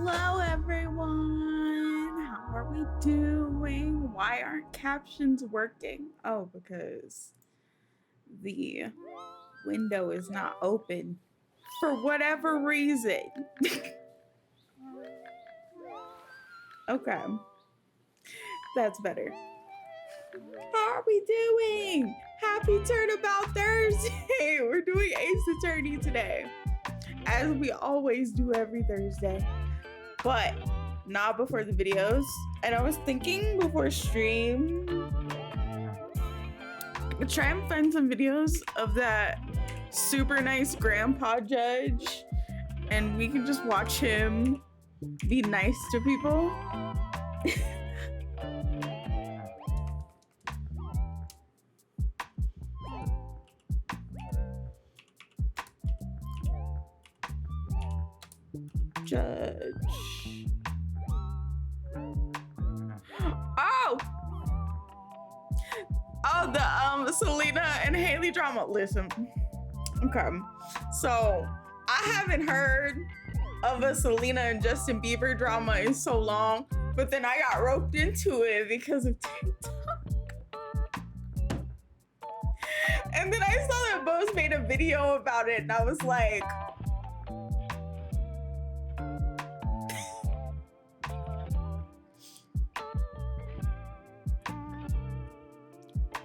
Hello everyone, how are we doing? Why aren't captions working? Oh, because the window is not open for whatever reason. Okay, that's better. How are we doing? Happy Turnabout Thursday. We're doing Ace Attorney today, as we always do every Thursday, but not before the videos. And I was thinking before stream, try and find some videos of that super nice grandpa judge, and we can just watch him be nice to people. Judge. Oh, the Selena and Haley drama. Listen, okay, so I haven't heard of a Selena and Justin Bieber drama in so long, but then I got roped into it because of TikTok. And then I saw that Bose made a video about it, and I was like,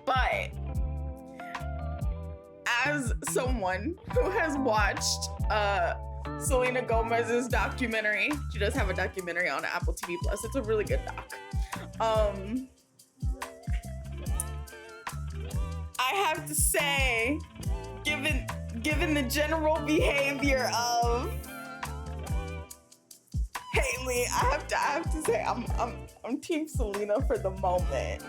but as someone who has watched Selena Gomez's documentary, she does have a documentary on Apple TV Plus. It's a really good doc. I have to say, given the general behavior of Haley, I have to say I'm Team Selena for the moment.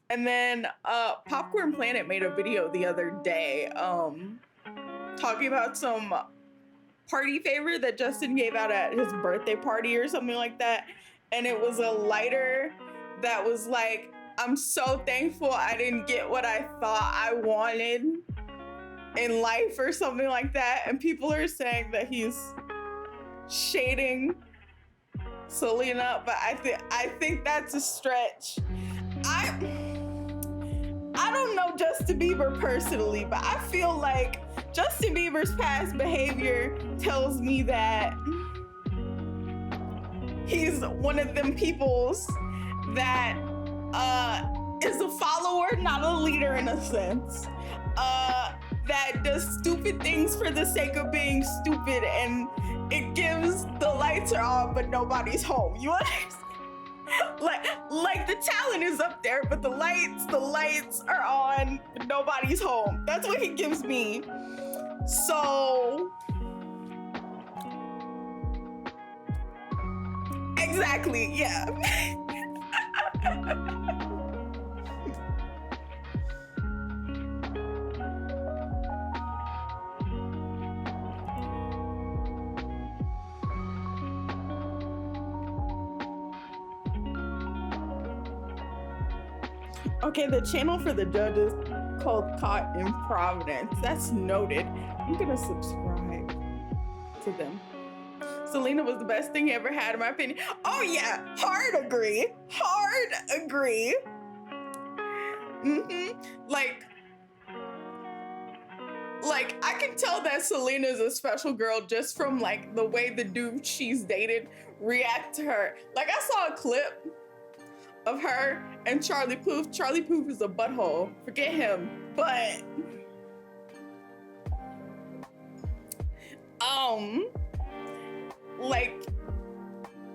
And then Popcorn Planet made a video the other day talking about some party favor that Justin gave out at his birthday party or something like that. And it was a lighter that was like, I'm so thankful I didn't get what I thought I wanted in life or something like that. And people are saying that he's shading Selena, but I think that's a stretch. I don't know Justin Bieber personally, but I feel like Justin Bieber's past behavior tells me that he's one of them peoples that is a follower, not a leader in a sense, that does stupid things for the sake of being stupid, and it gives the lights are on but nobody's home. You understand? Like the talent is up there, but the lights are on, but nobody's home. That's what he gives me. So exactly, yeah. Okay, the channel for the judge is called Caught in Providence. That's noted. I'm gonna subscribe to them. Selena was the best thing he ever had, in my opinion. Oh yeah, hard agree. Like I can tell that Selena's a special girl just from like the way the dude she's dated react to her. Like I saw a clip of her and Charlie Puth. Charlie Puth is a butthole. Forget him. But like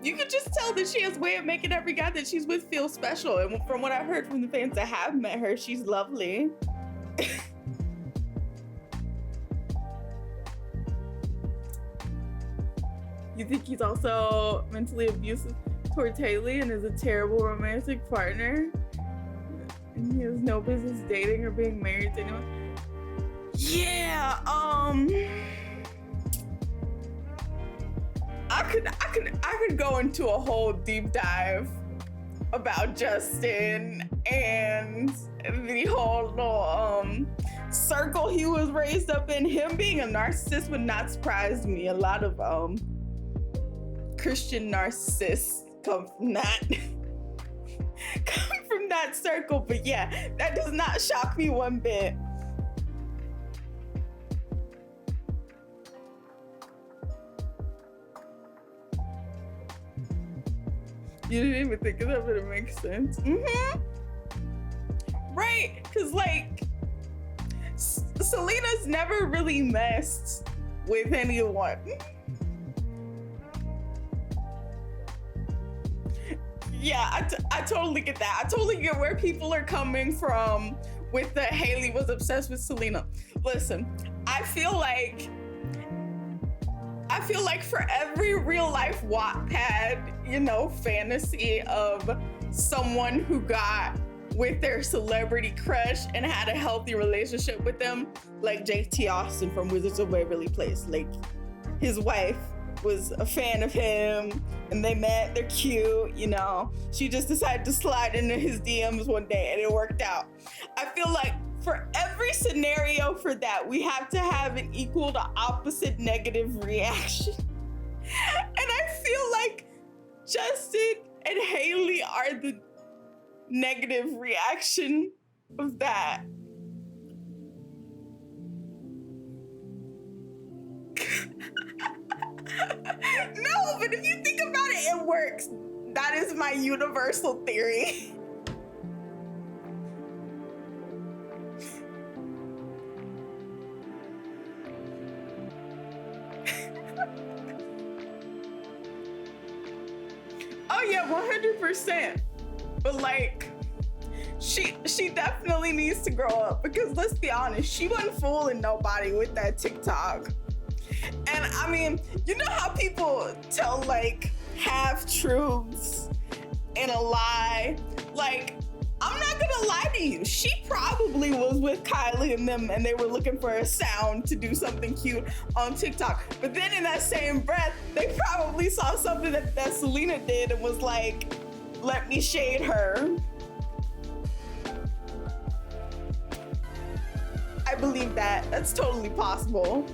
you could just tell that she has a way of making every guy that she's with feel special. And from what I heard from the fans that have met her, she's lovely. You think he's also mentally abusive towards Haley and is a terrible romantic partner? And he has no business dating or being married to anyone? Yeah, I could go into a whole deep dive about Justin and the whole little circle he was raised up in. Him being a narcissist would not surprise me. A lot of Christian narcissists come from that come from that circle. But yeah, that does not shock me one bit. You didn't even think of that, but it makes sense. Right, because like Selena's never really messed with anyone. Yeah, I totally get that. I totally get where people are coming from with the Haley was obsessed with Selena. Listen, I feel like for every real life Wattpad, you know, fantasy of someone who got with their celebrity crush and had a healthy relationship with them, like JT Austin from Wizards of Waverly Place. Like, his wife was a fan of him and they met, they're cute, you know. She just decided to slide into his DMs one day and it worked out. I feel like for every scenario for that, we have to have an equal to opposite negative reaction. And I feel like Justin and Haley are the negative reaction of that. No, but if you think about it, it works. That is my universal theory. Oh yeah, 100%. But like, she definitely needs to grow up, because let's be honest, she wasn't fooling nobody with that TikTok. And I mean, you know how people tell like half truths in a lie? Like, I'm not gonna lie to you, she probably was with Kylie and them and they were looking for a sound to do something cute on TikTok. But then in that same breath, they probably saw something that Selena did and was like, let me shade her. I believe that. That's totally possible.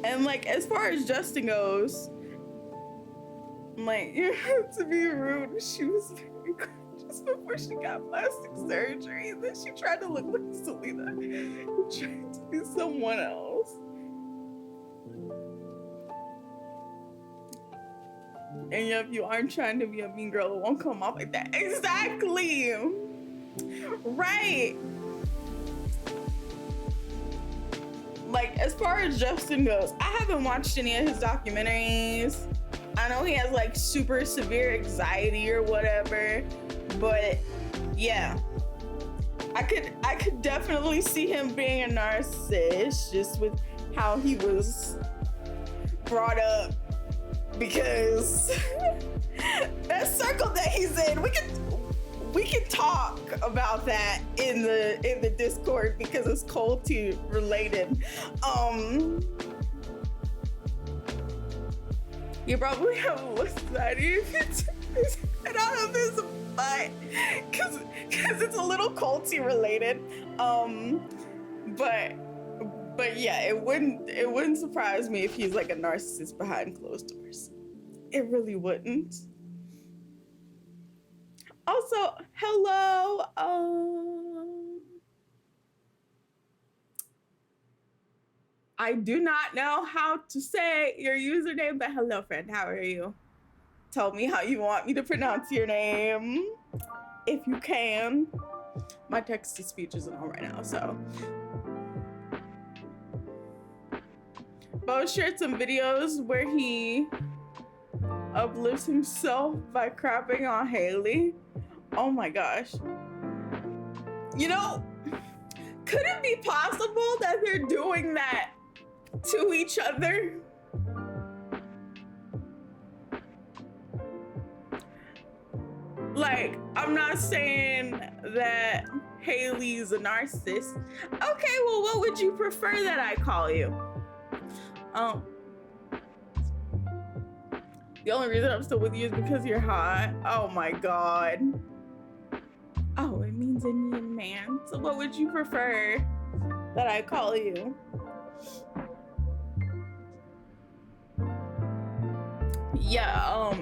And like, as far as Justin goes, like, you have to be rude. She was very gorgeous before she got plastic surgery. And then she tried to look like Selena and tried to be someone else. And yeah, if you aren't trying to be a mean girl, it won't come off like that. Exactly. Right. Like, as far as Justin goes, I haven't watched any of his documentaries. I know he has like super severe anxiety or whatever, but yeah, I could definitely see him being a narcissist just with how he was brought up, because that circle that he's in, we can talk about that in the Discord because it's culty related. You probably have a list anxiety if it's and out of his butt, because it's a little culty related. But yeah, it wouldn't surprise me if he's like a narcissist behind closed doors. It really wouldn't. Also, hello. I do not know how to say your username, but hello, friend. How are you? Tell me how you want me to pronounce your name, if you can. My text-to-speech isn't on right now, so. Bo shared some videos where he uplifts himself by crapping on Haley. Oh my gosh. You know, could it be possible that they're doing that to each other? Like, I'm not saying that Haley's a narcissist. Okay, well, what would you prefer that I call you? The only reason I'm still with you is because you're hot. Oh my god. Oh, it means Indian man. So what would you prefer that I call you? Yeah,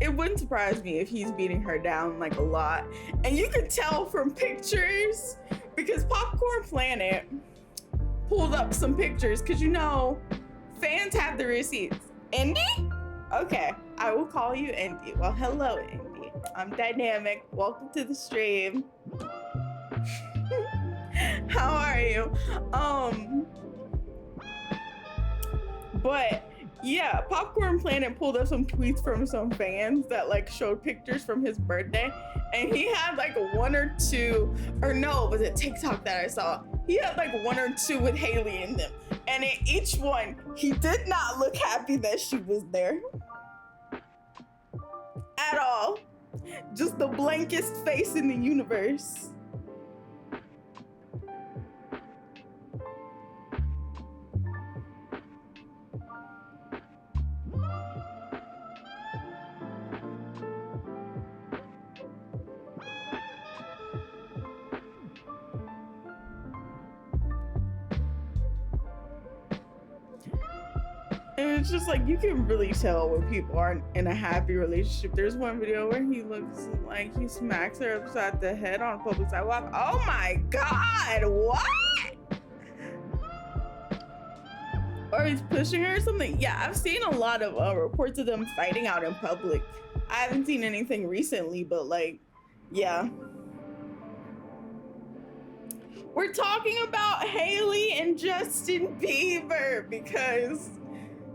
it wouldn't surprise me if he's beating her down like a lot. And you can tell from pictures because Popcorn Planet pulled up some pictures because you know fans have the receipts. Indy? Okay, I will call you Indy. Well, hello, Indy. I'm Dynamic. Welcome to the stream. How are you? But yeah, Popcorn Planet pulled up some tweets from some fans that like showed pictures from his birthday, and he had like one or two, or no, was it TikTok that I saw? He had like one or two with Haley in them, and in each one, he did not look happy that she was there at all. Just the blankest face in the universe. And it's just like, you can really tell when people aren't in a happy relationship. There's one video where he looks like he smacks her upside the head on a public sidewalk. Oh my God, what? Or he's pushing her or something. Yeah, I've seen a lot of reports of them fighting out in public. I haven't seen anything recently, but like, yeah. We're talking about Haley and Justin Bieber because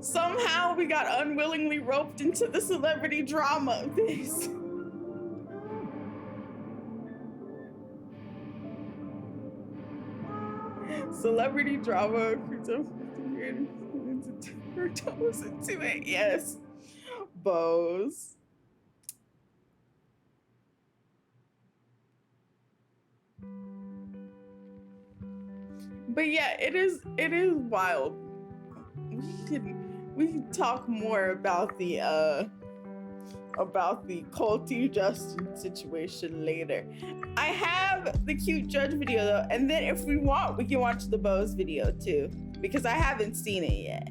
somehow we got unwillingly roped into the celebrity drama of this. Celebrity drama. Her toes into it. Yes. Bows. But yeah, it is wild. We can talk more about the culty Justin situation later. I have the cute judge video though, and then if we want, we can watch the Bose video too, because I haven't seen it yet.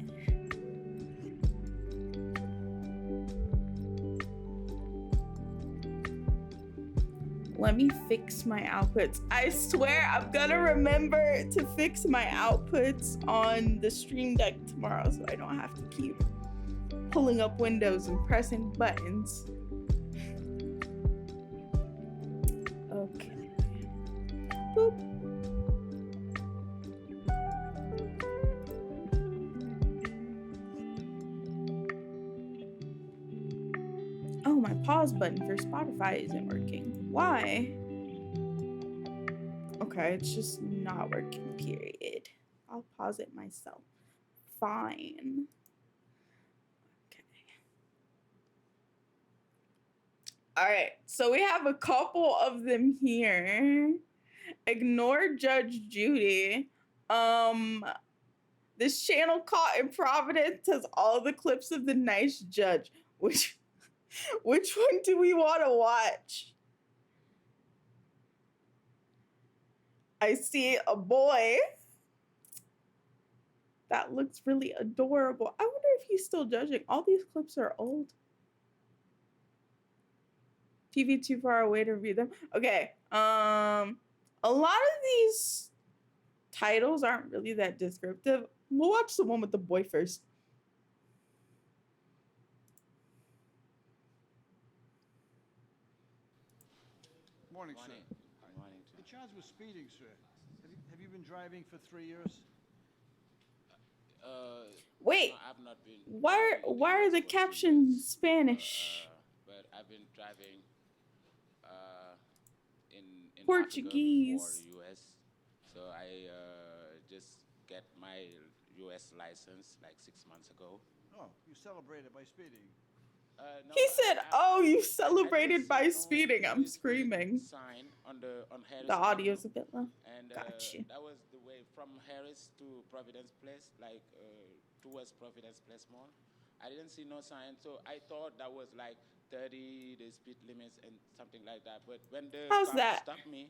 Let me fix my outputs. I swear I'm gonna remember to fix my outputs on the stream deck tomorrow so I don't have to keep pulling up windows and pressing buttons. Okay. Boop. Oh, my pause button for Spotify isn't working. Why? Okay, it's just not working, period. I'll pause it myself. Fine. Okay. All right, so we have a couple of them here. Ignore Judge Judy. This channel Caught in Providence has all the clips of the nice judge. Which one do we want to watch? I see a boy. That looks really adorable. I wonder if he's still judging. All these clips are old. TV too far away to read them. Okay. A lot of these titles aren't really that descriptive. We'll watch the one with the boy first. Morning, sir. Good morning. The charge was speeding, sir. Have you been driving for 3 years? Wait. No, I've not been. Why are the captions Spanish? But I've been driving in Portuguese. Africa for US. So I just get my US license like 6 months ago. Oh, you celebrated by speeding. No, He said, "Oh, you I didn't celebrated see by no speeding." I'm speed limit screaming. sign on The Harris Avenue, audio's a bit low. and Gotcha. that was the way from Harris to Providence Place, like towards Providence Place Mall. I didn't see no sign, so I thought that was like 30, the speed limits and something like that. But when the How's cop that? stopped me,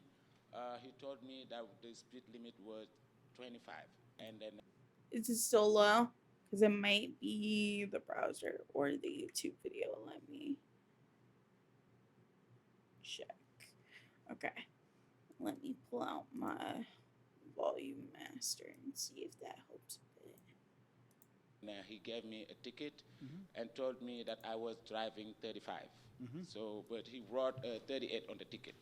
he told me that the speed limit was 25, and then Is it still low? Because it might be the browser or the YouTube video. Let me check. Okay. Let me pull out my volume master and see if that helps a bit. he gave me a ticket and told me that I was driving 35. So, but he wrote 38 on the ticket.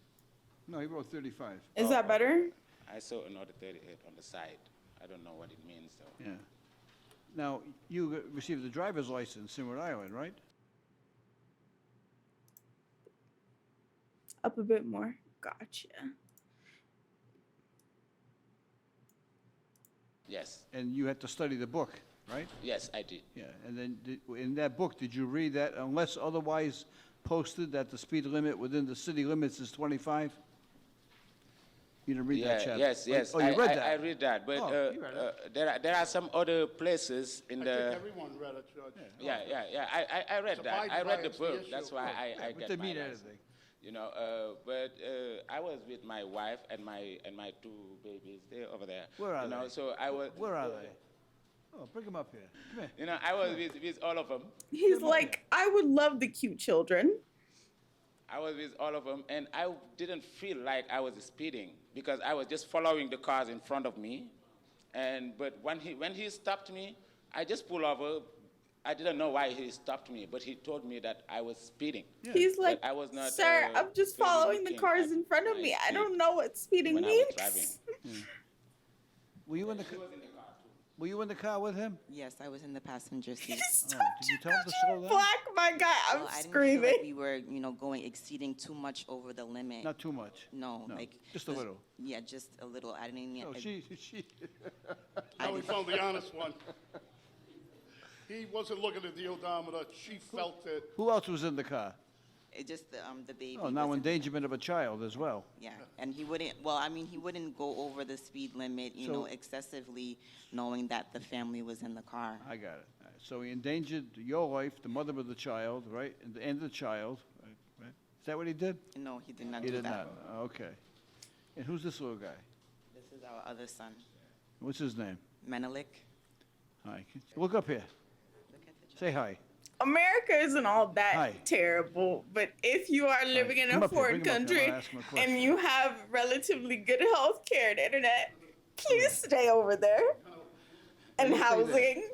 No, he wrote 35. Is that better? I saw another 38 on the side. I don't know what it means though. Yeah. Now, you received a driver's license in Rhode Island, right? Up a bit more. Gotcha. Yes, And you had to study the book, right? yes, I did. Yeah, and then in that book, did you read that unless otherwise posted that the speed limit within the city limits is 25? You didn't read that chapter? Yes, yes. Oh, you read that? I read that, but Oh, you read it. there are some other places in I the. think everyone read it, Judge. Yeah. I read that. Abide I by read the it's the book. issue. That's why I But get they my mean license. anything. You know, but I was with my wife and my two babies. They're over there. Where are you know, they? So I was. Where are they? Oh, bring them up here. Come here. You know, I was with all of them. He's like, I would love the cute children. I was with all of them, and I didn't feel like I was speeding because I was just following the cars in front of me. But when he stopped me, I just pulled over. I didn't know why he stopped me, but he told me that I was speeding. Yeah. He's like, I was not, sir, I'm just really following the looking cars at in front of my me. I speed don't know what speeding when I means. was driving. Were you in the, were you in the car with him? Yes, I was in the passenger seat. He's Oh, did you tell him to slow down? Black, my guy. I'm Well, I didn't screaming. feel like we were, going exceeding too much over the limit. Not too much. No, No, like just a little. Yeah, just a little. I didn't. No, she. Now we found the honest one. He wasn't looking at the odometer. She felt it. Who else was in the car? It just the baby. Oh, now wasn't- endangerment of a child as well. Yeah, and he wouldn't. Well, I mean, he wouldn't go over the speed limit, So- excessively, knowing that the family was in the car. I got it. All right. So he endangered your life, the mother of the child, right, and the child. Right? Is that what he did? No, he did not He do did that. not. Okay. And who's this little guy? This is our other son, What's his name? Menelik. Hi. Look up here. Look at the Say hi. America isn't all that Hi. terrible, but if you are living in Come a up here, foreign bring him up here. I country wanna ask him a question. and you have relatively good health care and internet, please stay over there. And You stay there. housing,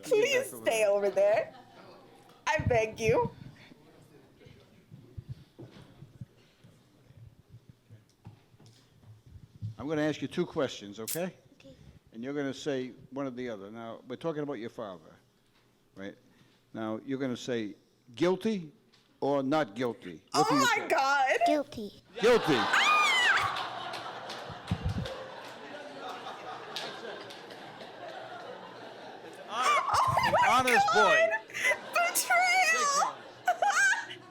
please over stay there. over there. I beg you. I'm going to ask you two questions, okay? Okay. And you're going to say one or the other. Now, we're talking about your father, right? Now, you're going to say guilty or not guilty. What Oh do you my say? God. Guilty. Guilty. Oh my honest God. boy. Betrayal.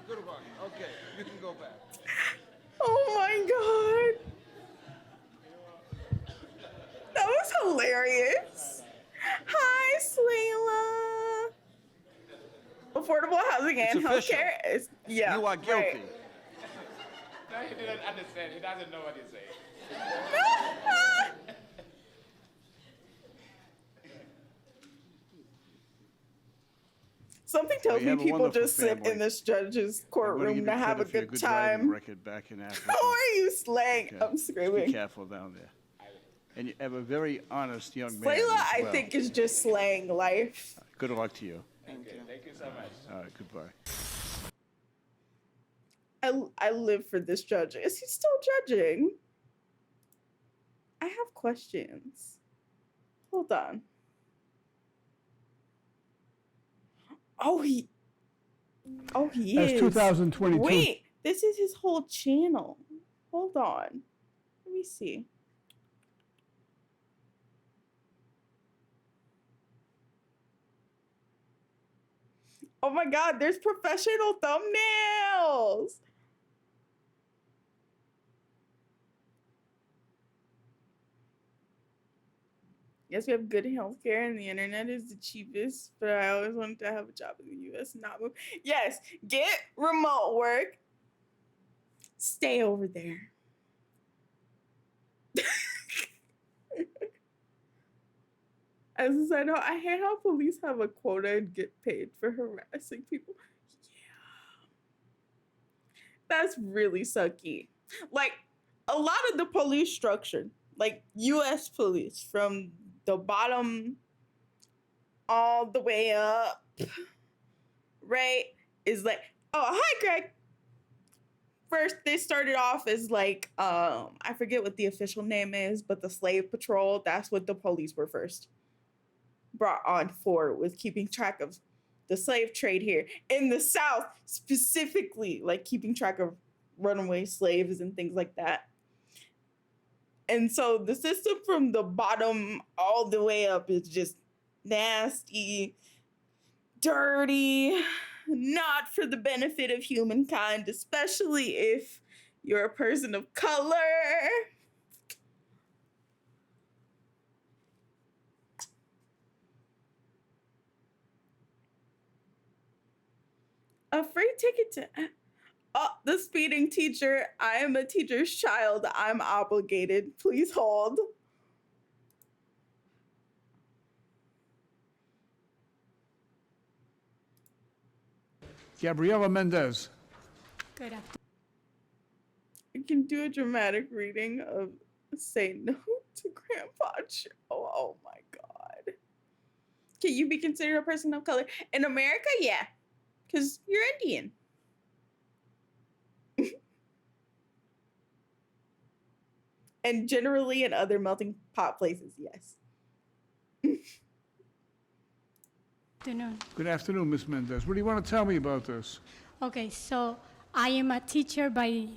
Good one. Okay, you can go back. Oh my God. That was hilarious. Hi, Slayla. Affordable housing and It's official. healthcare is, yeah. You are guilty. right. No, he didn't understand. He doesn't know what he's saying. Something tells We me have a people wonderful just sit family. in this judge's I'm gonna courtroom give to you have a credit for your good driving time. record back in Africa. How are you slaying? Okay. I'm Just be screaming. careful down there. And you have a very honest young man. Layla, as I well. think, is just slaying life. Good luck to you. Thank you. Thank you so much. All right, goodbye. I live for this judge. Is he still judging? I have questions. Hold on. Oh, he That's is. 2022. Wait, this is his whole channel. Hold on. Let me see. Oh my God, there's professional thumbnails. Yes, we have good healthcare and the internet is the cheapest, but I always wanted to have a job in the US and not move. Yes, get remote work. Stay over there. As a side note, I hate how police have a quota and get paid for harassing people. Yeah. That's really sucky. Like, a lot of the police structure, like US police, from the bottom all the way up, right, is like, oh, hi, Greg. First, they started off as like, I forget what the official name is, but the slave patrol, that's what the police were first brought on for, was keeping track of the slave trade here in the South, specifically, like keeping track of runaway slaves and things like that. And so the system from the bottom all the way up is just nasty, dirty, not for the benefit of humankind, especially if you're a person of color. A free ticket to the speeding teacher. I am a teacher's child. I'm obligated. Please hold. Gabriela Mendez. Good afternoon. I can do a dramatic reading of Say No to Grandpa Joe. Oh my God. Can you be considered a person of color? In America, yeah. Because you're Indian. And generally in other melting pot places, yes. Afternoon. Good afternoon, Ms. Mendez. What do you want to tell me about this? Okay, so I am a teacher by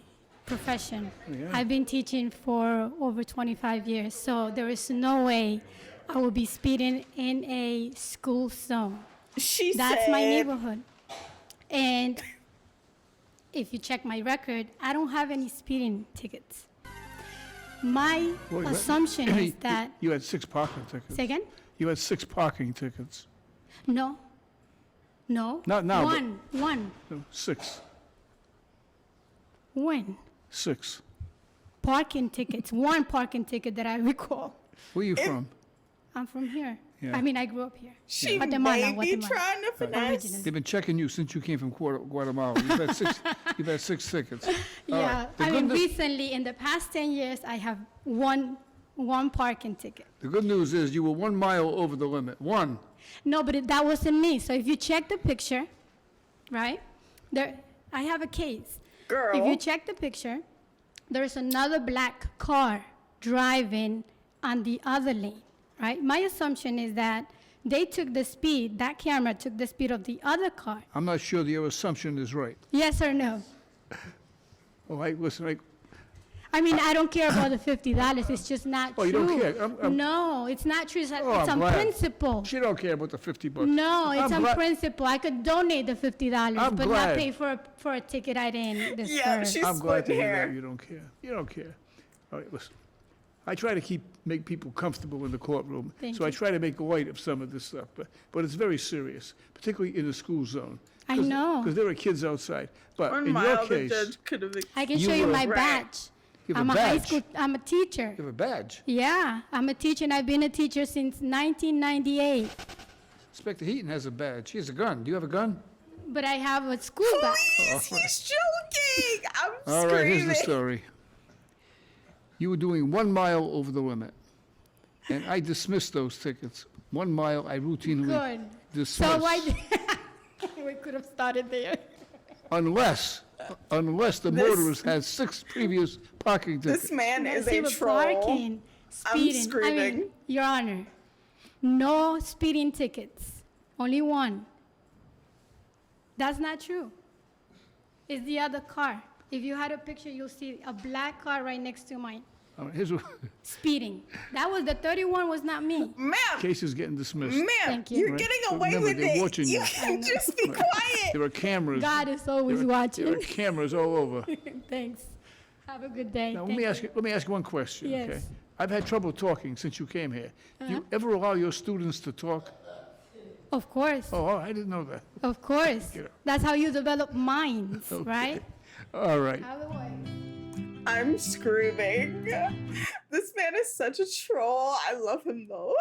profession. Yeah. I've been teaching for over 25 years, so there is no way I will be speeding in a school zone. That's my neighborhood. And if you check my record, I don't have any speeding tickets. My assumption is that... You had 6 parking tickets. Say again? You had 6 parking tickets. No. No. Not now, but- One. No, 6. When? 6. Parking tickets. One parking ticket that I recall. Where are you from? I'm from here. Yeah. I mean, I grew up here. She Guatemala, may be Guatemala. trying to finesse. Originally. They've been checking you since you came from Guatemala. You've had 6 tickets. All Yeah, right. The I good mean, news- recently, in the past 10 years, I have one parking ticket. The good news is you were 1 mile over the limit. 1. No, but that wasn't me. So if you check the picture, right, there, I have a case. Girl. If you check the picture, there's another black car driving on the other lane, right? My assumption is that they took the speed, that camera took the speed of the other car. I'm not sure that your assumption is right. Yes or no? All right, listen, I mean, I don't care about the $50. It's just not true. Oh, you don't care? No, it's not true. It's Oh, it's I'm on glad. principle. she don't care about the $50. No, it's I'm on glad- principle. I could donate the $50, I'm but glad. not pay for a ticket I didn't deserve. Yeah, she's I'm glad to splitting hear hair. that you don't care. You don't care. All right, listen. I try to make people comfortable in the courtroom, Thank so I you. try to make light of some of this stuff, but it's very serious, particularly in the school zone. I know. Because there are kids outside. But 1 in mile, your the case, judge could have. I can You show you were- my Right. badge. You have I'm a a high badge? school. I'm a teacher. you have a badge. Yeah, I'm a teacher, and I've been a teacher since 1998. Inspector Heaton has a badge. He has a gun. Do you have a gun? But I have a school badge. Please, he's joking. I'm All right, screaming. here's the story. You were doing 1 mile over the limit, and I dismissed those tickets. 1 mile, I routinely Good. dismiss. So why? We could have started there. Unless the motorist has 6 previous parking tickets. This man is See, a but troll. parking, speeding. screaming. I mean, Your Honor, no speeding tickets, only one. That's not true. It's the other car. If you had a picture, you'll see a black car right next to mine. All right, here's what, Speeding. That was the 31 was not me. Ma'am, case is getting dismissed. ma'am, Thank you. you're Right. getting But away remember, with they're it. watching You you. can just be quiet. There are cameras. God is always there are watching. cameras all over. Thanks. Have a good day. Now, Thank let me ask you one question, okay? Yes. I've had trouble talking since you came here. Do you ever allow your students to talk? Of course. Oh, I didn't know that. Of course. Yeah. That's how you develop minds, right? All right. Have a way. I'm screaming. This man is such a troll. I love him though.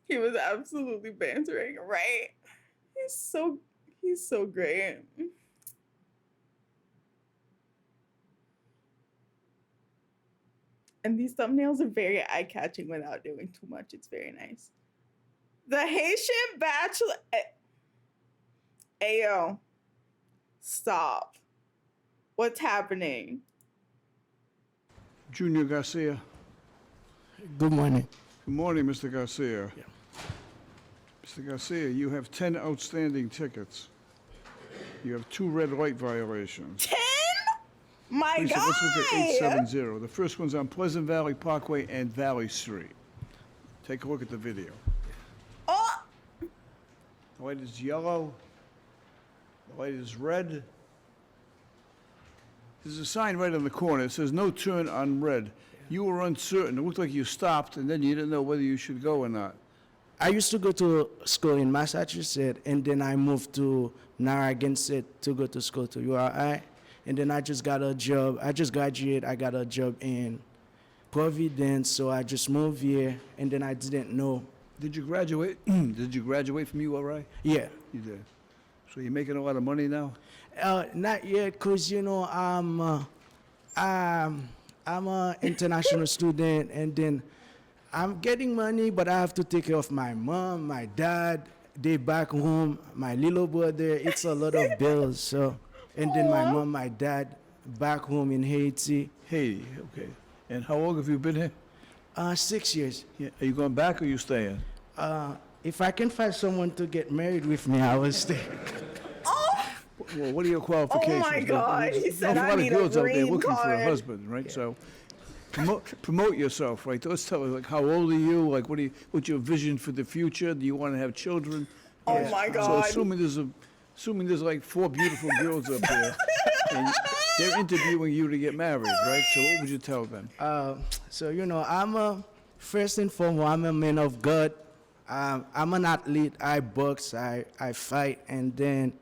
He was absolutely bantering, right? He's so great. And these thumbnails are very eye-catching without doing too much. It's very nice. The Haitian Bachelor. Ayo. Stop. What's happening? Junior Garcia. Good morning. Good morning, Mr. Garcia. Mr. Garcia, you have 10 outstanding tickets. You have 2 red light violations. 10? My Lisa, God. let's look at 870. The first one's on Pleasant Valley Parkway and Valley Street. Take a look at the video. Oh, The light is yellow. The light is red. There's a sign right on the corner. It says no turn on red. You were uncertain. It looked like you stopped and then you didn't know whether you should go or not. I used to go to school in Massachusetts, and then I moved to Narragansett to go to school to URI. And then I just got a job. I just graduated. I got a job in Providence, so I just moved here, and then I didn't know. Did you graduate? Did you graduate from URI? Yeah. You did. So you're making a lot of money now? Not yet, because, you know, I'm an international student, and then I'm getting money, but I have to take care of my mom, my dad, they back home, my little brother. It's a lot of bills, so. And then my mom, my dad, back home in Haiti. Haiti, okay. And how long have you been here? 6 years. Yeah. Are you going back or are you staying? If I can find someone to get married with me, I will stay. Well, what are your qualifications? Oh my God, he There's said, a "I lot need of a girls out there green looking for a card." husband, right? So promote yourself, right? Let's tell us, like, how old are you? Like, what's your vision for the future? Do you want to have children? Oh my So God. assuming there's like 4 beautiful girls up there, and they're interviewing you to get married, right? So what would you tell them? So, you know, first and foremost, I'm a man of God. I'm an athlete. I box, I fight, and then,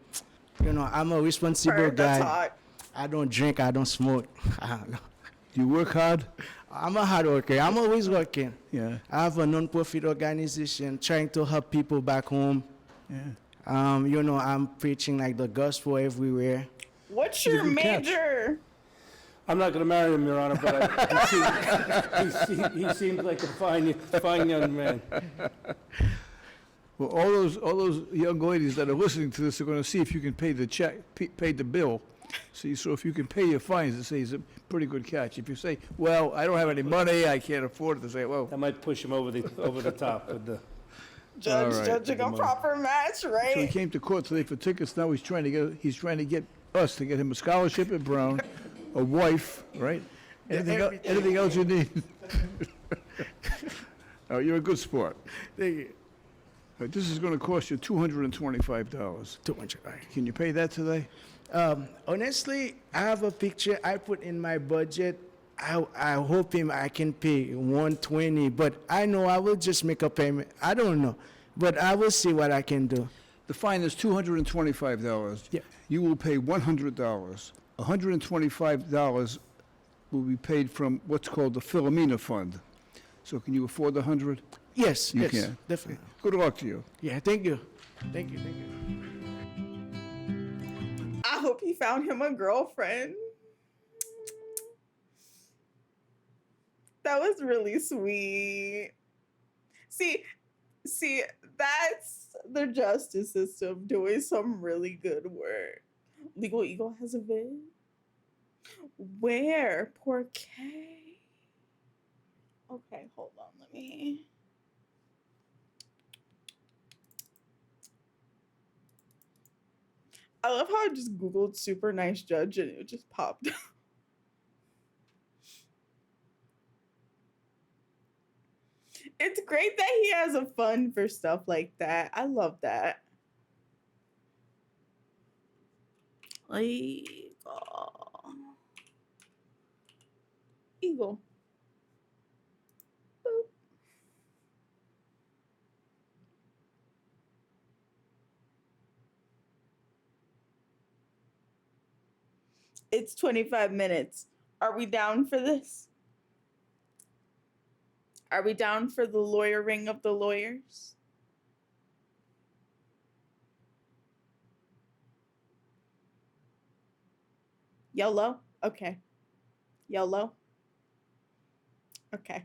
you know, I'm a responsible Heard, that's guy. hot. I don't drink, I don't smoke. Do you work hard? I'm a hard worker. I'm always working. Yeah. I have a non-profit organization trying to help people back home. Yeah. You know, I'm preaching like the gospel everywhere. What's your good catch. major? I'm not going to marry him, Your Honor, but he seems like a fine young man. Well, all those young ladies that are listening to this are going to see if you can pay the bill. See, so if you can pay your fines, they say it's a pretty good catch. If you say, well, I don't have any money, I can't afford it, they say, well. That might push him over the top with the. Judge All right. judging a proper match, So he right? came to court today for tickets. Now he's trying to get us to get him a scholarship at Brown, a wife, right? Anything else you need? Oh, you're a good sport. Thank you. This is going to cost you $225. 200, all right. Can you pay that today? Honestly, I have a picture I put in my budget. I hope I can pay 120, but I know I will just make a payment. I don't know, but I will see what I can do. The fine is $225. Yeah. You will pay $100. $125 will be paid from what's called the Philomena Fund. So can you afford the 100? Yes, You yes, can. definitely. Good luck to you. Yeah, thank you. Thank you. I hope he found him a girlfriend. That was really sweet. See, that's the justice system doing some really good work. Legal Eagle has a vid. Where? Poor Kay. Okay, hold on. Let me. I love how I just Googled super nice judge and it just popped. It's great that he has a fun for stuff like that. I love that. Eagle. Boop. It's 25 minutes. Are we down for this? Are we down for the lawyering of the lawyers? Yellow? Okay. Yellow? Okay.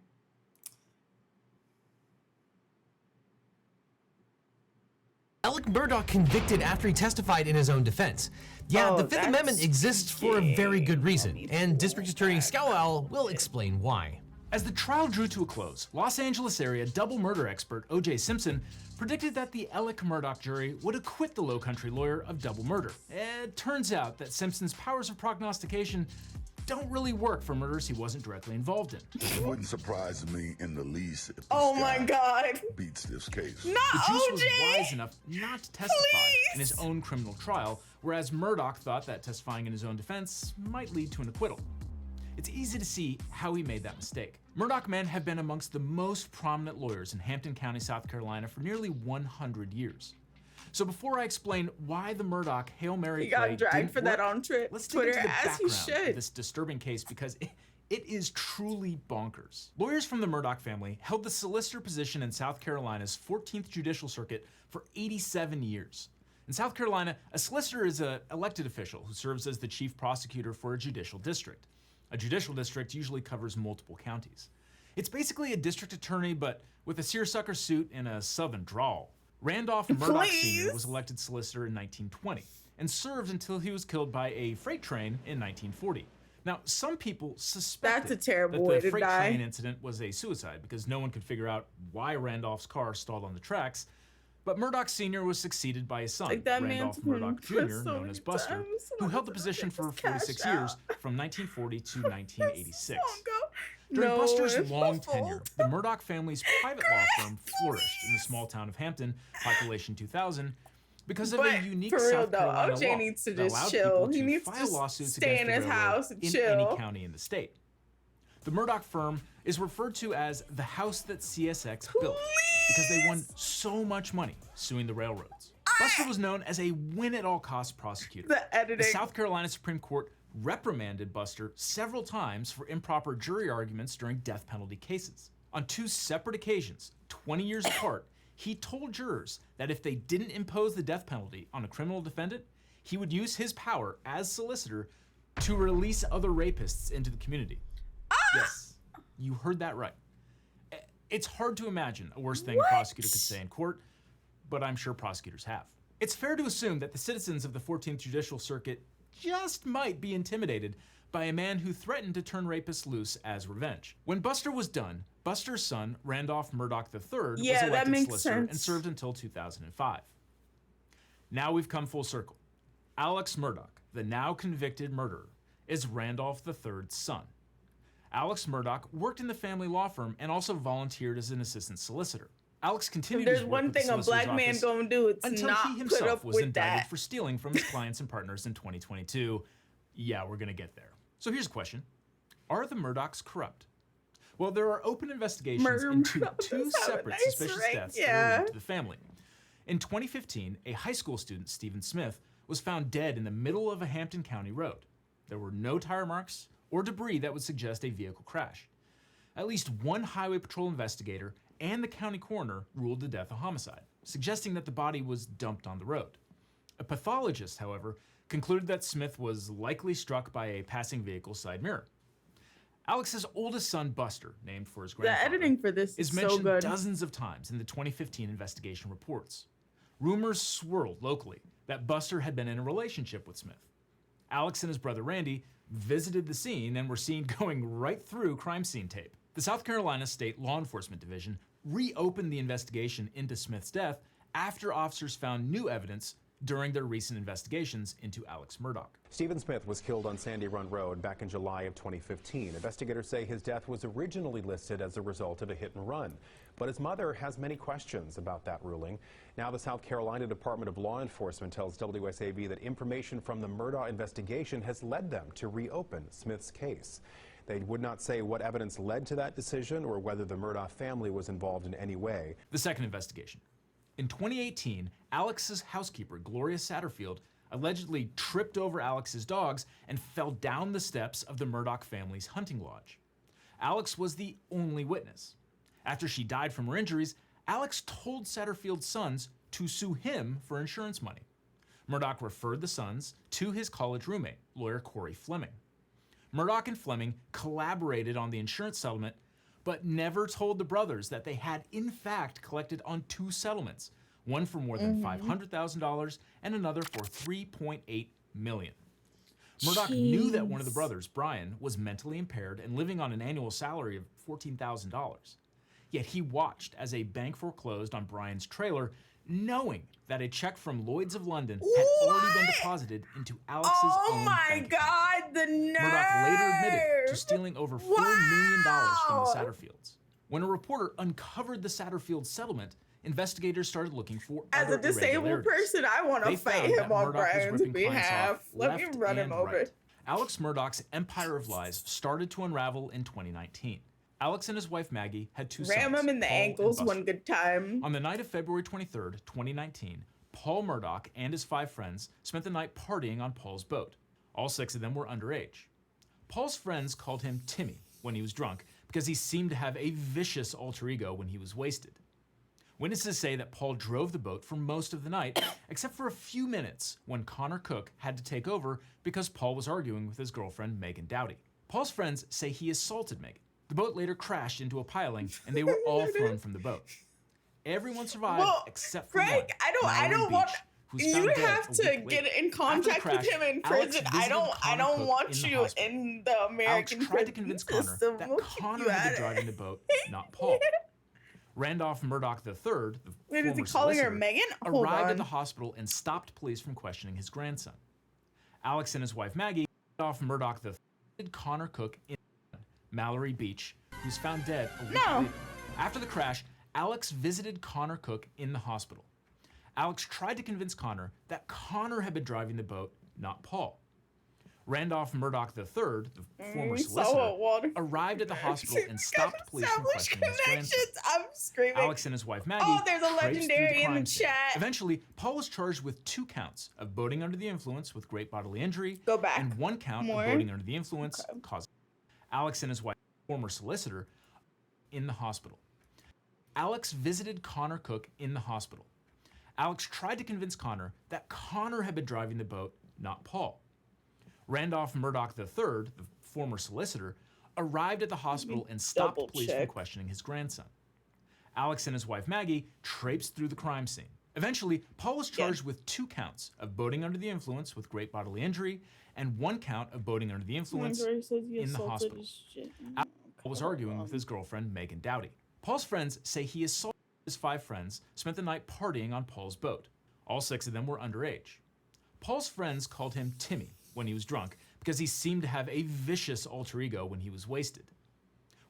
Alec Murdaugh convicted after he testified in his own defense. Yeah, the Fifth Amendment exists for a very good reason, and District Attorney Scowell will explain why. As the trial drew to a close, Los Angeles area double murder expert O.J. Simpson predicted that the Alec Murdaugh jury would acquit the Low Country lawyer of double murder. It turns out that Simpson's powers of prognostication don't really work for murders he wasn't directly involved in. It wouldn't surprise me in the least if this Oh my guy God. beats this case. Not The juice OJ! was wise enough not to testify in his own criminal trial, whereas Murdaugh thought that testifying in his own defense might lead to an acquittal. It's easy to see how he made that mistake. Murdaugh men have been amongst the most prominent lawyers in Hampton County, South Carolina for nearly 100 years. So before I explain why the Murdaugh Hail Mary He got play dragged didn't for that work, on let's dig Twitter into the as he background should. of this disturbing case because it is truly bonkers. Lawyers from the Murdaugh family held the solicitor position in South Carolina's 14th Judicial Circuit for 87 years. In South Carolina, a solicitor is an elected official who serves as the chief prosecutor for a judicial district. A judicial district usually covers multiple counties. It's basically a district attorney, but with a seersucker suit and a southern drawl. Randolph Murdaugh Sr. was elected solicitor in 1920 and served until he was killed by a freight train in 1940. Now, some people suspected That's a terrible that way the to freight die. train incident was a suicide because no one could figure out why Randolph's car stalled on the tracks. But Murdaugh Sr. was succeeded by his son, Like that Randolph man's Murdaugh been Jr., so known many as Buster, times. who held the position for 46 years from 1940 to 1986. During Buster's long tenure, the Murdaugh family's private law firm flourished in the small town of Hampton, population 2,000, because of a unique for real South though, Carolina OJ law needs to that just allowed chill. people He to needs to file just lawsuits stay against in his the railroad house and in chill. any county in the state. The Murdaugh firm is referred to as the house that CSX built because they won so much money suing the railroads. Buster was known as a win-at-all-costs prosecutor. The editing. The South Carolina Supreme Court reprimanded Buster several times for improper jury arguments during death penalty cases. On 2 separate occasions, 20 years apart, he told jurors that if they didn't impose the death penalty on a criminal defendant, he would use his power as solicitor to release other rapists into the community. Yes, you heard that right. It's hard to imagine a worse thing a prosecutor could say in court, but I'm sure prosecutors have. It's fair to assume that the citizens of the 14th Judicial Circuit just might be intimidated by a man who threatened to turn rapists loose as revenge. When Buster was done, Buster's son, Randolph Murdaugh III, Yeah, was that elected makes solicitor and sense. served until 2005. Now we've come full circle. Alex Murdaugh, the now convicted murderer, is Randolph III's son. Alex Murdaugh worked in the family law firm and also volunteered as an assistant solicitor. Alex continued If his there's work one with the thing a solicitor's black man office gonna do, it's until not he put himself up was with indicted that. for stealing from his clients and partners in 2022. Yeah, we're gonna get there. So here's a question. Are the Murdaughs corrupt? Well, there are open investigations Murder into Murdaugh 2 does have a separate nice suspicious ring, deaths that yeah. are linked to the family. In 2015, a high school student, Stephen Smith, was found dead in the middle of a Hampton County road. There were no tire marks or debris that would suggest a vehicle crash. At least one highway patrol investigator and the county coroner ruled the death a homicide, suggesting that the body was dumped on the road. A pathologist, however, concluded that Smith was likely struck by a passing vehicle's side mirror. Alex's oldest son, Buster, named for his The grandfather, editing for this is is so mentioned good. dozens of times in the 2015 investigation reports. Rumors swirled locally that Buster had been in a relationship with Smith. Alex and his brother Randy visited the scene and were seen going right through crime scene tape. The South Carolina State Law Enforcement Division reopened the investigation into Smith's death after officers found new evidence during their recent investigations into Alex Murdaugh. Stephen Smith was killed on Sandy Run Road back in July of 2015. Investigators say his death was originally listed as a result of a hit and run. But his mother has many questions about that ruling. Now the South Carolina Department of Law Enforcement tells WSAV that information from the Murdaugh investigation has led them to reopen Smith's case. They would not say what evidence led to that decision or whether the Murdaugh family was involved in any way. The second investigation. In 2018, Alex's housekeeper, Gloria Satterfield, allegedly tripped over Alex's dogs and fell down the steps of the Murdaugh family's hunting lodge. Alex was the only witness. After she died from her injuries, Alex told Satterfield's sons to sue him for insurance money. Murdaugh referred the sons to his college roommate, lawyer Corey Fleming. Murdaugh and Fleming collaborated on the insurance settlement, but never told the brothers that they had in fact collected on two settlements, one for more than $500,000 and another for $3.8 million. Murdaugh knew that one of the brothers, Brian, was mentally impaired and living on an annual salary of $14,000. Yet he watched as a bank foreclosed on Brian's trailer, knowing that a check from Lloyd's of London had already been deposited into Alex's own bank account. God, the nerve! Murdaugh later admitted to stealing over $4 million from the Satterfields. When a reporter uncovered the Satterfield settlement, investigators started looking for As other a disabled irregularities. person, I want to They fight found him that on Murdaugh was Brian's ripping clients behalf. off Let me left run him and over. right. Alex Murdaugh's empire of lies started to unravel in 2019. Alex and his wife Maggie had two Ram sons, him in the Paul and ankles Buster. one good time. On the night of February 23rd, 2019, Paul Murdaugh and his 5 friends spent the night partying on Paul's boat. All 6 of them were underage. Paul's friends called him Timmy when he was drunk because he seemed to have a vicious alter ego when he was wasted. Witnesses say that Paul drove the boat for most of the night, except for a few minutes when Connor Cook had to take over because Paul was arguing with his girlfriend Megan Dowdy. Paul's friends say he assaulted Megan. The boat later crashed into a piling and they were all thrown from the boat. Everyone survived except for Frank, one, I don't Mallory want. Beach, who's You found dead have a to week get later. in After the contact crash, with him in Alex prison. I visited don't Connor Cook want in the you hospital. in the Alex American tried to prison convince Connor system. that We'll kick Connor you had out been of driving the boat, not Paul. Randolph Murdaugh III, the Wait, is he former calling her solicitor, Megan? Hold arrived on. at the hospital and stopped police from questioning his grandson. Alex and his wife Maggie, Randolph Murdaugh III, visited Connor Cook in Mallory Beach, who's found dead a week later. After the crash, Alex visited Connor Cook in the hospital. Alex tried to convince Connor that Connor had been driving the boat, not Paul. Randolph Murdaugh III, the former solicitor, arrived at the hospital and stopped police from questioning his grandson. I'm screaming. Alex and his wife Maggie there's a traipsed through legendary in crime the scene. chat. Eventually, Paul was charged with 2 counts of boating under the influence with great bodily injury and 1 count More. of boating under the influence causing. Alex and his wife, former solicitor, in the hospital. Alex visited Connor Cook in the hospital. Alex tried to convince Connor that Connor had been driving the boat, not Paul. Randolph Murdaugh III, the former solicitor, arrived at the hospital and stopped police from questioning his grandson. Alex and his wife Maggie traipsed through the crime scene. Eventually, Paul was charged with 2 counts of boating under the influence with great bodily injury and 1 count of boating under the influence in the hospital. Paul was arguing with his girlfriend Megan Dowdy. Paul's friends say he assaulted his 5 friends, spent the night partying on Paul's boat. All 6 of them were underage. Paul's friends called him Timmy when he was drunk because he seemed to have a vicious alter ego when he was wasted.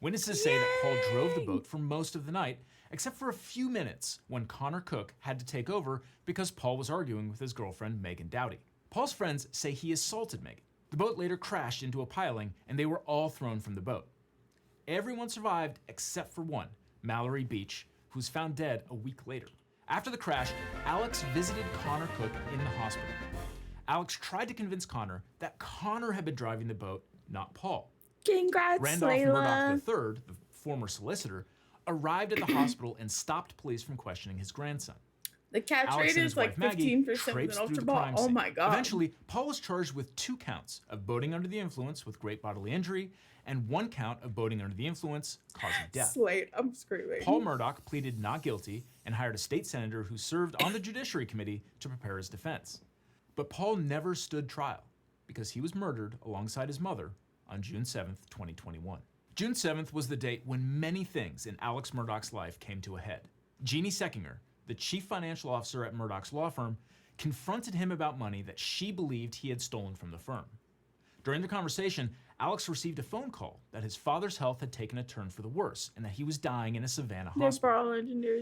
Witnesses say that Paul drove the boat for most of the night, except for a few minutes when Connor Cook had to take over because Paul was arguing with his girlfriend Megan Dowdy. Paul's friends say he assaulted Megan. The boat later crashed into a piling and they were all thrown from the boat. Everyone survived except for one, Mallory Beach, who was found dead a week later. After the crash, Alex visited Connor Cook in the hospital. Alex tried to convince Connor that Connor had been driving the boat, not Paul. Congrats, Randolph Layla. Murdaugh III, the former solicitor, arrived at the hospital and stopped police from questioning his grandson. The catch Alex rate and his is like wife Maggie 15% with traipsed an through ultra the ball. crime Oh scene. my god. Eventually, Paul was charged with 2 counts of boating under the influence with great bodily injury and 1 count of boating under the influence causing death. Slate, I'm screaming. Paul Murdaugh pleaded not guilty and hired a state senator who served on the Judiciary Committee to prepare his defense. But Paul never stood trial because he was murdered alongside his mother on June 7th, 2021. June 7th was the date when many things in Alex Murdaugh's life came to a head. Jeannie Seckinger, the chief financial officer at Murdaugh's law firm, confronted him about money that she believed he had stolen from the firm. During the conversation, Alex received a phone call that his father's health had taken a turn for the worse and that he was dying in a Savannah hospital.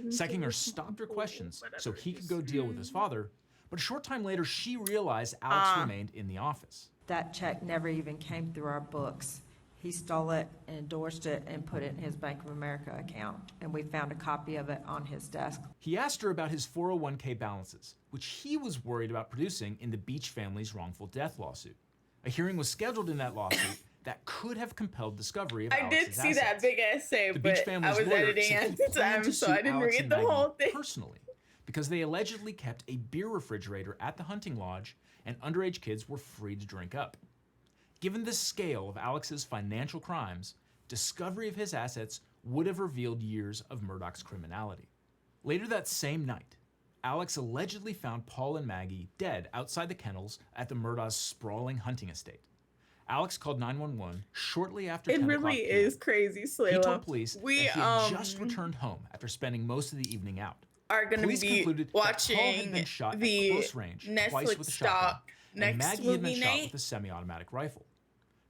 Seckinger stopped her questions so he could go deal with his father, but a short time later, she realized Alex remained in the office. That check never even came through our books. He stole it, endorsed it, and put it in his Bank of America account, and we found a copy of it on his desk. He asked her about his 401k balances, which he was worried about producing in the Beach family's wrongful death lawsuit. A hearing was scheduled in that lawsuit that could have compelled discovery of I did Alex's see that assets. big essay, The but Beach I family's was lawyer editing said at he the planned time, to so sue I didn't Alex read and the Maggie whole thing. personally because they allegedly kept a beer refrigerator at the hunting lodge and underage kids were free to drink up. Given the scale of Alex's financial crimes, discovery of his assets would have revealed years of Murdaugh's criminality. Later that same night, Alex allegedly found Paul and Maggie dead outside the kennels at the Murdaugh's sprawling hunting estate. Alex called 911 shortly after 10 It o'clock really p.m. is crazy, He Slayla. told police We that he had just returned home after spending most of the evening out. are going to Police be concluded that Paul had been watching shot at the close range twice Netflix with a shotgun, stock and next Maggie had been movie shot night. with a semi-automatic rifle.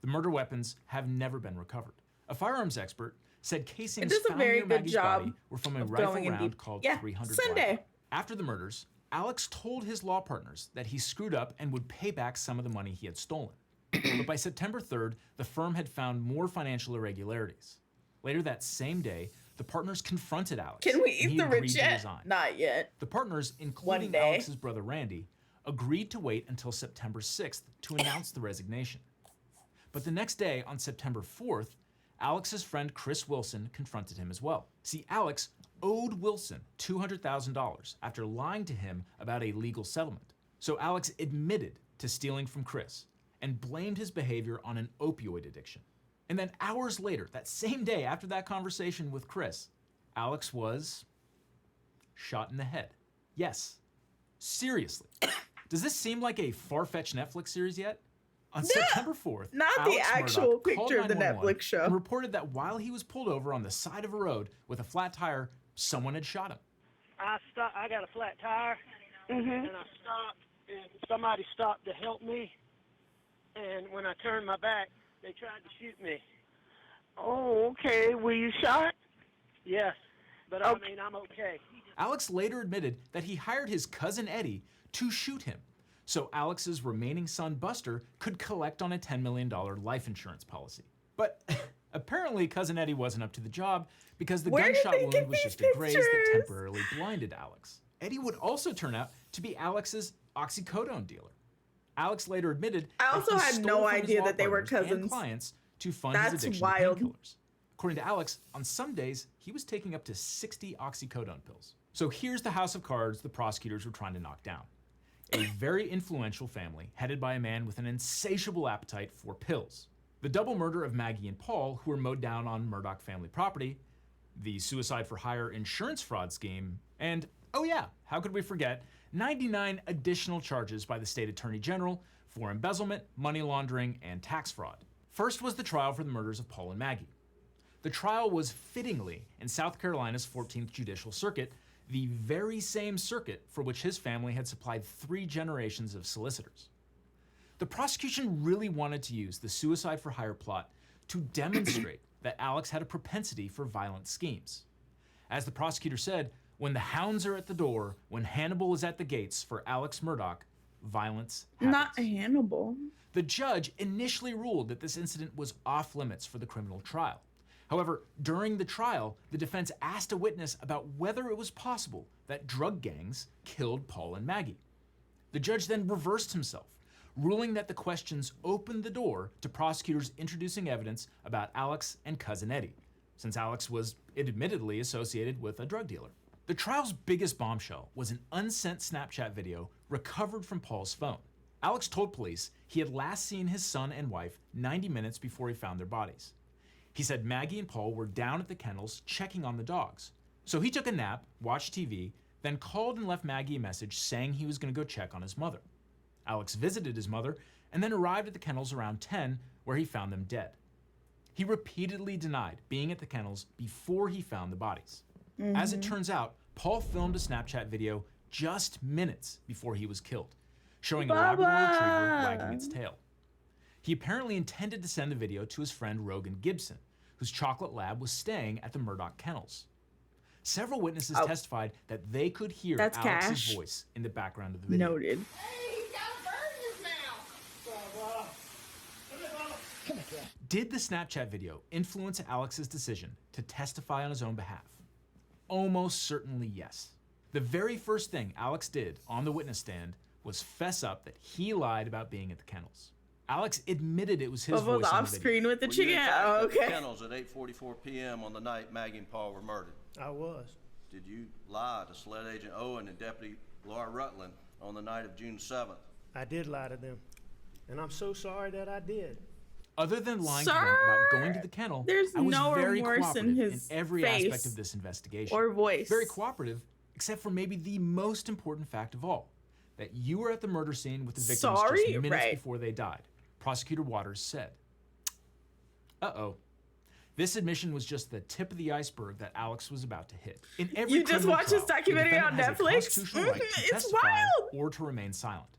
The murder weapons have never been recovered. A firearms expert said casings does a found very near good Maggie's job body were from a of rifle going in round deep. called Yeah, 300 Sunday. Black. After the murders, Alex told his law partners that he screwed up and would pay back some of the money he had stolen. But by September 3rd, the firm had found more financial irregularities. Later that same day, the partners confronted Alex. Can we and eat he the agreed rich to yet? resign. Not yet. The partners, including day. Alex's brother Randy, agreed to wait until September 6th to announce the resignation. But the next day, on September 4th, Alex's friend Chris Wilson confronted him as well. See, Alex owed Wilson $200,000 after lying to him about a legal settlement. So Alex admitted to stealing from Chris and blamed his behavior on an opioid addiction. And then hours later, that same day after that conversation with Chris, Alex was shot in the head. Yes, seriously. Does this seem like a far-fetched Netflix series yet? On September 4th, Not Alex the actual Murdaugh called picture of the 911 Netflix show. and reported that while he was pulled over on the side of a road with a flat tire, someone had shot him. I got a flat tire, and I stopped, and somebody stopped to help me. And when I turned my back, they tried to shoot me. Oh, okay. Were you shot? Yes, but I mean, I'm okay. Alex later admitted that he hired his cousin Eddie to shoot him, so Alex's remaining son Buster could collect on a $10 million life insurance policy. But apparently cousin Eddie wasn't up to the job because the Where did gunshot they wound get was these just a graze that pictures? temporarily blinded Alex. Eddie would also turn out to be Alex's oxycodone dealer. Alex later admitted I that also he had stole no from his idea law that they were partners and cousins. clients to fund That's his addiction wild. to painkillers. According to Alex, on some days, he was taking up to 60 oxycodone pills. So here's the house of cards the prosecutors were trying to knock down. A very influential family headed by a man with an insatiable appetite for pills. The double murder of Maggie and Paul, who were mowed down on Murdaugh family property, the suicide for hire insurance fraud scheme, and, oh yeah, how could we forget, 99 additional charges by the state attorney general for embezzlement, money laundering, and tax fraud. First was the trial for the murders of Paul and Maggie. The trial was fittingly in South Carolina's 14th Judicial Circuit, the very same circuit for which his family had supplied 3 generations of solicitors. The prosecution really wanted to use the suicide for hire plot to demonstrate that Alex had a propensity for violent schemes. As the prosecutor said, when the hounds are at the door, when Hannibal is at the gates for Alex Murdaugh, violence happens. Not Hannibal. The judge initially ruled that this incident was off limits for the criminal trial. However, during the trial, the defense asked a witness about whether it was possible that drug gangs killed Paul and Maggie. The judge then reversed himself, ruling that the questions opened the door to prosecutors introducing evidence about Alex and cousin Eddie, since Alex was admittedly associated with a drug dealer. The trial's biggest bombshell was an unsent Snapchat video recovered from Paul's phone. Alex told police he had last seen his son and wife 90 minutes before he found their bodies. He said Maggie and Paul were down at the kennels checking on the dogs. So he took a nap, watched TV, then called and left Maggie a message saying he was going to go check on his mother. Alex visited his mother and then arrived at the kennels around 10, where he found them dead. He repeatedly denied being at the kennels before he found the bodies. As it turns out, Paul filmed a Snapchat video just minutes before he was killed, showing a Labrador retriever wagging its tail. He apparently intended to send the video to his friend Rogan Gibson, whose chocolate lab was staying at the Murdoch kennels. Several witnesses testified that they could hear That's Alex's Cash. voice in the background of the video. Noted. Did the Snapchat video influence Alex's decision to testify on his own behalf? Almost certainly yes. The very first thing Alex did on the witness stand was fess up that he lied about being at the kennels. Alex admitted it was his voice on off the video. screen with the Were you in chicken. fact Oh, at the okay. kennels at 8:44 p.m. on the night Maggie and Paul were murdered? I was. Did you lie to SLED Agent Owen and Deputy Laura Rutland on the night of June 7th? I did lie to them. And I'm so sorry that I did. Other than lying to them about going to the kennel, There's I was no very remorse in cooperative in his every face aspect of this investigation. or voice. Very cooperative, except for maybe the most important fact of all, that you were at the murder scene with the victims Sorry? just minutes Right. before they died, Prosecutor Waters said. Uh-oh. This admission was just the tip of the iceberg that Alex was about to hit. In every You just criminal watched this trial, the documentary on defendant has a Netflix? constitutional right to It's testify wild. or to remain silent.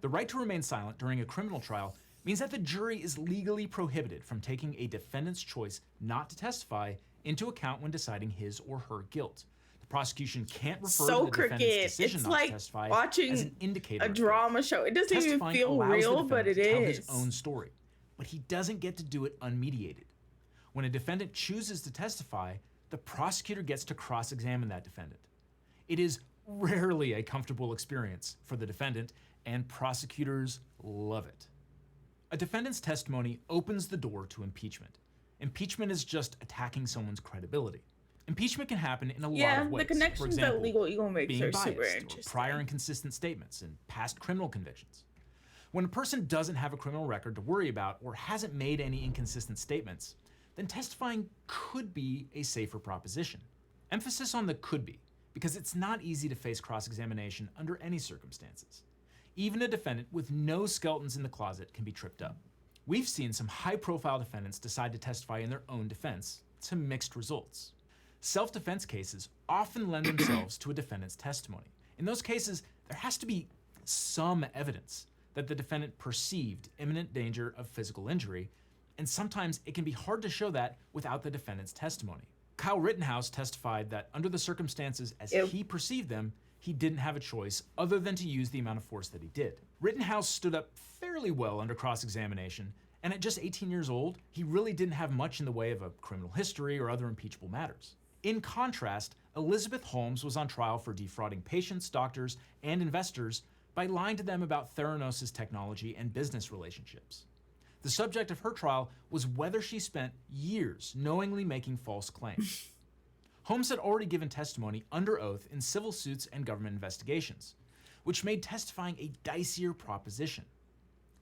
The right to remain silent during a criminal trial means that the jury is legally prohibited from taking a defendant's choice not to testify into account when deciding his or her guilt. The prosecution can't refer So to the defendant's cricket. decision It's not like to testify watching as an indicator a of drama show. It doesn't even Testifying feel allows the real, but defendant it to tell is. his own story, but he doesn't get to do it unmediated. When a defendant chooses to testify, the prosecutor gets to cross-examine that defendant. It is rarely a comfortable experience for the defendant, and prosecutors love it. A defendant's testimony opens the door to impeachment. Impeachment is just attacking someone's credibility. Impeachment can happen in a lot of ways. the connections For that example, Legal Eagle makes being are biased, super or interesting. prior inconsistent statements, and past criminal convictions. When a person doesn't have a criminal record to worry about or hasn't made any inconsistent statements, then testifying could be a safer proposition. Emphasis on the could be, because it's not easy to face cross-examination under any circumstances. Even a defendant with no skeletons in the closet can be tripped up. We've seen some high-profile defendants decide to testify in their own defense, to mixed results. Self-defense cases often lend themselves to a defendant's testimony. In those cases, there has to be some evidence that the defendant perceived imminent danger of physical injury, and sometimes it can be hard to show that without the defendant's testimony. Kyle Rittenhouse testified that under the circumstances as he perceived them, he didn't have a choice other than to use the amount of force that he did. Rittenhouse stood up fairly well under cross-examination, and at just 18 years old, he really didn't have much in the way of a criminal history or other impeachable matters. In contrast, Elizabeth Holmes was on trial for defrauding patients, doctors, and investors by lying to them about Theranos' technology and business relationships. The subject of her trial was whether she spent years knowingly making false claims. Holmes had already given testimony under oath in civil suits and government investigations, which made testifying a dicier proposition.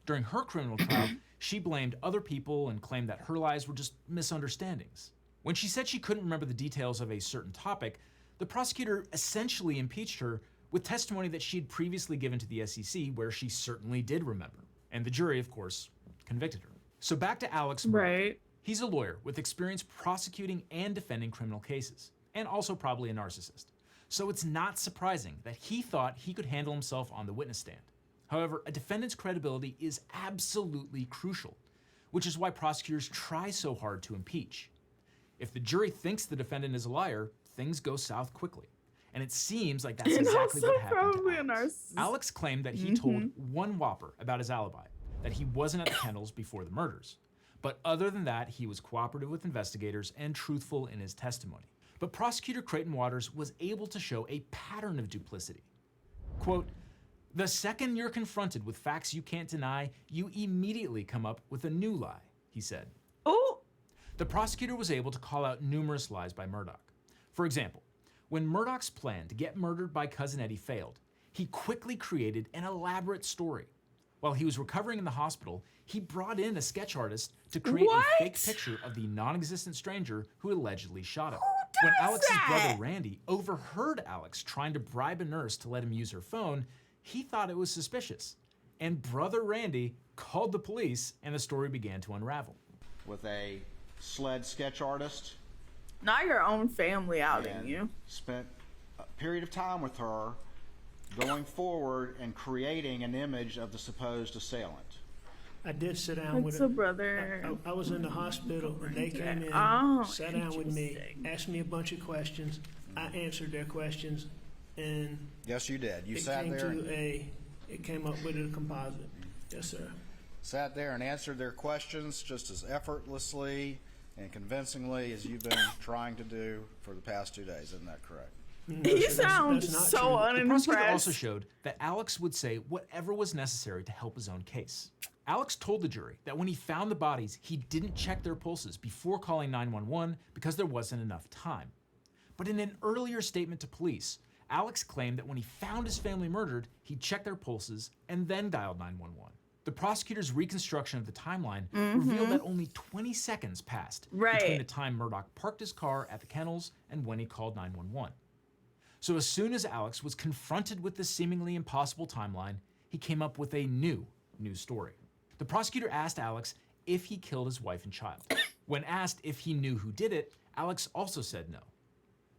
During her criminal trial, she blamed other people and claimed that her lies were just misunderstandings. When she said she couldn't remember the details of a certain topic, the prosecutor essentially impeached her with testimony that she had previously given to the SEC where she certainly did remember. And the jury, of course, convicted her. So back to Alex Murdoch. Right. He's a lawyer with experience prosecuting and defending criminal cases, and also probably a narcissist. So it's not surprising that he thought he could handle himself on the witness stand. However, a defendant's credibility is absolutely crucial, which is why prosecutors try so hard to impeach. If the jury thinks the defendant is a liar, things go south quickly. And it seems like that's And exactly also what happened to probably a Alex. narcissist. Alex claimed that he told one whopper about his alibi, that he wasn't at the kennels before the murders. But other than that, he was cooperative with investigators and truthful in his testimony. But prosecutor Creighton Waters was able to show a pattern of duplicity. Quote, "The second you're confronted with facts you can't deny, you immediately come up with a new lie," he said. Oh! The prosecutor was able to call out numerous lies by Murdoch. For example, when Murdoch's plan to get murdered by Cousin Eddie failed, he quickly created an elaborate story. While he was recovering in the hospital, he brought in a sketch artist to create a fake picture of the non-existent stranger who allegedly shot him. When Alex's brother Randy overheard Alex trying to bribe a nurse to let him use her phone, he thought it was suspicious. And brother Randy called the police and the story began to unravel. With a sled sketch artist. Not your own family outing and you. Spent a period of time with her going forward and creating an image of the supposed assailant. I did sit down with a brother. I was in the hospital and they came in, sat down with me, asked me a bunch of questions. I answered their questions, and yes, you did. You sat there. It came up with a composite. Yes, sir. Sat there and answered their questions just as effortlessly and convincingly as you've been trying to do for the past 2 days. Isn't that correct? He sounds so The prosecutor also unimpressed. showed that Alex would say whatever was necessary to help his own case. Alex told the jury that when he found the bodies, he didn't check their pulses before calling 911 because there wasn't enough time. But in an earlier statement to police, Alex claimed that when he found his family murdered, he checked their pulses and then dialed 911. The prosecutor's reconstruction of the timeline revealed that only 20 seconds passed between the time Murdaugh parked his car at the kennels and when he called 911. So as soon as Alex was confronted with this seemingly impossible timeline, he came up with a new news story. The prosecutor asked Alex if he killed his wife and child. When asked if he knew who did it, Alex also said no.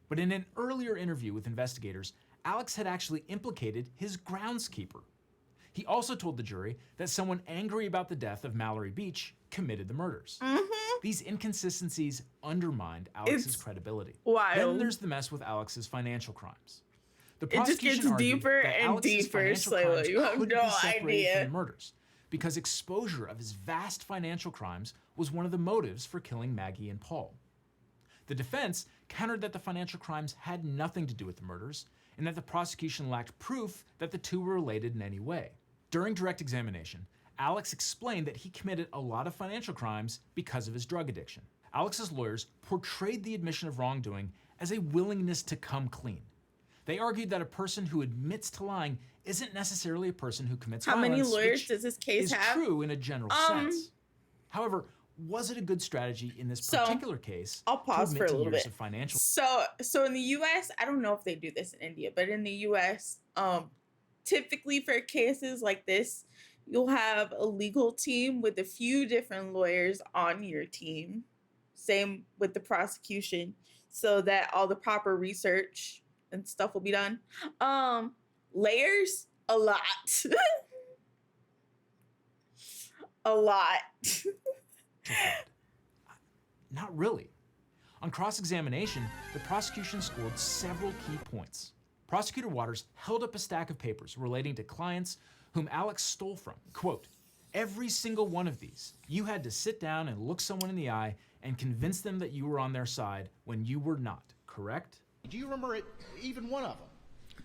But in an earlier interview with investigators, Alex had actually implicated his groundskeeper. He also told the jury that someone angry about the death of Mallory Beach committed the murders. These inconsistencies undermined Alex's credibility. wild. Then there's the mess with Alex's financial crimes. The It just prosecution gets argued deeper that and Alex's deeper, financial Slayla. crimes You have could no be separated idea. from the murders because exposure of his vast financial crimes was one of the motives for killing Maggie and Paul. The defense countered that the financial crimes had nothing to do with the murders and that the prosecution lacked proof that the two were related in any way. During direct examination, Alex explained that he committed a lot of financial crimes because of his drug addiction. Alex's lawyers portrayed the admission of wrongdoing as a willingness to come clean. They argued that a person who admits to lying isn't necessarily a person who commits How violence. many lawyers which does this case is have? true in a general sense. However, was it a good strategy in this particular case I'll pause to for admit a to little years bit. of financial? So in the U.S., I don't know if they do this in India, but in the U.S., typically for cases like this, you'll have a legal team with a few different lawyers on your team. Same with the prosecution, so that all the proper research and stuff will be done. Layers, a lot. A lot. Not really. On cross-examination, the prosecution scored several key points. Prosecutor Waters held up a stack of papers relating to clients whom Alex stole from. Quote, "Every single one of these, you had to sit down and look someone in the eye and convince them that you were on their side when you were not, correct?" Do you remember even one of them?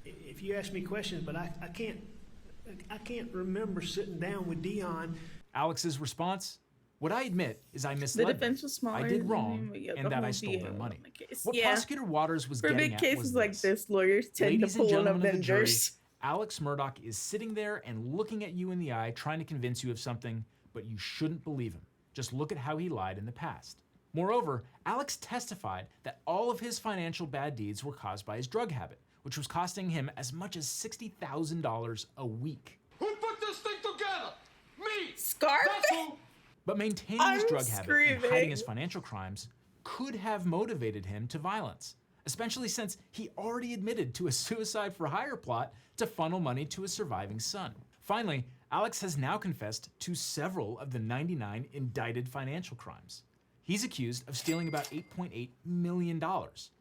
If you ask me questions, but I can't remember sitting down with Dion. Alex's response? "What I admit is I misled The defense was them. I smaller did than wrong, me, but and the that I whole stole their deal money." in the case. What Yeah. Prosecutor Waters was For getting big at cases was like this, lawyers tend Ladies to and pull an gentlemen of the jury, Avengers. Alex Murdaugh is sitting there and looking at you in the eye, trying to convince you of something, but you shouldn't believe him. Just look at how he lied in the past. Moreover, Alex testified that all of his financial bad deeds were caused by his drug habit, which was costing him as much as $60,000 a week. Who put this thing together? Me! Scarface? But maintaining his I'm drug habit and screaming. hiding his financial crimes could have motivated him to violence, especially since he already admitted to a suicide for hire plot to funnel money to his surviving son. Finally, Alex has now confessed to several of the 99 indicted financial crimes. He's accused of stealing about $8.8 million,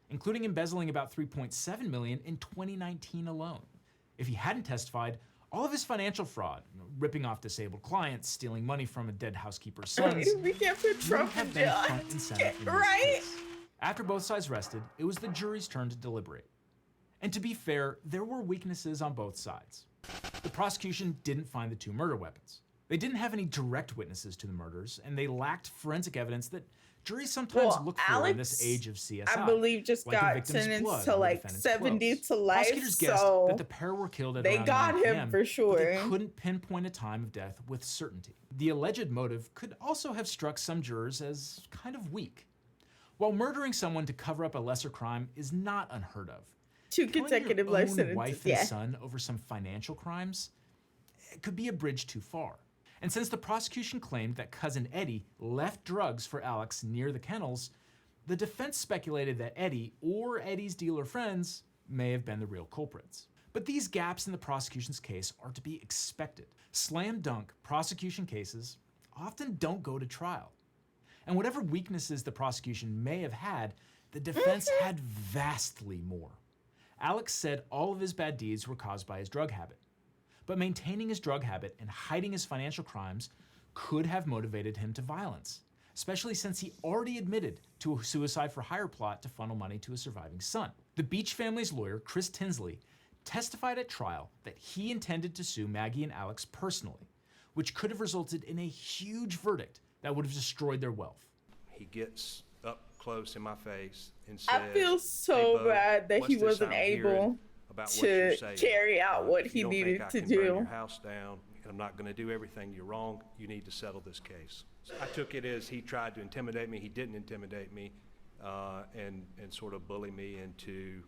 including embezzling about $3.7 million in 2019 alone. If he hadn't testified, all of his financial fraud, ripping off disabled clients, stealing money from a dead housekeeper's sons, We can't put would Trump have in been jail. front and center in this Right? case. After both sides rested, it was the jury's turn to deliberate. And to be fair, there were weaknesses on both sides. The prosecution didn't find the two murder weapons. They didn't have any direct witnesses to the murders, and they lacked forensic evidence that juries sometimes look for in this age of CSI. I believe just like the got victim's blood sentenced to on the like defendant's 70 clothes. to life, Prosecutors guessed so that the pair were killed at they around got 9 him p.m., for but sure. they couldn't pinpoint a time of death with certainty. The alleged motive could also have struck some jurors as kind of weak. While murdering someone to cover up a lesser crime is not unheard of, 2 killing consecutive your life own sentences. wife and son over some financial crimes, it could be a bridge too far. And since the prosecution claimed that cousin Eddie left drugs for Alex near the kennels, the defense speculated that Eddie or Eddie's dealer friends may have been the real culprits. But these gaps in the prosecution's case are to be expected. Slam dunk prosecution cases often don't go to trial. And whatever weaknesses the prosecution may have had, the defense had vastly more. Alex said all of his bad deeds were caused by his drug habit. But maintaining his drug habit and hiding his financial crimes could have motivated him to violence, especially since he already admitted to a suicide for hire plot to funnel money to a surviving son. The Beach family's lawyer, Chris Tinsley, testified at trial that he intended to sue Maggie and Alex personally, which could have resulted in a huge verdict that would have destroyed their wealth. He gets up close in my face and says, I feel so "Hey, Bo, bad that he what's this wasn't I'm hearing able about what to you're saying? carry out what If he you don't think needed I to can burn do." your house down, I'm not going to do everything. You're wrong. You need to settle this case." So I took it as he tried to intimidate me. He didn't intimidate me and sort of bully me into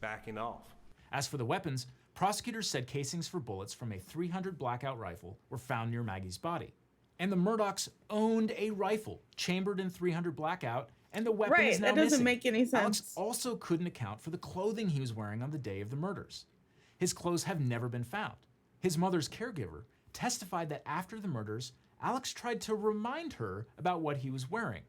backing off. As for the weapons, prosecutors said casings for bullets from a .300 blackout rifle were found near Maggie's body. And the Murdochs owned a rifle chambered in .300 blackout, and the weapon is now Right, that doesn't missing. make any sense. Alex also couldn't account for the clothing he was wearing on the day of the murders. His clothes have never been found. His mother's caregiver testified that after the murders, Alex tried to remind her about what he was wearing.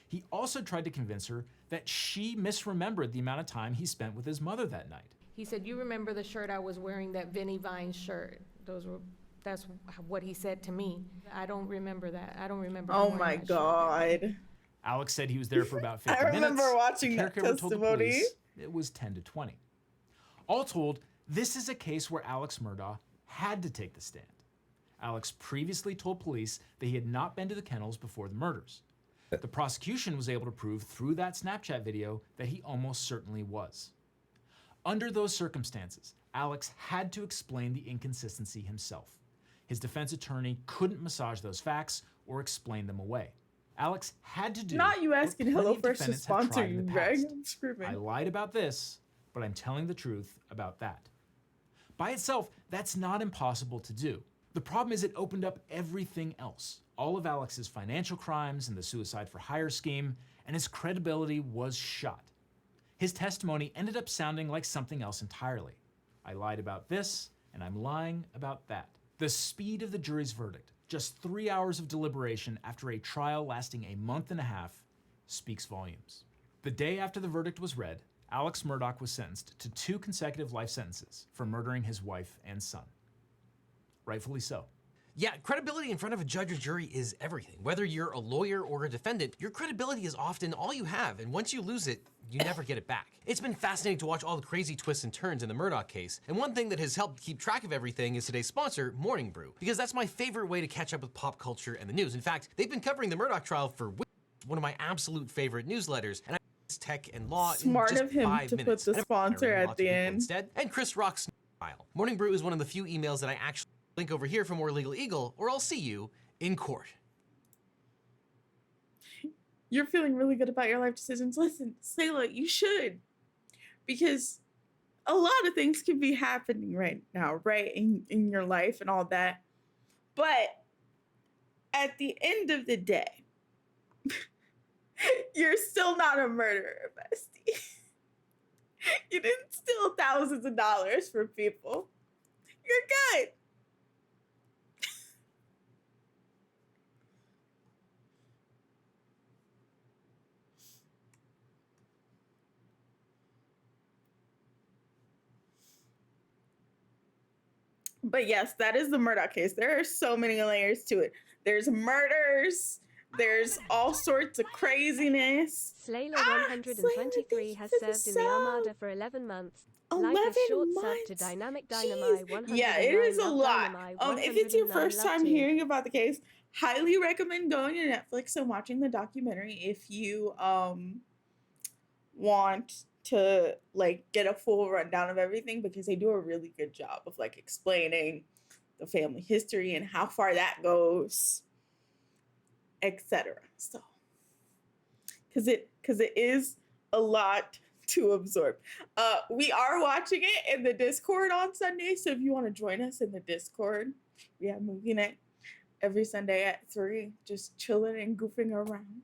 He also tried to convince her that she misremembered the amount of time he spent with his mother that night. He said, "You remember the shirt I was wearing, that Vinnie Vine shirt?" That's what he said to me. I don't remember that. I don't remember. Oh wearing my that shirt. God. Alex said he was there for about 50 I remember minutes. watching The that caregiver told the testimony. police it was 10 to 20. All told, this is a case where Alex Murdaugh had to take the stand. Alex previously told police that he had not been to the kennels before the murders. The prosecution was able to prove through that Snapchat video that he almost certainly was. Under those circumstances, Alex had to explain the inconsistency himself. His defense attorney couldn't massage those facts or explain them away. Alex had to do Not you asking what plenty of HelloFresh to defendants have sponsor tried in you, the Greg. past. I'm screaming. I lied about this, but I'm telling the truth about that. By itself, that's not impossible to do. The problem is it opened up everything else. All of Alex's financial crimes and the suicide for hire scheme, and his credibility was shot. His testimony ended up sounding like something else entirely. I lied about this, and I'm lying about that. The speed of the jury's verdict, just 3 hours of deliberation after a trial lasting a month and a half, speaks volumes. The day after the verdict was read, Alex Murdaugh was sentenced to 2 consecutive life sentences for murdering his wife and son. Rightfully so. Yeah, credibility in front of a judge or jury is everything. Whether you're a lawyer or a defendant, your credibility is often all you have, and once you lose it, you never get it back. It's been fascinating to watch all the crazy twists and turns in the Murdaugh case, and one thing that has helped keep track of everything is today's sponsor, Morning Brew, because that's my favorite way to catch up with pop culture and the news. In fact, they've been covering the Murdaugh trial for weeks, one of my absolute favorite newsletters, and I tech and law Smart in just of him 5 to minutes. put the sponsor at Lots of the people end. instead, and Chris Rock's file. Morning Brew is one of the few emails that I actually link over here for more Legal Eagle, or I'll see you in court. You're feeling really good about your life decisions. Listen, Sayla, you should. Because a lot of things can be happening right now, right? In your life and all that. But at the end of the day, you're still not a murderer, bestie. You didn't steal thousands of dollars from people. You're good. But yes, that is the Murdaugh case. There are so many layers to it. There's murders. There's all sorts of craziness. Slayla 123 has served in the Armada for 11 months. Like a short sub to Dynamic Dynamite 109. Yeah, it is a lot. Dynamite If it's your 109 first time love to. hearing about the case, highly recommend going to Netflix and watching the documentary if you want to like get a full rundown of everything, because they do a really good job of like explaining the family history and how far that goes, etc. So, because it is a lot to absorb. We are watching it in the Discord on Sunday, so if you want to join us in the Discord, we have Movie Night. every Sunday at 3, just chilling and goofing around.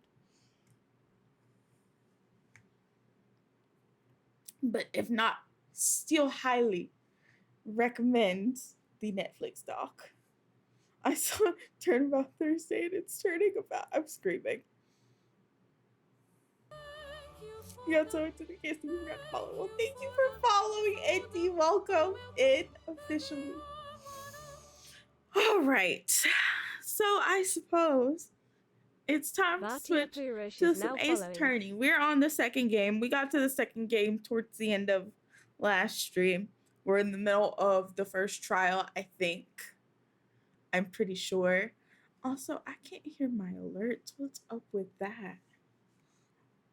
But if not, still highly recommend the Netflix doc. I saw Turnabout Thursday and it's turning about. I'm screaming. You got so into the case and you forgot to follow. Well, thank you for following, Eddie. Welcome in officially. All right. So I suppose it's time to switch to some Ace Attorney. We're on the second game. We got to the second game towards the end of last stream. We're in the middle of the first trial, I think. I'm pretty sure. Also, I can't hear my alerts. What's up with that?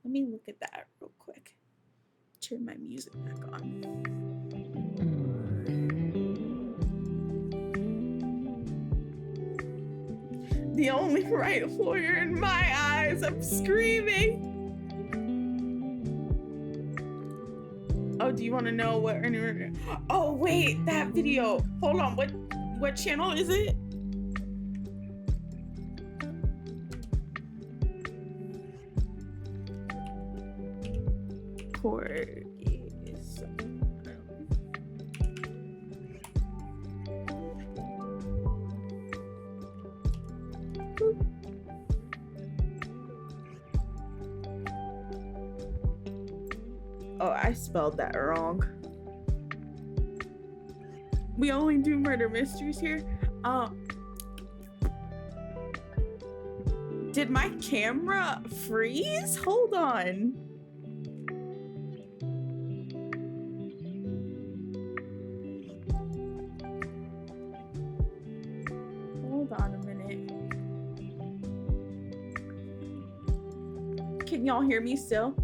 Let me look at that real quick. Turn my music back on. The only right lawyer in my eyes. I'm screaming. Oh, do you want to know what? Oh, wait, that video. Hold on. What channel is it? Corgis. Oh, I spelled that wrong. We only do murder mysteries here. Did my camera freeze? Hold on. Hold on a minute. Can y'all hear me still?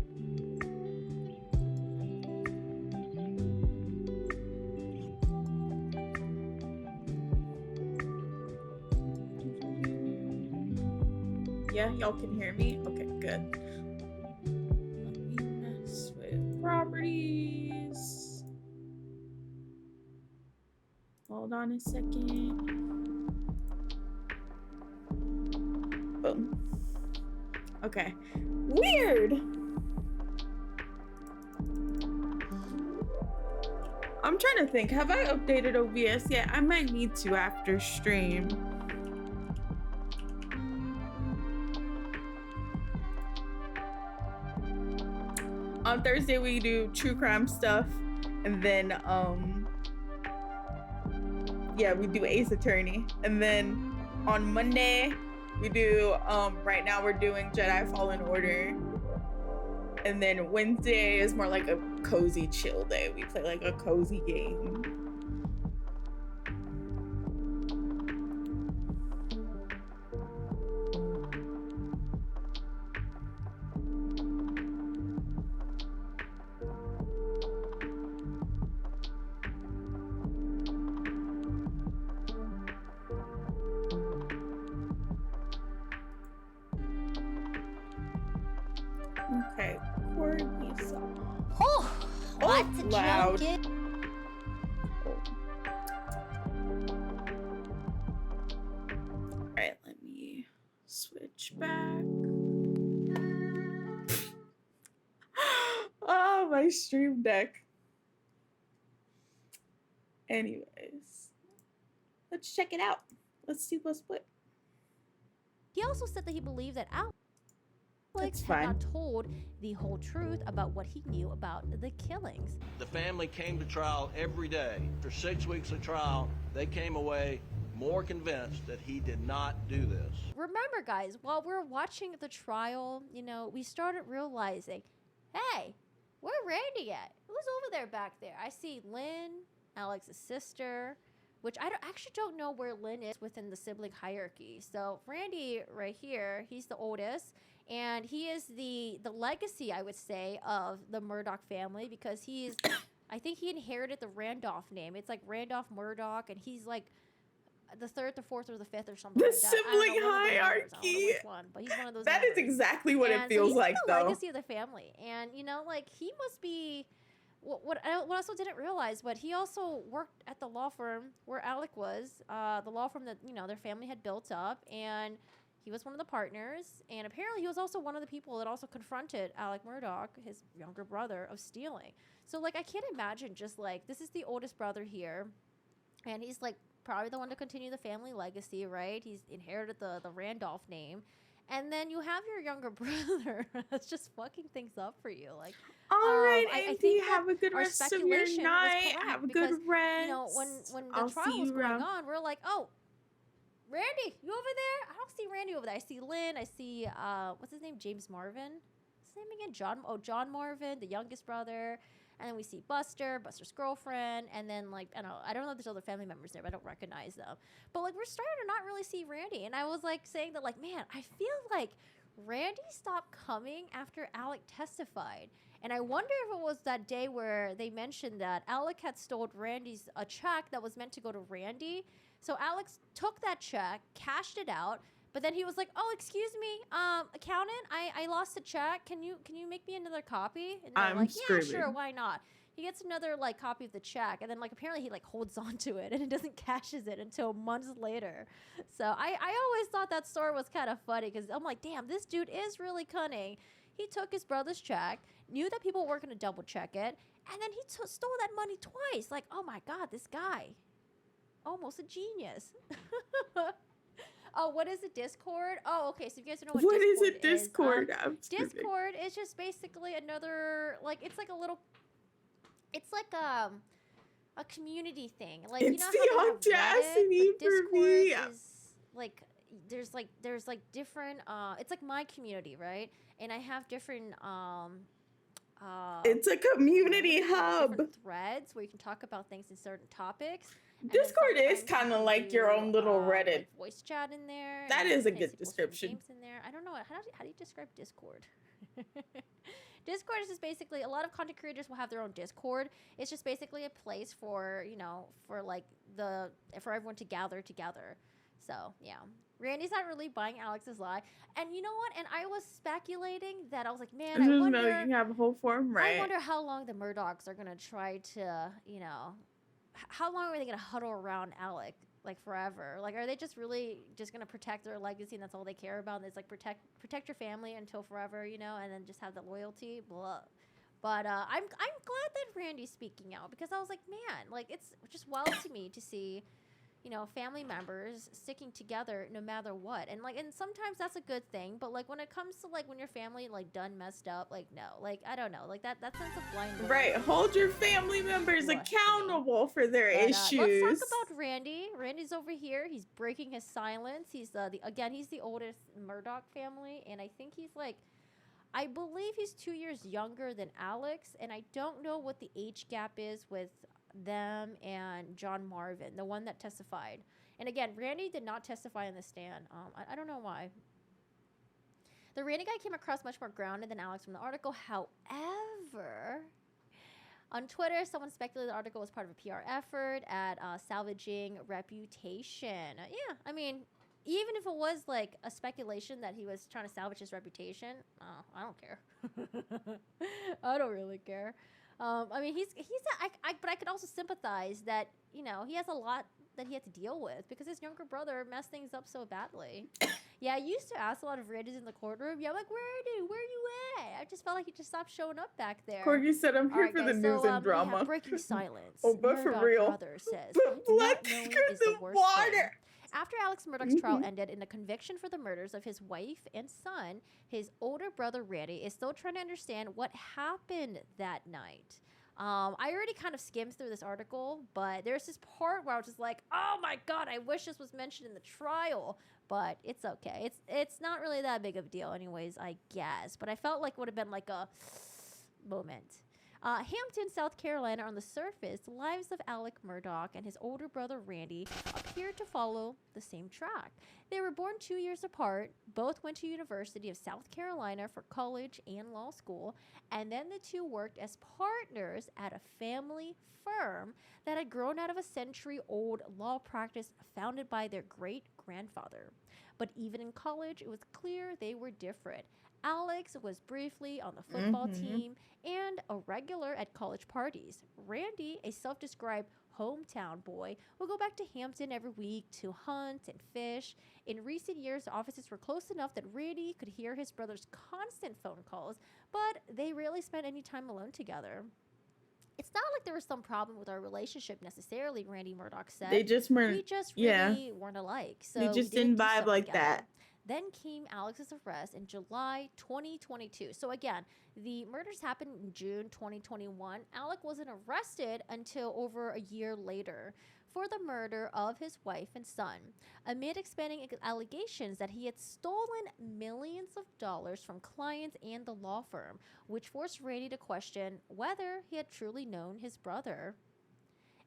Yeah, y'all can hear me? Okay, good. Let me mess with properties. Hold on a second. Boom. Okay. Weird! I'm trying to think. Have I updated OBS yet? I might need to after stream. On Thursday we do true crime stuff, and then yeah, we do Ace Attorney, and then on Monday we do right now we're doing Jedi Fallen Order, and then Wednesday is more like a cozy chill day. We play like a cozy game. Okay, corgi song. Oh, that's loud. Alright, let me switch back. Oh, my stream deck. Anyways, let's check it out. Let's see what's what. He also said that he believed that Alex That's had not fine. told the whole truth about what he knew about the killings. The family came to trial every day. After 6 weeks of trial, they came away more convinced that he did not do this. Remember, guys, while we're watching the trial, you know, we started realizing, hey, where Randy at? Who's over there back there? I see Lynn, Alex's sister, which I actually don't know where Lynn is within the sibling hierarchy. So Randy right here, he's the oldest, and he is the legacy, I would say, of the Murdoch family, because he's, I think he inherited the Randolph name. It's like Randolph Murdoch, and he's like the third, the fourth, or the fifth, or something. The like that. I don't sibling know, one of those members. I don't know hierarchy. which one, but he's one of those. That is members. exactly what it And feels so he's like, the though. legacy of the family, and you know, like he must be what I also didn't realize, but he also worked at the law firm where Alec was, the law firm that, you know, their family had built up, and he was one of the partners, and apparently he was also one of the people that also confronted Alec Murdaugh, his younger brother, of stealing. So, like, I can't imagine just, like, this is the oldest brother here, and he's, like, probably the one to continue the family legacy, right? He's inherited the Randolph name. And then you have your younger brother that's just fucking things up for you. Like, All right, I Andy, think have a good our rest of your speculation was night. correct Have a because, good rest. you know, when the I'll trial see was you going around. on, we're like, oh, Randy, you over there? I don't see Randy over there. I see Lynn. I see, what's his name? James Marvin. What's his name again? John Marvin, the youngest brother. And then we see Buster's girlfriend, and then, like, I don't know if there's other family members there, but I don't recognize them. But, like, we're starting to not really see Randy. And I was, like, saying that, like, man, I feel like Randy stopped coming after Alec testified. And I wonder if it was that day where they mentioned that Alec had stolen Randy's a check that was meant to go to Randy. So Alex took that check, cashed it out, but then he was like, "Oh, excuse me, accountant, I lost a check. Can you make me another copy?" And they're I'm like, "Yeah, screaming. sure, why not?" He gets another, like, copy of the check, and then, like, apparently he, like, holds on to it, and it doesn't cashes it until months later. So I always thought that story was kind of funny, because I'm like, damn, this dude is really cunning. He took his brother's check, knew that people weren't going to double check it, and then he stole that money twice. Like, oh my God, this guy, almost a genius. Oh, what is a Discord? Oh, okay. So if you guys don't know what is Discord a Discord? I'm screaming. Discord is just basically another, like, it's like a little, it's like a community thing. Like, you It's know the how they have audacity Reddit, but for Discord me. is there's different. It's like my community, right? And I have different It's a community hub. different threads where you can talk about things in certain topics. And Discord then is sometimes kind you of can like your own little like Reddit. voice chat in there. That and is a you can good post some description. Games in there. I don't know how do you describe Discord? Discord is just basically, a lot of content creators will have their own Discord. It's just basically a place for, you know, for like for everyone to gather together. So yeah, Randy's not really buying Alex's lie. And you know what? And I was speculating that I was like, man, I wonder. You have a whole form, right? I wonder how long the Murdaughs are gonna try to, you know, how long are they gonna huddle around Alec? Like forever? Like, are they just really just gonna protect their legacy and that's all they care about? And it's like protect your family until forever, you know, and then just have the loyalty. Blah. But I'm glad that Randy's speaking out, because I was like, man, like, it's just wild to me to see, you know, family members sticking together no matter what. And, like, and sometimes that's a good thing, but, like, when it comes to, like, when your family, like, done messed up, like, no, like, I don't know, like, that sense of blindness. Right, hold your family members accountable for their issues. Let's talk about Randy. Randy's over here. He's breaking his silence. He's he's the oldest Murdaugh family, and I think he's like, I believe he's 2 years younger than Alex, and I don't know what the age gap is with them and John Marvin, the one that testified. And again, Randy did not testify on the stand. I don't know why. The Randy guy came across much more grounded than Alex from the article. However, on Twitter, someone speculated the article was part of a PR effort at salvaging reputation. Yeah, I mean, even if it was like a speculation that he was trying to salvage his reputation, I don't care. I don't really care. I mean, but I could also sympathize that, you know, he has a lot that he had to deal with because his younger brother messed things up so badly. Yeah, I used to ask a lot of Randys in the courtroom. Yeah, I'm like, Randy, where you at? I just felt like he just stopped showing up back there. Corgi said, I'm here All right, for the guys, news so, and drama. We have breaking silence. Oh, but for Murdaugh real. brother says, But not let's knowing get is the the worst water. thing. After Alex Murdaugh's trial ended in a conviction for the murders of his wife and son, his older brother Randy is still trying to understand what happened that night. I already kind of skimmed through this article, but there's this part where I was just like, oh my God, I wish this was mentioned in the trial, but it's okay. It's not really that big of a deal anyways, I guess, but I felt like it would have been like a moment. Hampton, South Carolina, on the surface, the lives of Alec Murdaugh and his older brother Randy appeared to follow the same track. They were born 2 years apart, both went to University of South Carolina for college and law school, and then the two worked as partners at a family firm that had grown out of a century-old law practice founded by their great-grandfather. But even in college, it was clear they were different. Alex was briefly on the football team and a regular at college parties. Randy, a self-described hometown boy, will go back to Hampton every week to hunt and fish. In recent years, the offices were close enough that Randy could hear his brother's constant phone calls, but they rarely spent any time alone together. It's not like there was some problem with our relationship necessarily, Randy Murdoch said. They just weren't. We just yeah. really weren't alike. So They we just didn't do vibe stuff like together. that. Then came Alex's arrest in July 2022. So again, the murders happened in June 2021. Alec wasn't arrested until over a year later for the murder of his wife and son, amid expanding allegations that he had stolen millions of dollars from clients and the law firm, which forced Randy to question whether he had truly known his brother.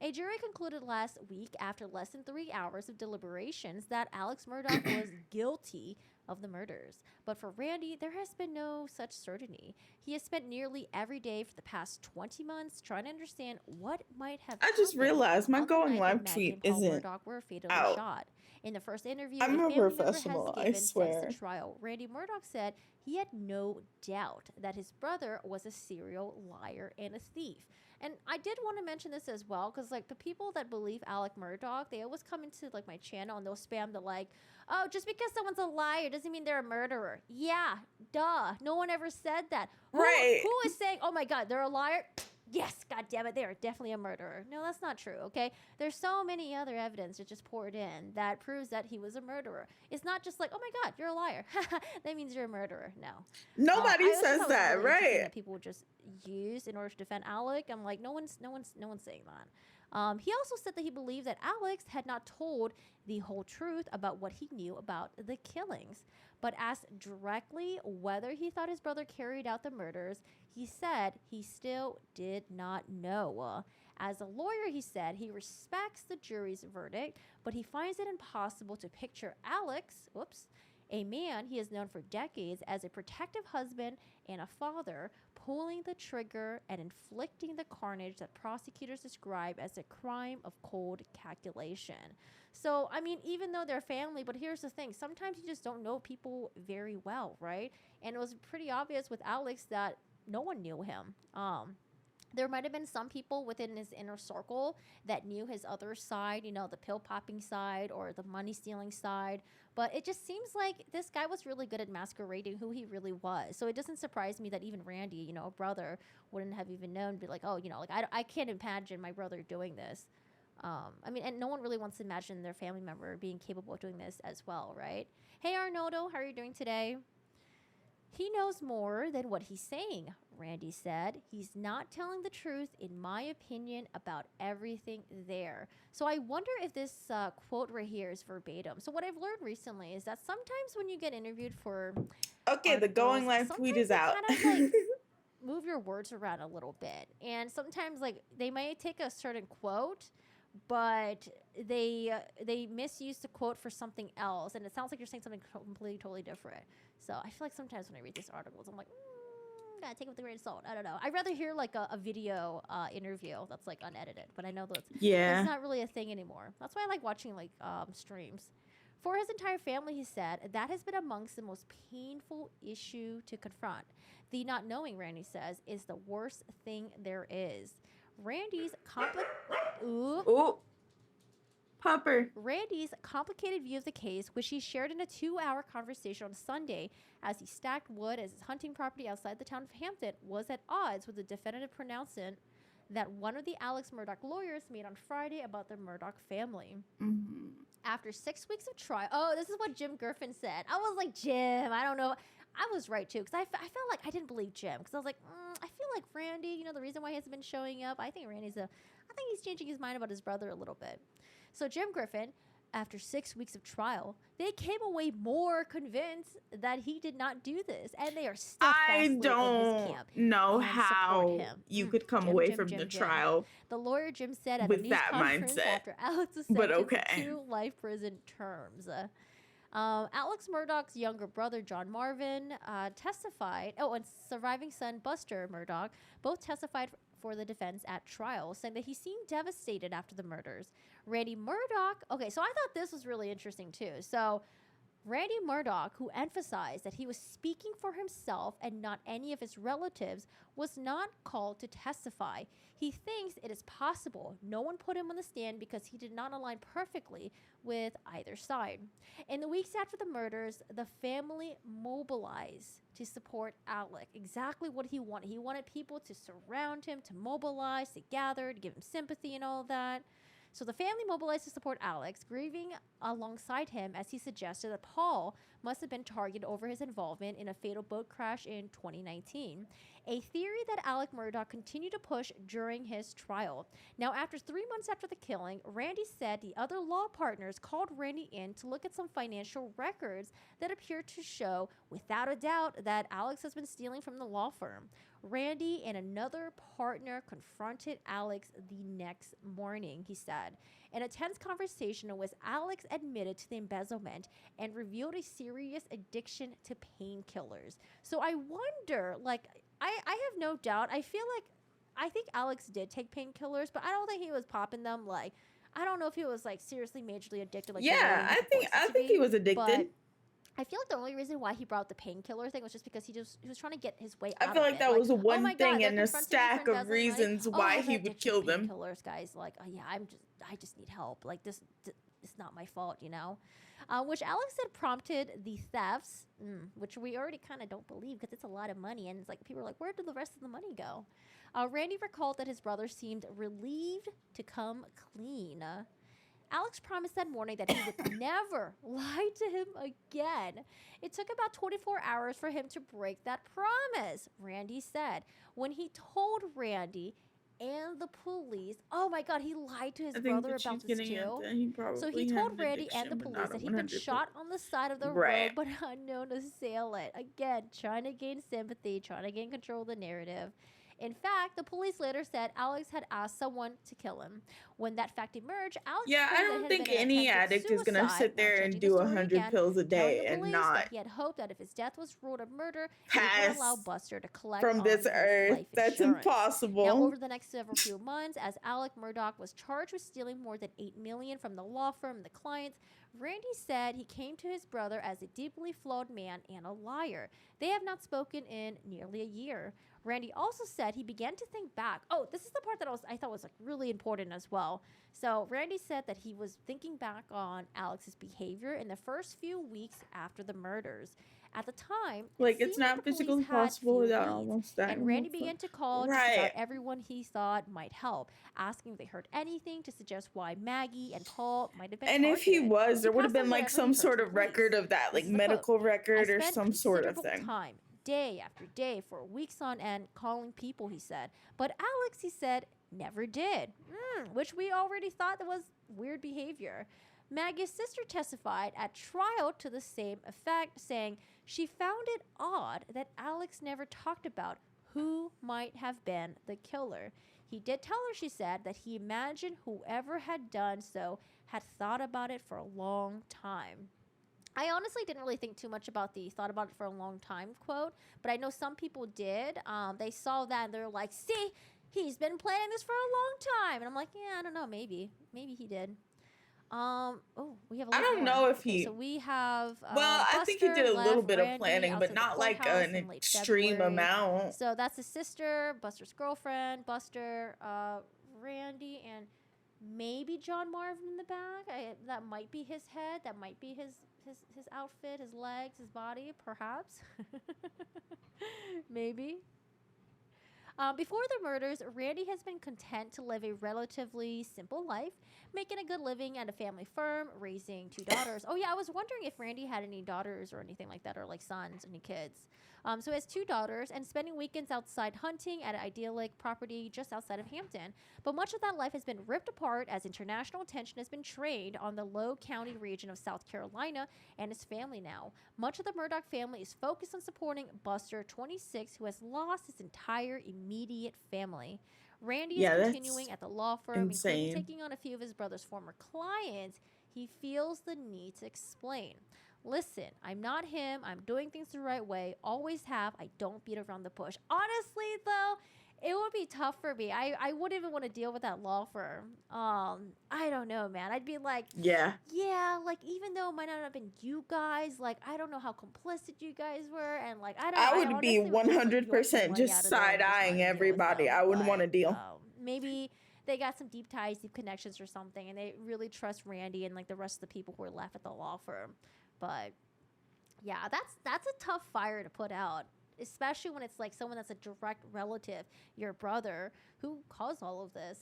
A jury concluded last week, after less than 3 hours of deliberations, that Alex Murdoch was guilty of the murders. But for Randy, there has been no such certainty. He has spent nearly every day for the past 20 months trying to understand what might have I just happened realized my on the going night live that Maggie tweet and Paul isn't Murdoch were fatally out. shot. In the first interview, I'm a a family member professional, I has given swear. since the trial. Randy Murdoch said he had no doubt that his brother was a serial liar and a thief. And I did want to mention this as well, because like the people that believe Alec Murdoch, they always come into like my channel and they'll spam the like, oh, just because someone's a liar doesn't mean they're a murderer. Yeah, duh. No one ever said that. Right. Who is saying, oh my God, they're a liar? Yes, God damn it, they are definitely a murderer. No, that's not true, okay? There's so many other evidence that just poured in that proves that he was a murderer. It's not just like, oh my God, you're a liar. That means you're a murderer. No. Nobody I also says thought it was that, really interesting right? That people would just use in order to defend Alec. I'm like, no one's saying that. He also said that he believed that Alex had not told the whole truth about what he knew about the killings. But asked directly whether he thought his brother carried out the murders, he said he still did not know. As a lawyer, he said he respects the jury's verdict, but he finds it impossible to picture Alex, a man he has known for decades as a protective husband and a father, pulling the trigger and inflicting the carnage that prosecutors describe as a crime of cold calculation. So, I mean, even though they're family, but here's the thing, sometimes you just don't know people very well, right? And it was pretty obvious with Alex that no one knew him. There might have been some people within his inner circle that knew his other side, you know, the pill popping side or the money stealing side. But it just seems like this guy was really good at masquerading who he really was. So it doesn't surprise me that even Randy, you know, a brother, wouldn't have even known, be like, oh, you know, like I can't imagine my brother doing this. I mean, and no one really wants to imagine their family member being capable of doing this as well, right? Hey, Arnoldo, how are you doing today? He knows more than what he's saying, Randy said. He's not telling the truth, in my opinion, about everything there. So I wonder if this quote right here is verbatim. So what I've learned recently is that sometimes when you get interviewed for Okay, the going live tweet is out. kind of like move your words around a little bit. And sometimes like they might take a certain quote, but they misuse the quote for something else, and it sounds like you're saying something completely, totally different. So I feel like sometimes when I read these articles, I'm like, gotta take it with a grain of salt. I don't know. I'd rather hear like a video interview that's like unedited, but I know that's not really a thing anymore. That's why I like watching like streams. For his entire family, he said, that has been amongst the most painful issue to confront. The not knowing, Randy says, is the worst thing there is. Randy's complicated view of the case, which he shared in a 2-hour conversation on Sunday as he stacked wood as his hunting property outside the town of Hampton, was at odds with the definitive pronouncement that one of the Alex Murdoch lawyers made on Friday about the Murdoch family. Mm-hmm. After 6 weeks of trial, this is what Jim Griffin said. I was like, Jim, I don't know. I was right too, because I felt like I didn't believe Jim, because I was like, I feel like Randy, you know, the reason why he hasn't been showing up, I think he's changing his mind about his brother a little bit. So Jim Griffin, after 6 weeks of trial, they came away more convinced that he did not do this, and they are steadfastly I in his don't camp know and support how him. you could come away from the trial The lawyer Jim said at a with news that conference mindset. after Alex was But sentenced okay. to 2 life prison terms. Alex Murdoch's younger brother, John Marvin, testified. Oh, and surviving son, Buster Murdoch, both testified for the defense at trial, saying that he seemed devastated after the murders. Randy Murdoch, okay, so I thought this was really interesting too. So Randy Murdoch, who emphasized that he was speaking for himself and not any of his relatives, was not called to testify. He thinks it is possible no one put him on the stand because he did not align perfectly with either side. In the weeks after the murders, the family mobilized to support Alec. Exactly what he wanted. He wanted people to surround him, to mobilize, to gather, to give him sympathy and all that. So the family mobilized to support Alex, grieving alongside him as he suggested that Paul must have been targeted over his involvement in a fatal boat crash in 2019, a theory that Alec Murdaugh continued to push during his trial. Now, after 3 months after the killing, Randy said the other law partners called Randy in to look at some financial records that appeared to show, without a doubt, that Alex has been stealing from the law firm. Randy and another partner confronted Alex the next morning, he said. In a tense conversation in which Alex admitted to the embezzlement and revealed a serious addiction to painkillers. So I wonder, like, I have no doubt. I think Alex did take painkillers, but I don't think he was popping them. Like, I don't know if he was like seriously majorly addicted. Like, yeah, I think he was addicted. I feel like the only reason why he brought the painkiller thing was just because he was trying to get his way I out feel of like it. that was oh one my thing God, in they're a confronting me for stack of embezzling money. reasons Oh, why I have he an would addiction kill to them. Painkillers, guys. Like, oh yeah, I just need help. Like this, it's not my fault, you know. Which Alex said prompted the thefts, which we already kind of don't believe because it's a lot of money, and it's like people are like, where did the rest of the money go? Randy recalled that his brother seemed relieved to come clean. Alex promised that morning that he would never lie to him again. It took about 24 hours for him to break that promise, Randy said. When he told Randy and the police, oh my God, he lied to his brother about this too. So he told Randy and the police that he'd been shot on the side of the road by an unknown assailant. Again, trying to gain sympathy, trying to gain control of the narrative. In fact, the police later said Alex had asked someone to kill him. When that fact emerged, Alex Yeah, I claimed that don't it had think been an any attempted addict is gonna suicide, sit there now and changing do the story 100 again, pills a telling day the and police not that he had hoped that if his death was ruled a murder, they pass would allow Buster to collect from on this his earth. life That's insurance. impossible. Now, over the next few months, as Alec Murdaugh was charged with stealing more than $8 million from the law firm and the clients, Randy said he came to his brother as a deeply flawed man and a liar. They have not spoken in nearly a year. Randy also said he began to think back. Oh, this is the part that I thought was like really important as well. So Randy said that he was thinking back on Alex's behavior in the first few weeks after the murders. At the time, like it's not physically possible without almost dying. And Randy began to call just about everyone he thought might help, asking if they heard anything to suggest why Maggie and Paul might have been And targeted. if he was, there would have passed on been like whatever some he heard sort to of police. record of that, like This is the medical quote. record I or spent some sort of considerable thing. time, day after day, for weeks on end, calling people, he said. But Alex, he said, never did, which we already thought that was weird behavior. Maggie's sister testified at trial to the same effect, saying she found it odd that Alex never talked about who might have been the killer. He did tell her, she said, that he imagined whoever had done so had thought about it for a long time. I honestly didn't really think too much about the thought about it for a long time quote, but I know some people did. They saw that and they're like, see, he's been planning this for a long time. And I'm like, yeah, I don't know, maybe he did. We have a I little don't more. know if Okay, he. so we have. Well, I think he Buster did a little left bit of Randy planning, but outside the not like courthouse an in late extreme February. amount. So that's his sister, Buster's girlfriend, Buster, Randy, and maybe John Marvin in the back. That might be his head. That might be his outfit, his legs, his body, perhaps. Maybe. Before the murders, Randy has been content to live a relatively simple life, making a good living at a family firm, raising 2 daughters. Oh yeah, I was wondering if Randy had any daughters or anything like that, or like sons, any kids. So he has 2 daughters and spending weekends outside hunting at an idyllic property just outside of Hampton. But much of that life has been ripped apart as international attention has been trained on the Low County region of South Carolina and his family now. Much of the Murdaugh family is focused on supporting Buster, 26, who has lost his entire immediate family. Randy is continuing at the law firm, including taking on a few of his brother's former clients. He feels the need to explain. Listen, I'm not him. I'm doing things the right way. Always have. I don't beat around the bush. Honestly, though, it would be tough for me. I wouldn't even want to deal with that law firm. I don't know, man. I'd be like, Yeah. yeah, like even though it might not have been you guys, like I don't know how complicit you guys were, and like I would be honestly would just, like, yoink the 100% money just out of there and just not side-eyeing deal with everybody. them. I wouldn't want to But, deal. maybe they got some deep ties, deep connections or something, and they really trust Randy and like the rest of the people who are left at the law firm. But yeah, that's a tough fire to put out, especially when it's like someone that's a direct relative, your brother, who caused all of this.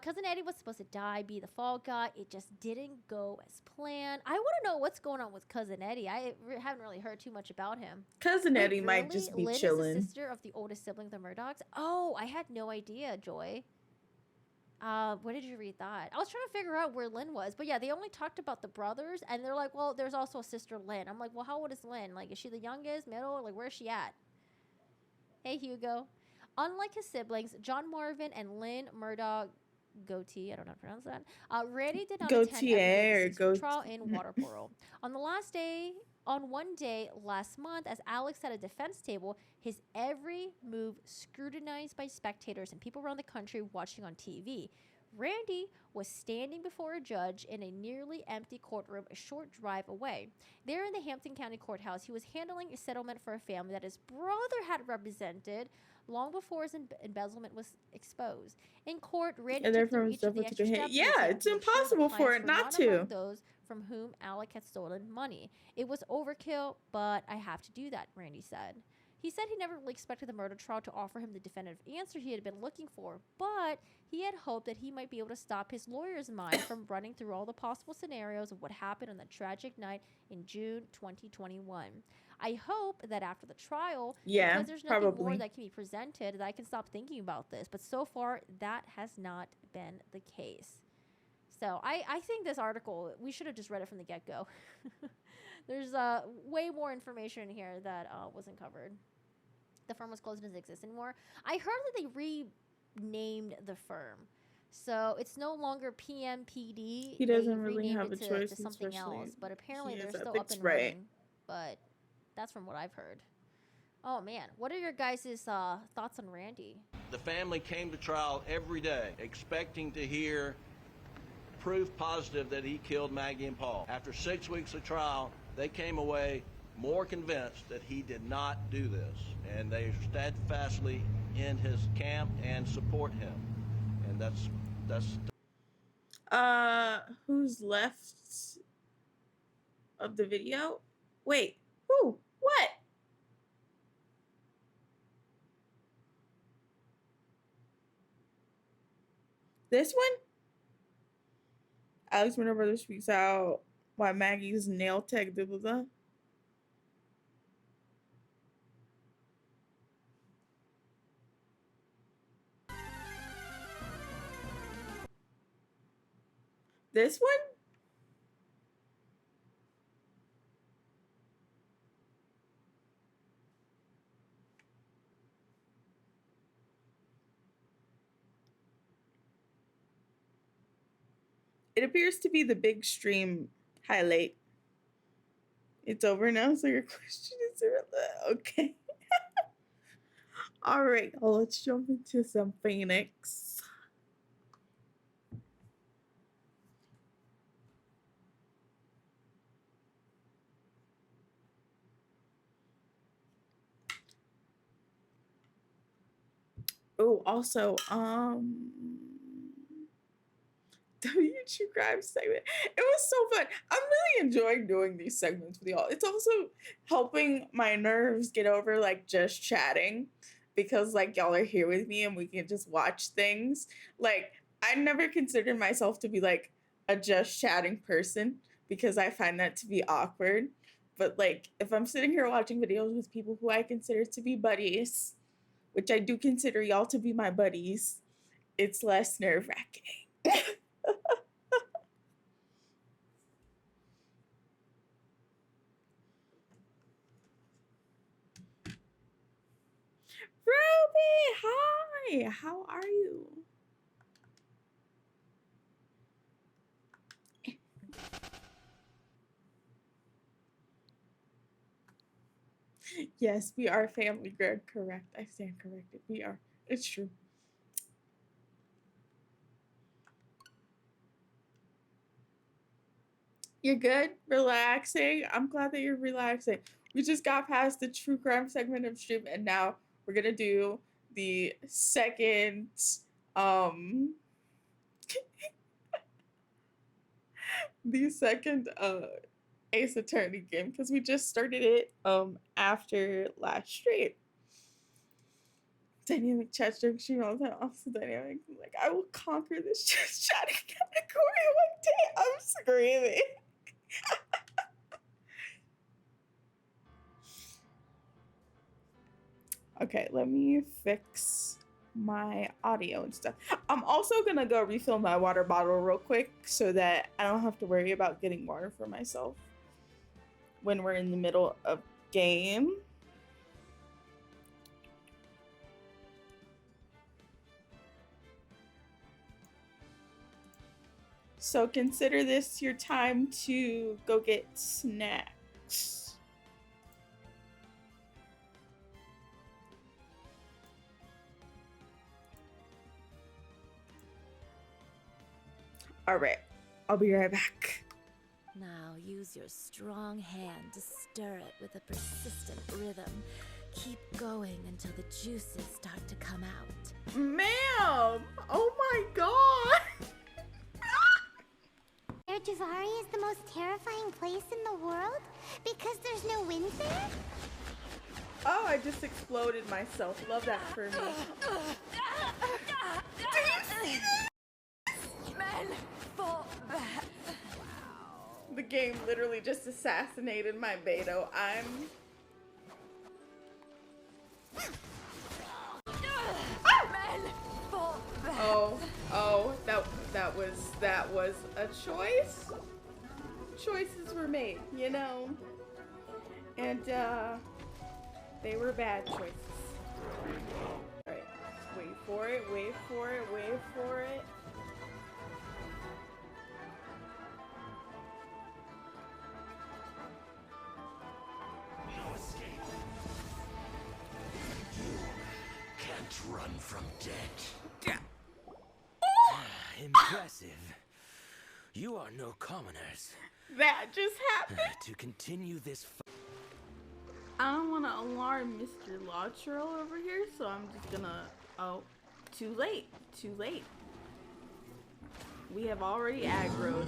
Cousin Eddie was supposed to die, be the fall guy. It just didn't go as planned. I want to know what's going on with Cousin Eddie. Haven't really heard too much about him. Cousin Wait, Eddie might really? just be Lynn chilling. is the sister of the oldest sibling, the Murdochs? Oh, I had no idea, Joy. Where did you read that? I was trying to figure out where Lynn was, but yeah, they only talked about the brothers, and they're like, well, there's also a sister, Lynn. I'm like, well, how old is Lynn? Like, is she the youngest, middle? Like, where's she at? Hey, Hugo. Unlike his siblings, John Marvin and Lynn Murdoch Goatee, I don't know how to pronounce that. Randy did not attend Gautier, every day the trial in Waterboro. On one day last month, as Alex at a defense table, his every move scrutinized by spectators and people around the country watching on TV. Randy was standing before a judge in a nearly empty courtroom a short drive away. There in the Hampton County Courthouse, he was handling a settlement for a family that his brother had represented long before his embezzlement was exposed. In court, Randy took through each of the extra steps. Yeah, it's impossible for it not to. Those from whom Alec had stolen money. It was overkill, but I have to do that, Randy said. He said he never really expected the murder trial to offer him the definitive answer he had been looking for, but he had hoped that he might be able to stop his lawyer's mind from running through all the possible scenarios of what happened on that tragic night in June 2021. I hope that after the trial, because there's nothing more that can be presented, that I can stop thinking about this. But so far, that has not been the case. So I think this article, we should have just read it from the get-go. There's way more information in here that wasn't covered. The firm was closed and doesn't exist anymore. I heard that they renamed the firm. So it's no longer PMPD. He doesn't really have a choice, to something else, but apparently they're still up ethics and right. running. But that's from what I've heard. Oh man, what are your guys' thoughts on Randy? The family came to trial every day expecting to hear proof positive that he killed Maggie and Paul. After 6 weeks of trial, they came away more convinced that he did not do this, and they steadfastly in his camp and support him. And that's who's left of the video? Wait, who? What? This one? Alex Murdoch brother speaks out why Maggie's nail tech blah blah blah. This one? It appears to be the big stream highlight. It's over now, so your question is okay. All right, well, let's jump into some Phoenix. Oh, also, True Crime segment. It was so fun. I'm really enjoying doing these segments with y'all. It's also helping my nerves get over like just chatting, because like y'all are here with me and we can just watch things. Like I never considered myself to be like a just chatting person because I find that to be awkward. But like if I'm sitting here watching videos with people who I consider to be buddies, which I do consider y'all to be my buddies, it's less nerve-wracking. Ruby, hi! How are you? Yes, we are family, Greg. Correct. I stand corrected. We are It's true. You're good? Relaxing? I'm glad that you're relaxing. We just got past the true crime segment of stream, and now we're gonna do the second Ace Attorney game, because we just started it after last stream. Dynamic chat during stream all the time. Also dynamic. Like, I will conquer this chatting category one day. I'm screaming. Okay, let me fix my audio and stuff. I'm also gonna go refill my water bottle real quick so that I don't have to worry about getting water for myself when we're in the middle of game. So consider this your time to go get snacks. All right, I'll be right back. Now use your strong hand to stir it with a persistent rhythm. Keep going until the juices start to come out. Ma'am! Oh my god! Javari is the most terrifying place in the world? Because there's no wind there? Oh, I just exploded myself. Love that for me. Do you see this? Men fall back. The game literally just assassinated my Beto. That was a choice. Choices were made, you know, and they were bad choices. All right, wait for it, wait for it, wait for it. No escape. You can't run from death. Impressive. You are no commoners. That just happened. To continue this I don't want to alarm Mr. Lottrell over here, so I'm just gonna... Oh, too late. Too late. We have already aggroed.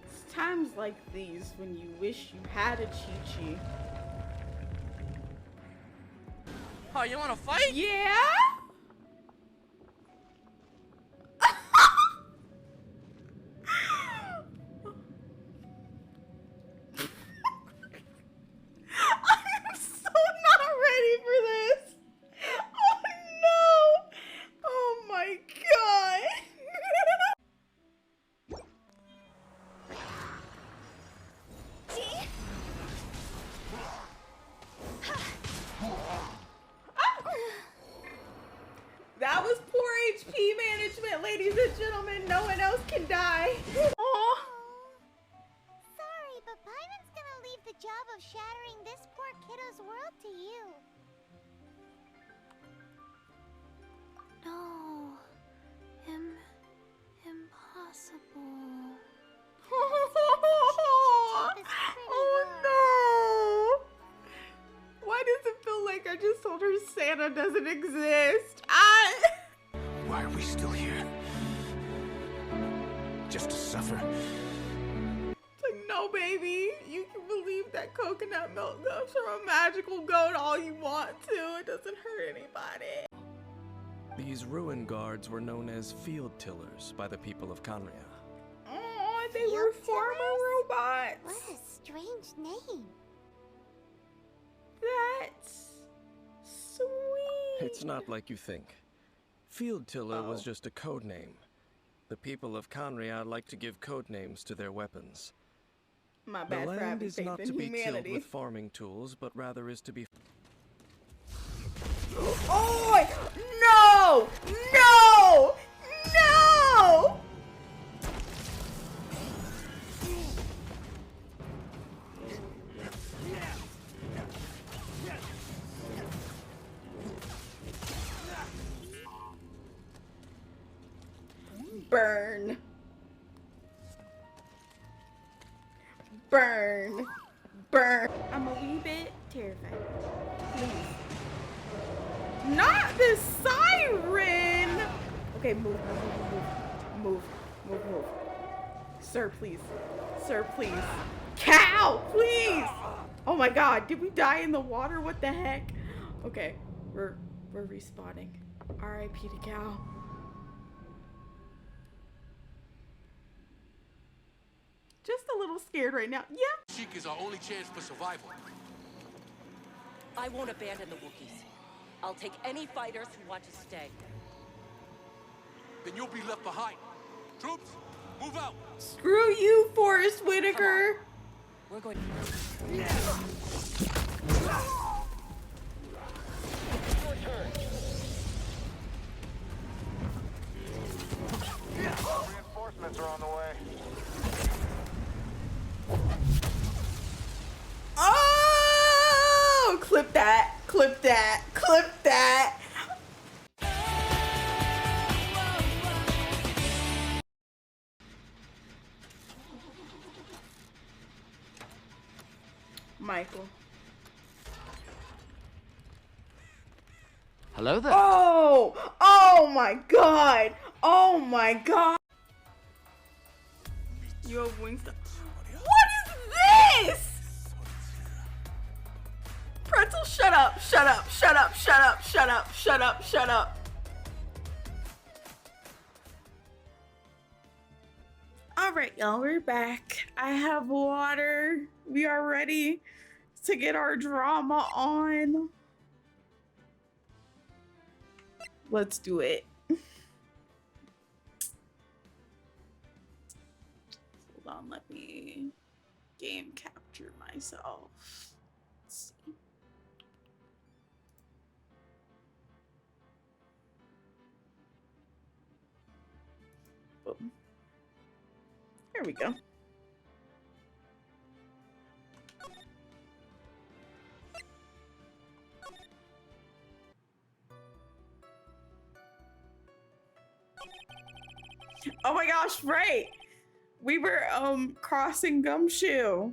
It's times like these when you wish you had a Chi-Chi. Oh, you wanna fight? Yeah? I'm so not ready for this. Oh no. Oh my god. That was poor HP management, ladies and gentlemen. No one else can die. Aw. Sorry, but Byron's gonna leave the job of shattering this poor kiddo's world to you. No. Impossible. Oh no! Why does it feel like I just told her Santa doesn't exist? Why are we still here? Just to suffer? It's like, no, baby. You can believe that coconut milk comes from a magical goat all you want to. It doesn't hurt anybody. These ruin guards were known as field tillers by the people of Conria. Oh, they were farmer robots. What a strange name. That's sweet. It's not like you think. Field tiller was just a code name. The people of Conria like to give code names to their weapons. My The bad for land having is faith not in to be humanity. tilled with farming tools, but rather is to be... Oh no! No! No! Burn. Burn. Burn. I'm a wee bit terrified. Please. Not this siren! Okay, move. Move. Sir, please. Sir, please. Cow, please! Oh my god, did we die in the water? What the heck? Okay, we're respawning. R.I.P. to cow. Just a little scared right now. Yeah. Sheik is our only chance for survival. I won't abandon the Wookiees. I'll take any fighters who want to stay. Then you'll be left behind. Troops, move out. Screw you, Forrest Whitaker. We're going. Reinforcements are on the way. Oh! Clip that. Michael. Hello there. Oh my god. Oh my god. You have Wingstop. What is this? Pretzel, shut up. All right, y'all, we're back. I have water. We are ready to get our drama on. Let's do it. Hold on, let me game capture myself. Let's see. Boom. There we go. Oh my gosh, right. We were crossing Gumshoe.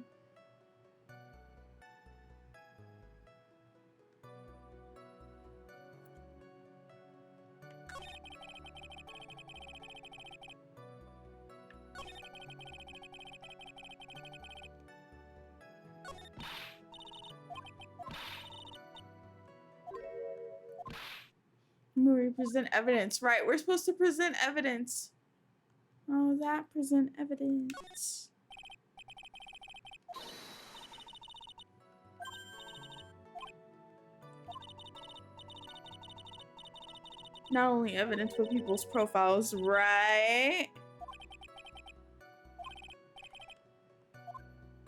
We present evidence. Right, we're supposed to present evidence. Oh, that present evidence. Not only evidence, but people's profiles, right?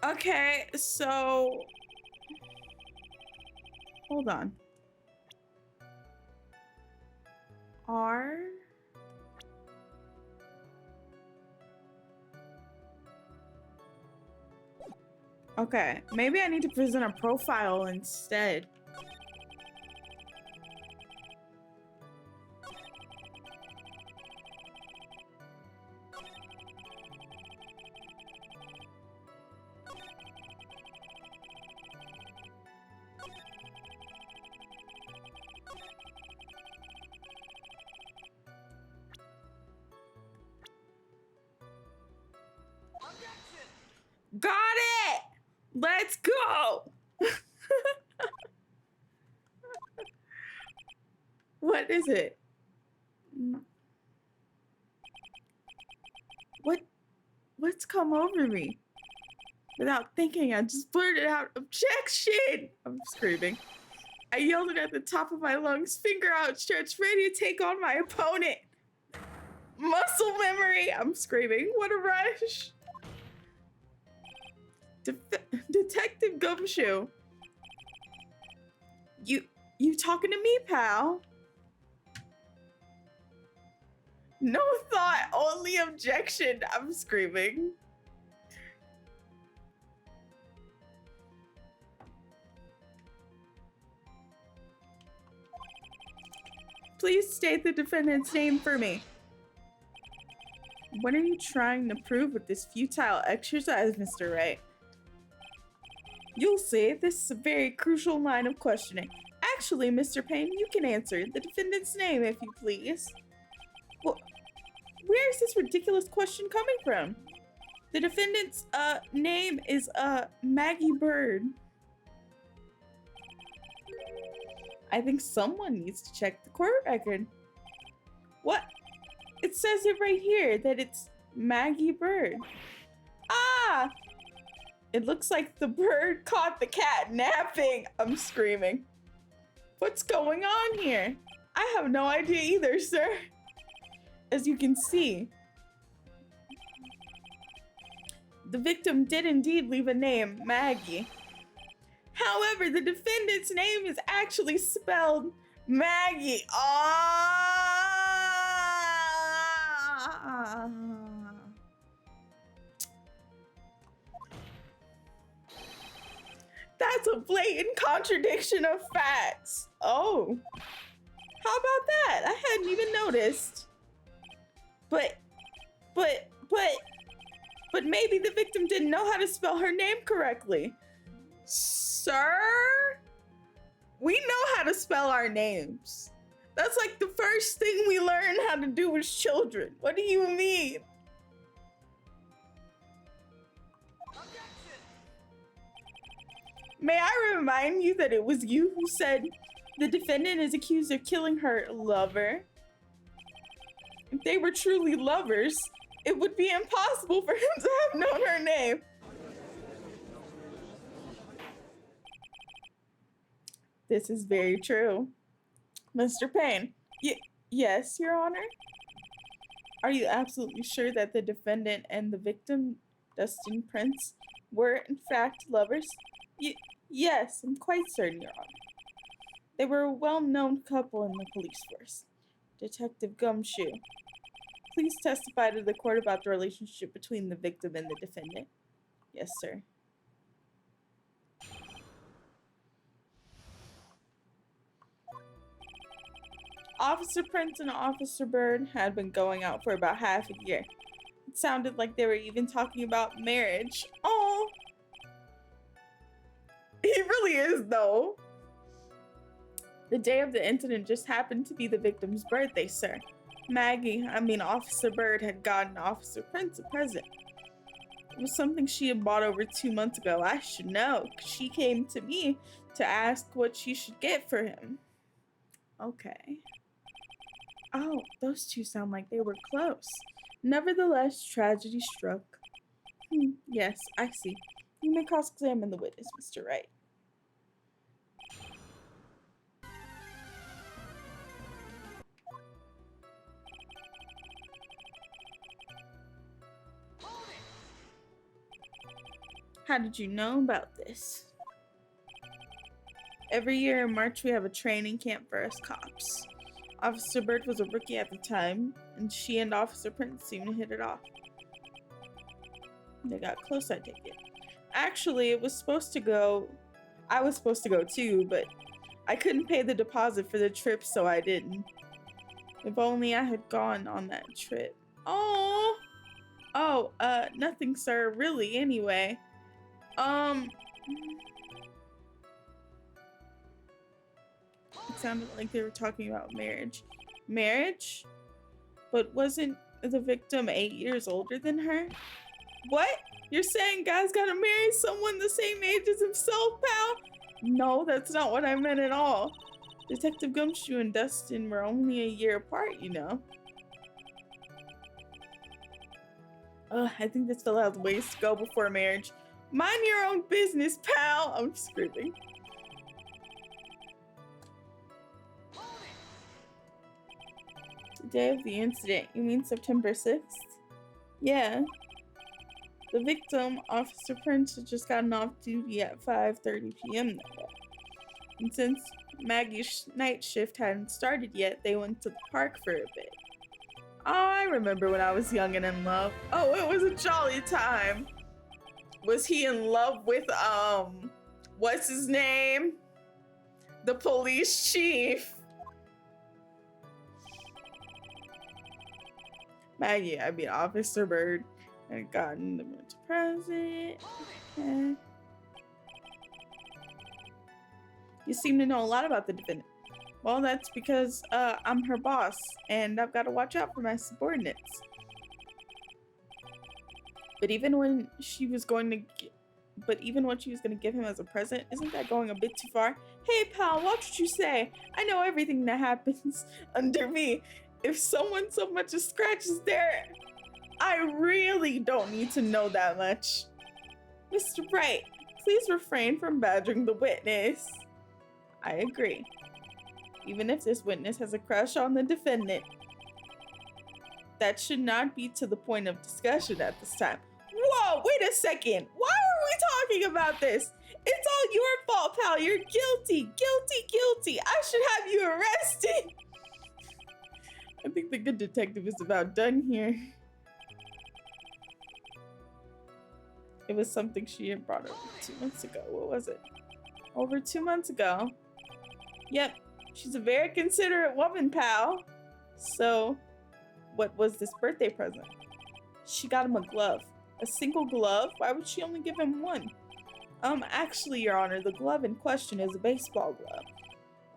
Okay, so... Hold on. R... Okay, maybe I need to present a profile instead. Got it! Let's go! What is it? What's come over me? Without thinking, I just blurted out, "Objection!" I'm screaming. I yelled it at the top of my lungs, finger outstretched, ready to take on my opponent. Muscle memory! I'm screaming. What a rush! Detective Gumshoe. You talking to me, pal? No thought, only objection. I'm screaming. Please state the defendant's name for me. What are you trying to prove with this futile exercise, Mr. Wright? You'll see, this is a very crucial line of questioning. Actually, Mr. Payne, you can answer the defendant's name, if you please. Well, where is this ridiculous question coming from? The defendant's name is Maggie Bird. I think someone needs to check the court record. What? It says it right here that it's Maggie Bird. Ah! It looks like the bird caught the cat napping. I'm screaming. What's going on here? I have no idea either, sir. As you can see, the victim did indeed leave a name, Maggie. However, the defendant's name is actually spelled Maggie. That's a blatant contradiction of facts. Oh. How about that? I hadn't even noticed. But maybe the victim didn't know how to spell her name correctly. Sir? We know how to spell our names. That's like the first thing we learn how to do as children. What do you mean? May I remind you that it was you who said the defendant is accused of killing her lover? If they were truly lovers, it would be impossible for him to have known her name. This is very true. Mr. Payne. Yes, Your Honor? Are you absolutely sure that the defendant and the victim, Dustin Prince, were in fact lovers? Yes, I'm quite certain, Your Honor. They were a well-known couple in the police force. Detective Gumshoe, please testify to the court about the relationship between the victim and the defendant. Yes, sir. Officer Prince and Officer Bird had been going out for about half a year. It sounded like they were even talking about marriage. Oh, he really is, though. The day of the incident just happened to be the victim's birthday, sir. Officer Bird had gotten Officer Prince a present. It was something she had bought over 2 months ago. I should know, 'cause she came to me to ask what she should get for him. Okay. Oh, those two sound like they were close. Nevertheless, tragedy struck. Yes, I see. You may cross-examine the witness, Mr. Wright. How did you know about this? Every year in March, we have a training camp for us cops. Officer Bird was a rookie at the time, and she and Officer Prince seemed to hit it off. They got close, I take it. Actually, I was supposed to go too, but I couldn't pay the deposit for the trip, so I didn't. If only I had gone on that trip. Oh, nothing, sir, really, anyway. It sounded like they were talking about marriage. Marriage? But wasn't the victim 8 years older than her? What? You're saying guys gotta marry someone the same age as himself, pal? No, that's not what I meant at all. Detective Gumshoe and Dustin were only a year apart, you know. I think this fella has ways to go before marriage. Mind your own business, pal! I'm screaming. The day of the incident, you mean September 6th? Yeah. The victim, Officer Prince, had just gotten off duty at 5:30 p.m. that day. And since Maggie's night shift hadn't started yet, they went to the park for a bit. Oh, I remember when I was young and in love. Oh, it was a jolly time. Was he in love with, what's his name? The police chief. Maggie, I mean Officer Bird, had gotten the present. Okay. You seem to know a lot about the defendant. Well, that's because I'm her boss, and I've got to watch out for my subordinates. But even when she was going to give him as a present, isn't that going a bit too far? Hey, pal, watch what you say. I know everything that happens under me. If someone so much as scratches there, I really don't need to know that much. Mr. Wright, please refrain from badgering the witness. I agree. Even if this witness has a crush on the defendant, that should not be to the point of discussion at this time. Whoa, wait a second. Why are we talking about this? It's all your fault, pal. You're guilty, guilty, guilty. I should have you arrested. I think the good detective is about done here. It was something she had brought over 2 months ago. What was it? Over 2 months ago. Yep, she's a very considerate woman, pal. So, what was this birthday present? She got him a glove. A single glove? Why would she only give him one? Actually, Your Honor, the glove in question is a baseball glove.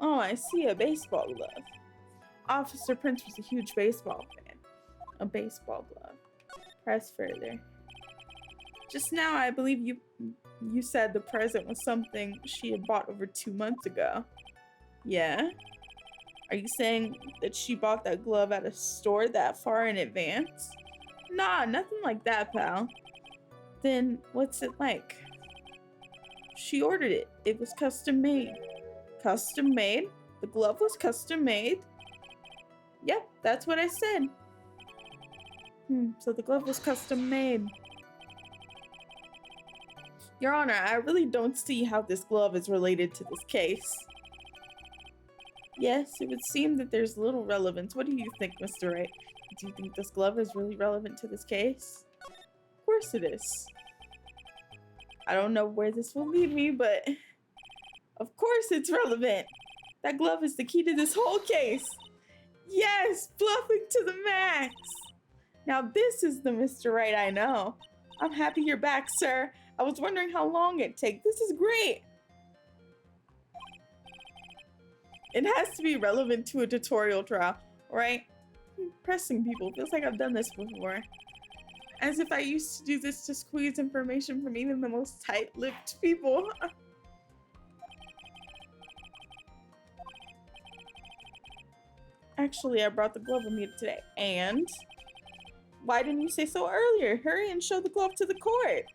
Oh, I see, a baseball glove. Officer Prince was a huge baseball fan. A baseball glove. Press further. Just now, I believe you said the present was something she had bought over 2 months ago. Yeah? Are you saying that she bought that glove at a store that far in advance? Nah, nothing like that, pal. Then what's it like? She ordered it. It was custom made. Custom made? The glove was custom made? Yep, that's what I said. So the glove was custom made. Your Honor, I really don't see how this glove is related to this case. Yes, it would seem that there's little relevance. What do you think, Mr. Wright? Do you think this glove is really relevant to this case? Of course it is. I don't know where this will lead me, but of course it's relevant. That glove is the key to this whole case. Yes, bluffing to the max. Now this is the Mr. Wright I know. I'm happy you're back, sir. I was wondering how long it'd take. This is great. It has to be relevant to a tutorial trial, right? Pressing people. Feels like I've done this before. As if I used to do this to squeeze information from even the most tight-lipped people. Actually, I brought the glove with me today. And? Why didn't you say so earlier? Hurry and show the glove to the court.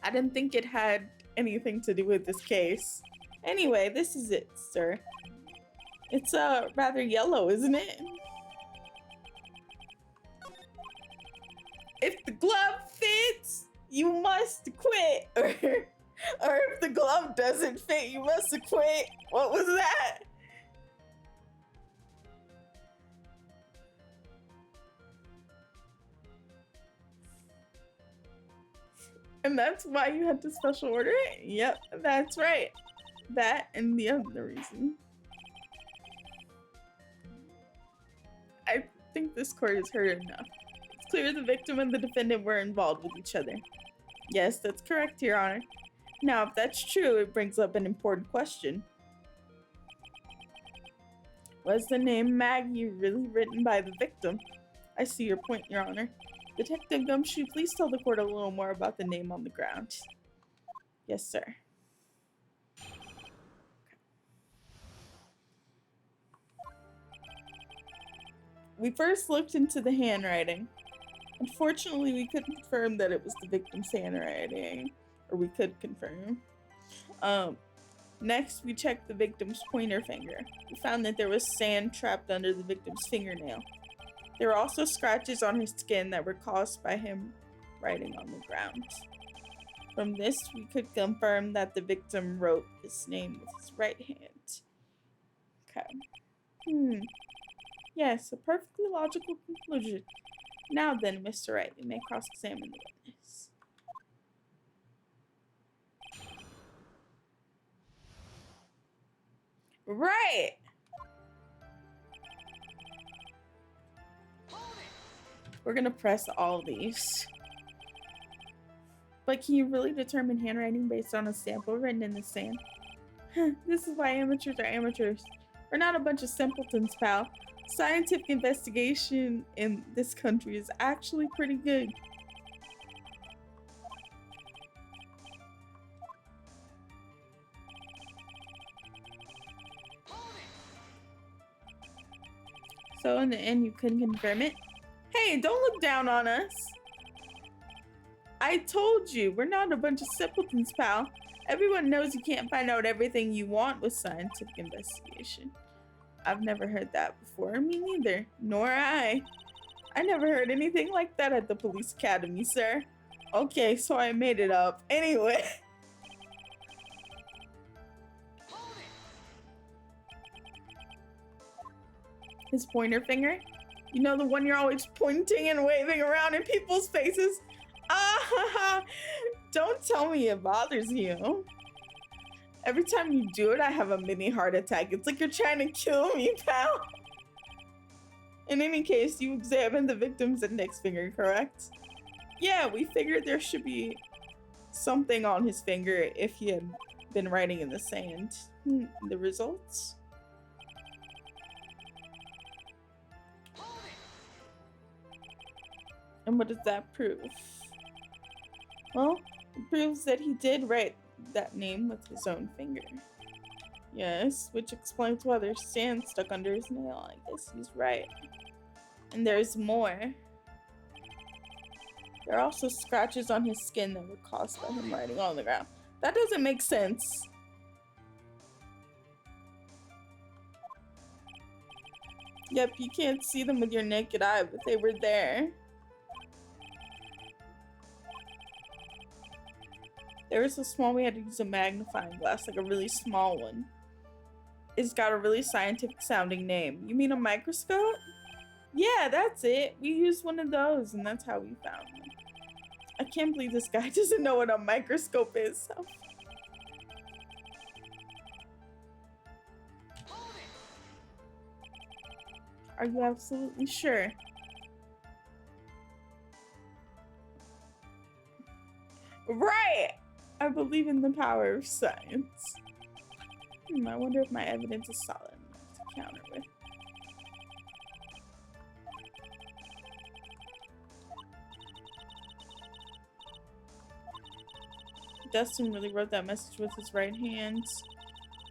I didn't think it had anything to do with this case. Anyway, this is it, sir. It's rather yellow, isn't it? If the glove fits, you must quit. Or if the glove doesn't fit, you must quit. What was that? And that's why you had to special order it? Yep, that's right. That and the other reason. I think this court has heard enough. It's clear the victim and the defendant were involved with each other. Yes, that's correct, Your Honor. Now, if that's true, it brings up an important question. Was the name Maggie really written by the victim? I see your point, Your Honor. Detective Gumshoe, please tell the court a little more about the name on the ground. Yes, sir. We first looked into the handwriting. Unfortunately, we couldn't confirm that it was the victim's handwriting. Or we could confirm. Next, we checked the victim's pointer finger. We found that there was sand trapped under the victim's fingernail. There were also scratches on his skin that were caused by him writing on the ground. From this, we could confirm that the victim wrote this name with his right hand. Okay. Yes, a perfectly logical conclusion. Now then, Mr. Wright, we may cross-examine the witness. Right! We're gonna press all these. But can you really determine handwriting based on a sample written in the sand? This is why amateurs are amateurs. We're not a bunch of simpletons, pal. Scientific investigation in this country is actually pretty good. So in the end, you couldn't confirm it? Hey, don't look down on us. I told you, we're not a bunch of simpletons, pal. Everyone knows you can't find out everything you want with scientific investigation. I've never heard that before. Me neither. Nor I. I never heard anything like that at the police academy, sir. Okay, so I made it up. Anyway. His pointer finger? You know, the one you're always pointing and waving around in people's faces? Ah, don't tell me it bothers you. Every time you do it, I have a mini heart attack. It's like you're trying to kill me, pal. In any case, you examined the victim's index finger, correct? Yeah, we figured there should be something on his finger if he had been writing in the sand. The results? And what does that prove? Well, it proves that he did write that name with his own finger. Yes, which explains why there's sand stuck under his nail. I guess he's right. And there's more. There are also scratches on his skin that were caused by him writing on the ground. That doesn't make sense. Yep, you can't see them with your naked eye, but they were there. They were so small we had to use a magnifying glass, like a really small one. It's got a really scientific sounding name. You mean a microscope? Yeah, that's it. We used one of those and that's how we found them. I can't believe this guy doesn't know what a microscope is. So. Are you absolutely sure? Right! I believe in the power of science. I wonder if my evidence is solid enough to counter with. Dustin really wrote that message with his right hand.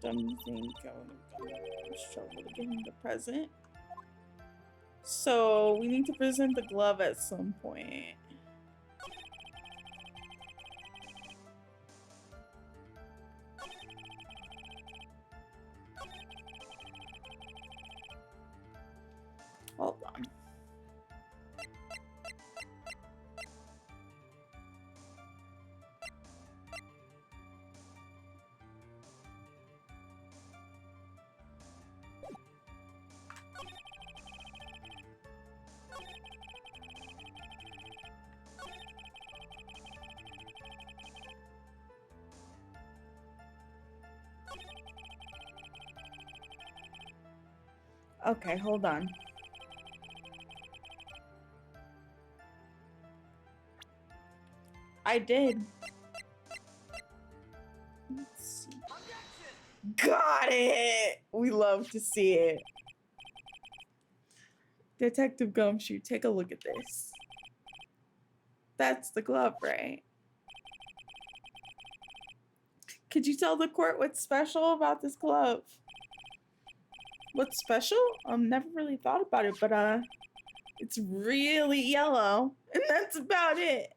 Don't you think I would have struggled to get him the present? So we need to present the glove at some point. Hold on. Okay, hold on. I did. Let's see. Got it! We love to see it. Detective Gumshoe, take a look at this. That's the glove, right? Could you tell the court what's special about this glove? What's special? Never really thought about it, but it's really yellow, and that's about it.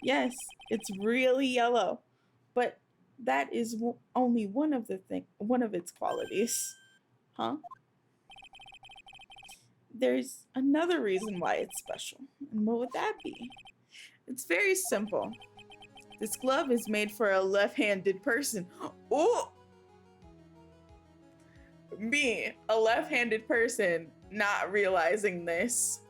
Yes, it's really yellow, but that is only one of its qualities, huh? There's another reason why it's special, and what would that be? It's very simple. This glove is made for a left-handed person. Oh! Me, a left-handed person, not realizing this.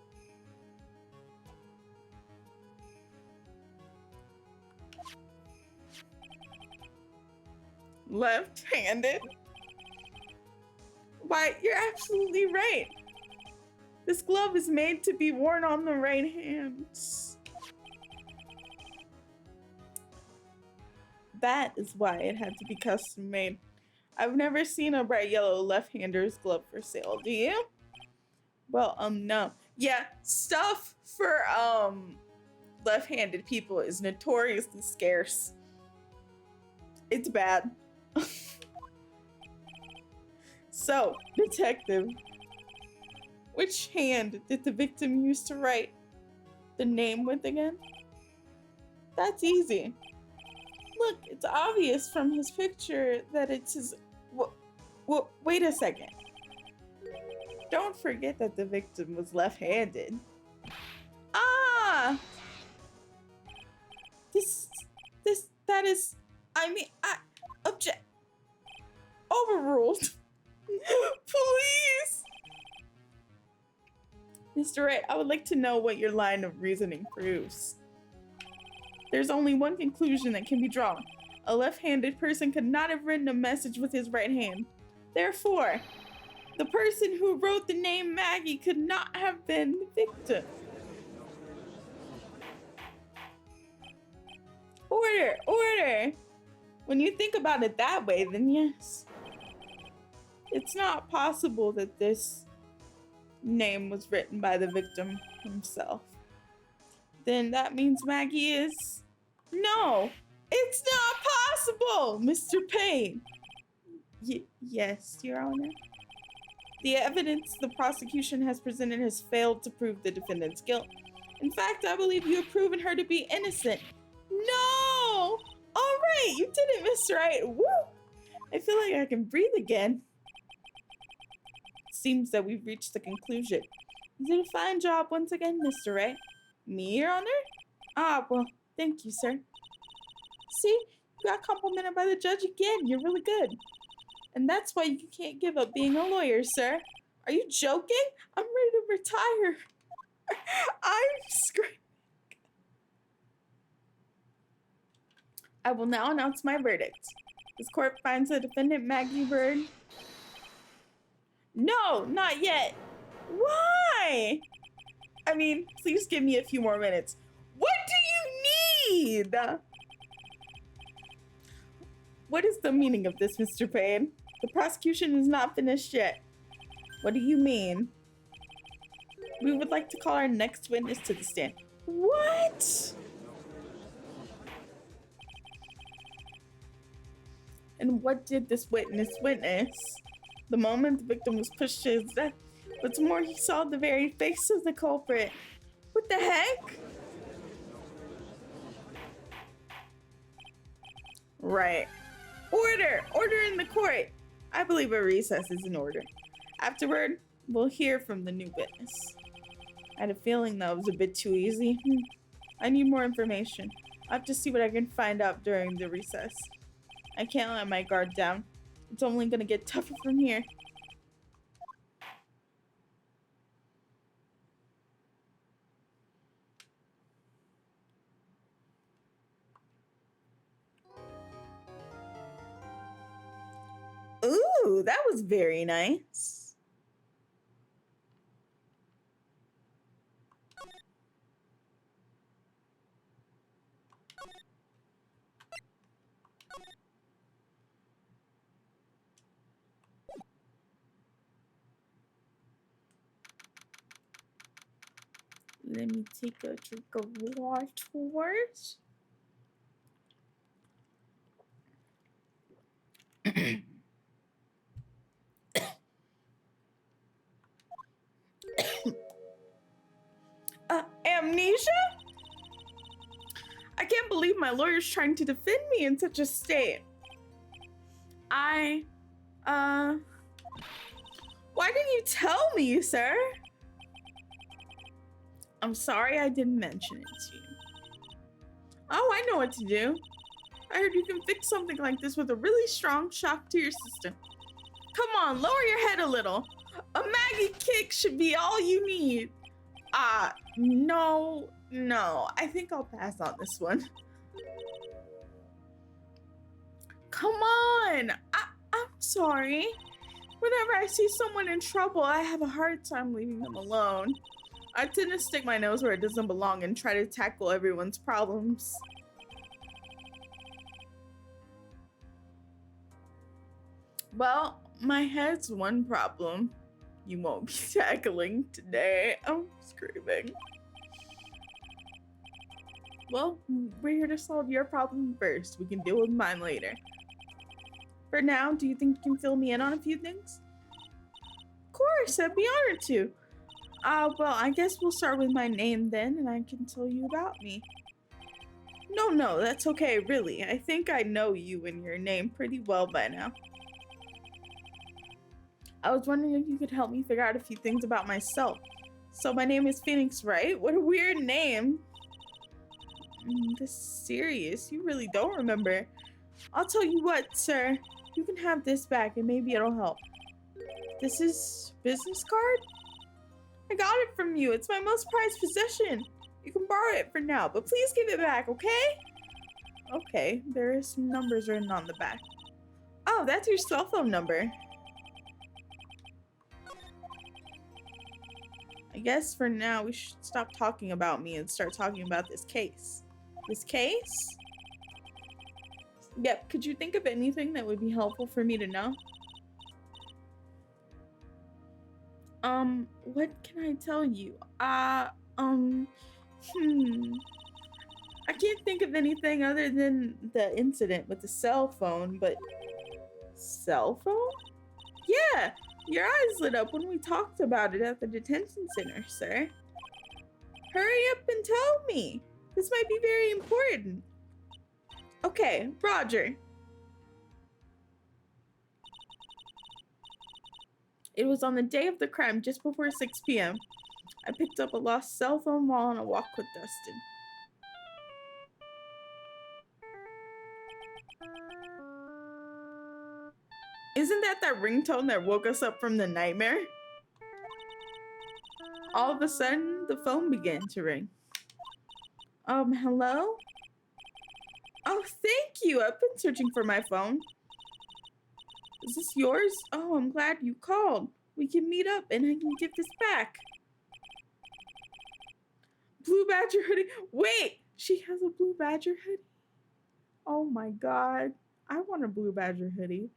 Left-handed? Why, you're absolutely right. This glove is made to be worn on the right hand. That is why it had to be custom made. I've never seen a bright yellow left-hander's glove for sale, do you? Well, no. Yeah, stuff for, left-handed people is notoriously scarce. It's bad. So, detective, which hand did the victim use to write the name with again? That's easy. Look, it's obvious from his picture that it's his... wait a second. Don't forget that the victim was left-handed. Ah! That is... object... Overruled. Please! Mr. Wright, I would like to know what your line of reasoning proves. There's only one conclusion that can be drawn. A left-handed person could not have written a message with his right hand. Therefore, the person who wrote the name Maggie could not have been the victim. Order, order! When you think about it that way, then yes. It's not possible that this name was written by the victim himself. Then that means Maggie is... No! It's not possible, Mr. Payne! Yes, Your Honor. The evidence the prosecution has presented has failed to prove the defendant's guilt. In fact, I believe you have proven her to be innocent. No! Alright, you did it, Mr. Wright. Woo! I feel like I can breathe again. Seems that we've reached the conclusion. You did a fine job once again, Mr. Wright. Me, Your Honor? Ah, well, thank you, sir. See, you got complimented by the judge again. You're really good. And that's why you can't give up being a lawyer, sir. Are you joking? I'm ready to retire. I'm screaming. I will now announce my verdict. This court finds the defendant Maggie Bird. No, not yet. Why? I mean, please give me a few more minutes. What do you need? What is the meaning of this, Mr. Payne? The prosecution is not finished yet. What do you mean? We would like to call our next witness to the stand. What? And what did this witness witness? The moment the victim was pushed to his death. What's more, he saw the very face of the culprit. What the heck? Right. Order! Order in the court! I believe a recess is in order. Afterward, we'll hear from the new witness. I had a feeling that was a bit too easy. I need more information. I'll have to see what I can find out during the recess. I can't let my guard down. It's only gonna get tougher from here. Ooh, that was very nice. Let me take a drink of water. Amnesia? I can't believe my lawyer's trying to defend me in such a state. Why didn't you tell me, sir? I'm sorry I didn't mention it to you. Oh, I know what to do. I heard you can fix something like this with a really strong shock to your system. Come on, lower your head a little. A Maggie kick should be all you need. No. I think I'll pass on this one. Come on. I'm sorry. Whenever I see someone in trouble, I have a hard time leaving them alone. I tend to stick my nose where it doesn't belong and try to tackle everyone's problems. Well, my head's one problem you won't be tackling today. I'm screaming. Well, we're here to solve your problem first. We can deal with mine later. For now, do you think you can fill me in on a few things? Of course, I'd be honored to. Well, I guess we'll start with my name then, and I can tell you about me. No, that's okay, really. I think I know you and your name pretty well by now. I was wondering if you could help me figure out a few things about myself. So my name is Phoenix, right? What a weird name. This is serious. You really don't remember. I'll tell you what, sir. You can have this back and maybe it'll help. This is business card? I got it from you. It's my most prized possession. You can borrow it for now, but please give it back, okay? Okay, there are some numbers written on the back. Oh, that's your cell phone number. I guess for now we should stop talking about me and start talking about this case. This case? Yep, could you think of anything that would be helpful for me to know? What can I tell you? I can't think of anything other than the incident with the cell phone, but... Cell phone? Yeah! Your eyes lit up when we talked about it at the detention center, sir. Hurry up and tell me. This might be very important. Okay, Roger. It was on the day of the crime, just before 6 p.m. I picked up a lost cell phone while on a walk with Dustin. Isn't that ringtone that woke us up from the nightmare? All of a sudden, the phone began to ring. Hello? Oh, thank you. I've been searching for my phone. Is this yours? Oh, I'm glad you called. We can meet up and I can give this back. Blue Badger hoodie. Wait, she has a Blue Badger hoodie? Oh my God. I want a Blue Badger hoodie.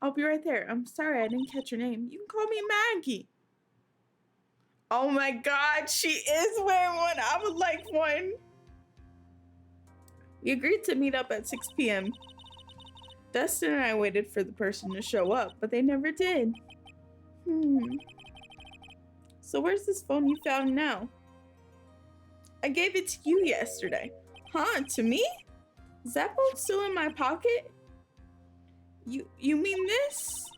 I'll be right there. I'm sorry I didn't catch your name. You can call me Maggie. Oh my God, she is wearing one. I would like one. We agreed to meet up at 6 p.m. Dustin and I waited for the person to show up, but they never did. So where's this phone you found now? I gave it to you yesterday. Huh, to me? Is that phone still in my pocket? You mean this?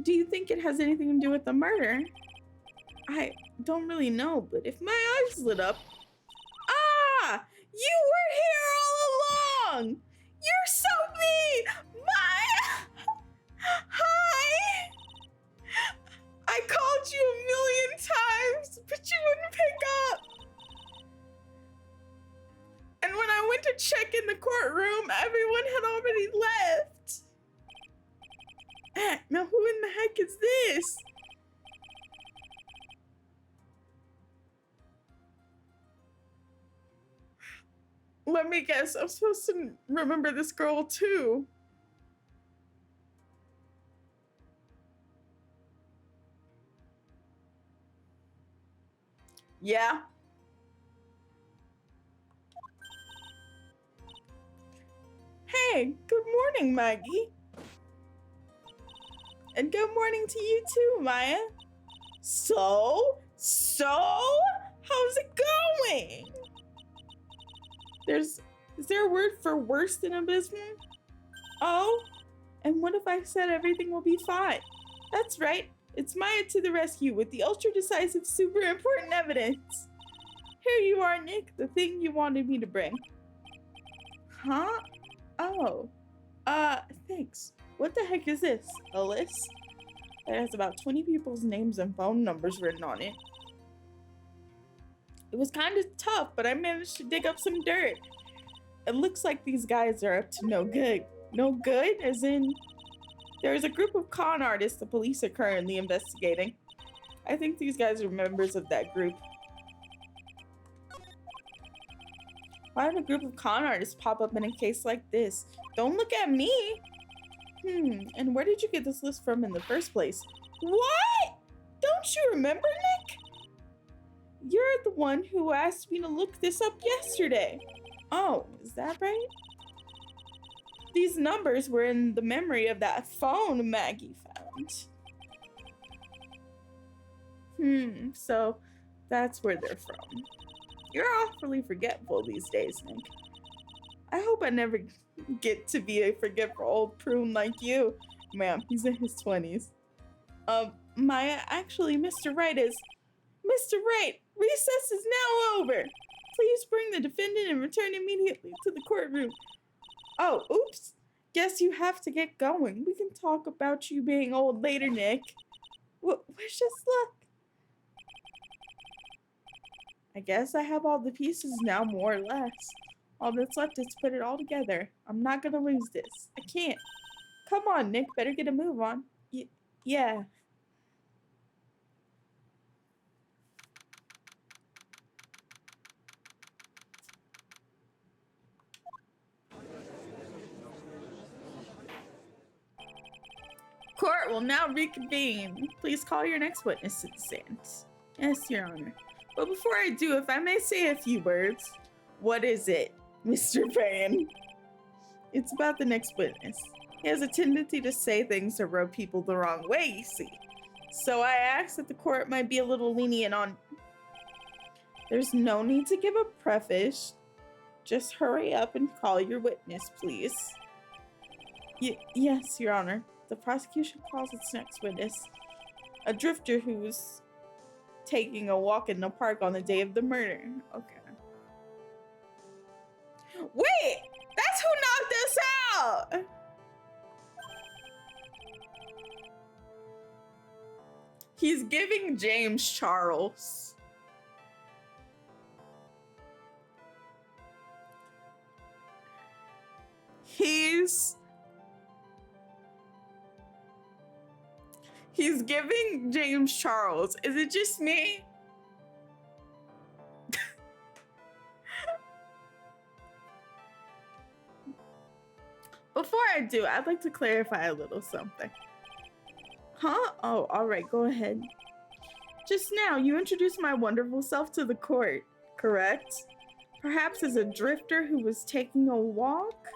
Do you think it has anything to do with the murder? I don't really know, but if my eyes lit up... Ah! You were here all along! You're so mean! Hi! I called you a million times, but you wouldn't pick up. And when I went to check in the courtroom, everyone had already left. Now who in the heck is this? Let me guess, I'm supposed to remember this girl too. Yeah. Hey, good morning, Maggie. And good morning to you too, Maya. So, how's it going? Is there a word for worse than abysmal? Oh, and what if I said everything will be fine? That's right, it's Maya to the rescue with the ultra-decisive, super important evidence. Here you are, Nick, the thing you wanted me to bring. Huh? Oh, thanks. What the heck is this? A list? It has about 20 people's names and phone numbers written on it. It was kind of tough, but I managed to dig up some dirt. It looks like these guys are up to no good. No good? As in, there is a group of con artists the police are currently investigating. I think these guys are members of that group. Why would a group of con artists pop up in a case like this? Don't look at me! And where did you get this list from in the first place? What? Don't you remember, Nick? You're the one who asked me to look this up yesterday. Oh, is that right? These numbers were in the memory of that phone Maggie found. So that's where they're from. You're awfully forgetful these days, Nick. I hope I never get to be a forgetful old prune like you. Ma'am, he's in his 20s. Maya, actually, Mr. Wright is... Mr. Wright, recess is now over. Please bring the defendant and return immediately to the courtroom. Oh, oops. Guess you have to get going. We can talk about you being old later, Nick. Wish us luck. I guess I have all the pieces now, more or less. All that's left is to put it all together. I'm not gonna lose this. I can't. Come on, Nick. Better get a move on. Yeah. Court will now reconvene. Please call your next witness to the stand. Yes, Your Honor. But before I do, if I may say a few words. What is it, Mr. Payne? It's about the next witness. He has a tendency to say things to rub people the wrong way, you see. So I asked that the court might be a little lenient on... There's no need to give a preface. Just hurry up and call your witness, please. Yes, Your Honor. The prosecution calls its next witness. A drifter who was taking a walk in the park on the day of the murder. Okay. Wait! That's who knocked us out! He's giving James Charles. He's giving James Charles. Is it just me? Before I do, I'd like to clarify a little something. Huh? Oh, all right, go ahead. Just now, you introduced my wonderful self to the court, correct? Perhaps as a drifter who was taking a walk?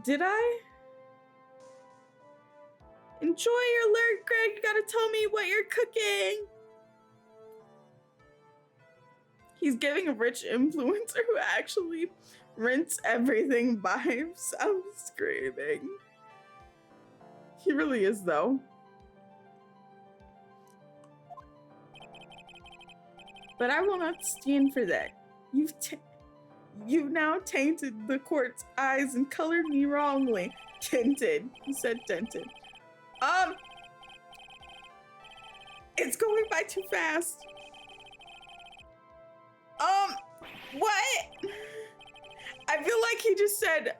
Did I? Enjoy your lurk, Greg. You gotta tell me what you're cooking. He's giving a rich influencer who actually rents everything by himself, screaming. He really is, though. But I will not stand for that. You've now tainted the court's eyes and colored me wrongly. Tinted. He said tinted. It's going by too fast. What? I feel like he just said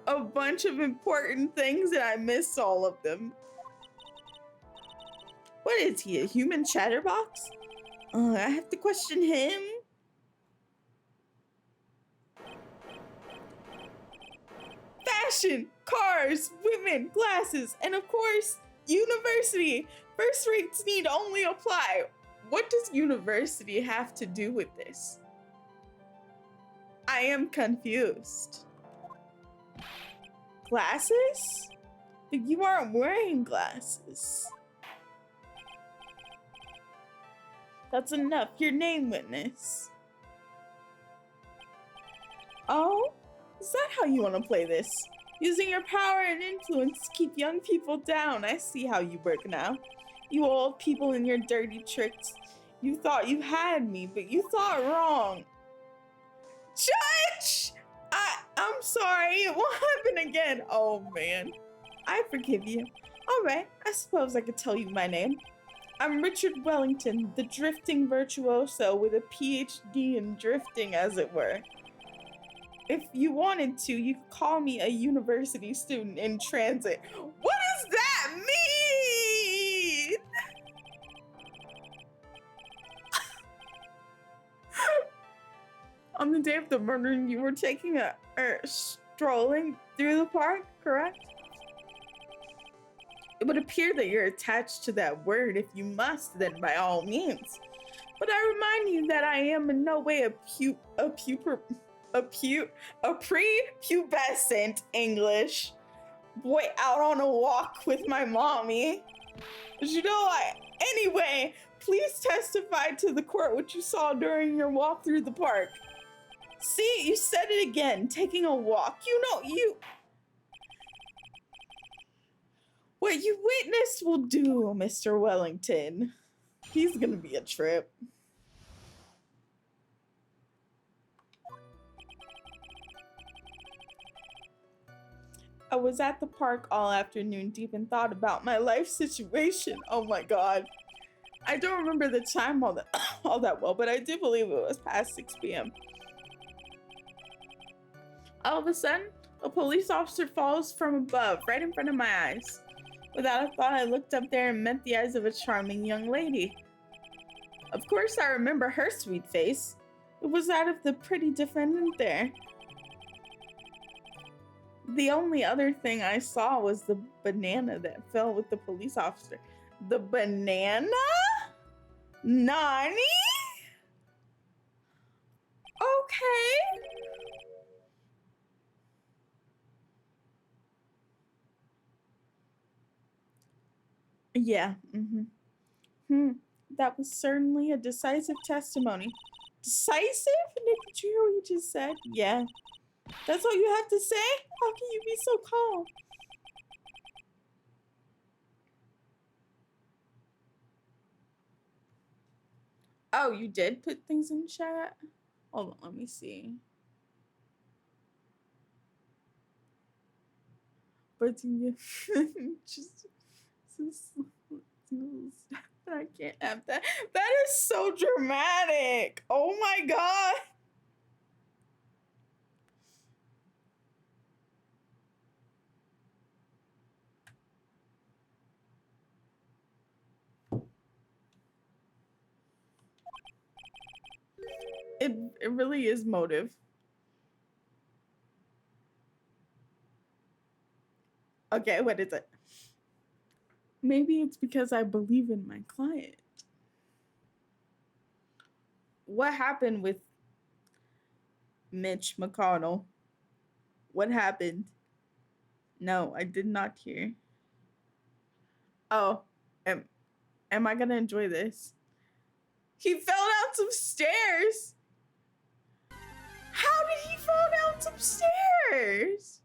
a bunch of important things and I missed all of them. What is he, a human chatterbox? I have to question him. Fashion, cars, women, glasses, and of course, university. First rates need only apply. What does university have to do with this? I am confused. Glasses? But you aren't wearing glasses. That's enough. Your name, witness. Oh? Is that how you want to play this? Using your power and influence to keep young people down. I see how you work now. You old people and your dirty tricks. You thought you had me, but you thought wrong. Judge! I'm sorry. It won't happen again. Oh, man. I forgive you. All right. I suppose I could tell you my name. I'm Richard Wellington, the drifting virtuoso with a PhD in drifting, as it were. if you wanted to, you could call me a university student in transit. What does that mean? On the day of the murder, you were taking strolling through the park, correct? It would appear that you're attached to that word. If you must, then by all means. But I remind you that I am in no way a prepubescent English boy out on a walk with my mommy. But you know, anyway, please testify to the court what you saw during your walk through the park. See, you said it again, taking a walk. You know, what you witnessed will do, Mr. Wellington. He's gonna be a trip. I was at the park all afternoon, deep in thought about my life situation. Oh my God. I don't remember the time all that well, but I do believe it was past 6 p.m. All of a sudden, a police officer falls from above, right in front of my eyes. Without a thought, I looked up there and met the eyes of a charming young lady. Of course, I remember her sweet face. It was that of the pretty defendant there. The only other thing I saw was the banana that fell with the police officer. The banana? Nani? Okay. Yeah. That was certainly a decisive testimony. Decisive? Nick, did you hear what you just said? Yeah. That's all you have to say? How can you be so calm? Oh, you did put things in chat? Hold on, let me see. But you just I can't have that. That is so dramatic. Oh my God. It really is motive. Okay, what is it? Maybe it's because I believe in my client. What happened with Mitch McConnell? What happened? No, I did not hear. Oh, am I gonna enjoy this? He fell down some stairs. How did he fall down some stairs?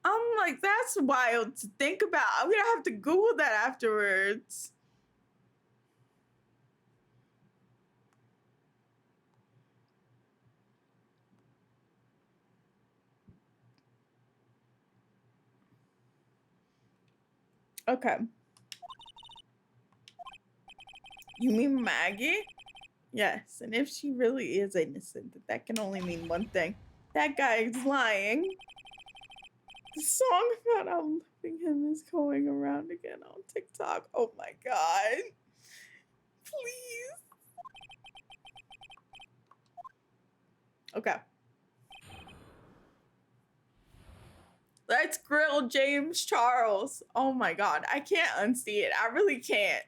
I'm like, that's wild to think about. I'm gonna have to Google that afterwards. Okay. You mean Maggie? Yes, and if she really is innocent, that can only mean one thing. That guy is lying. The song about I'm loving him is going around again on TikTok. Oh my God. Please. Okay. Let's grill James Charles. Oh my God. I can't unsee it. I really can't.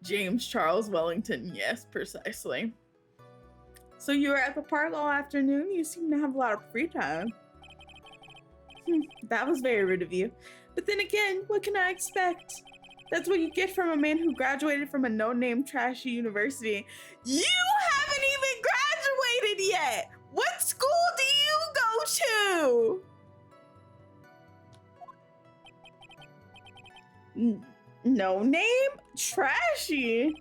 James Charles Wellington. Yes, precisely. So you were at the park all afternoon? You seem to have a lot of free time. That was very rude of you. But then again, what can I expect? That's what you get from a man who graduated from a no-name trashy university. You haven't even graduated yet! What school do you go to? No name? Trashy.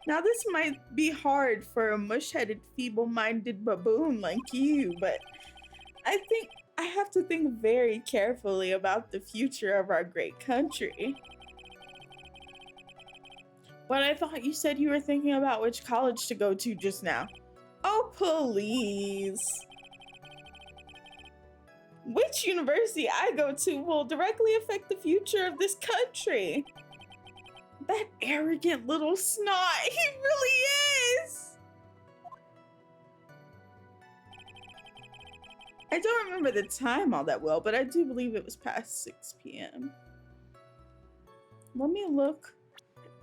Now this might be hard for a mush-headed, feeble-minded baboon like you, but I think I have to think very carefully about the future of our great country. But I thought you said you were thinking about which college to go to just now. Oh, please. Which university I go to will directly affect the future of this country. That arrogant little snot, he really is. I don't remember the time all that well, but I do believe it was past 6 p.m. Let me look.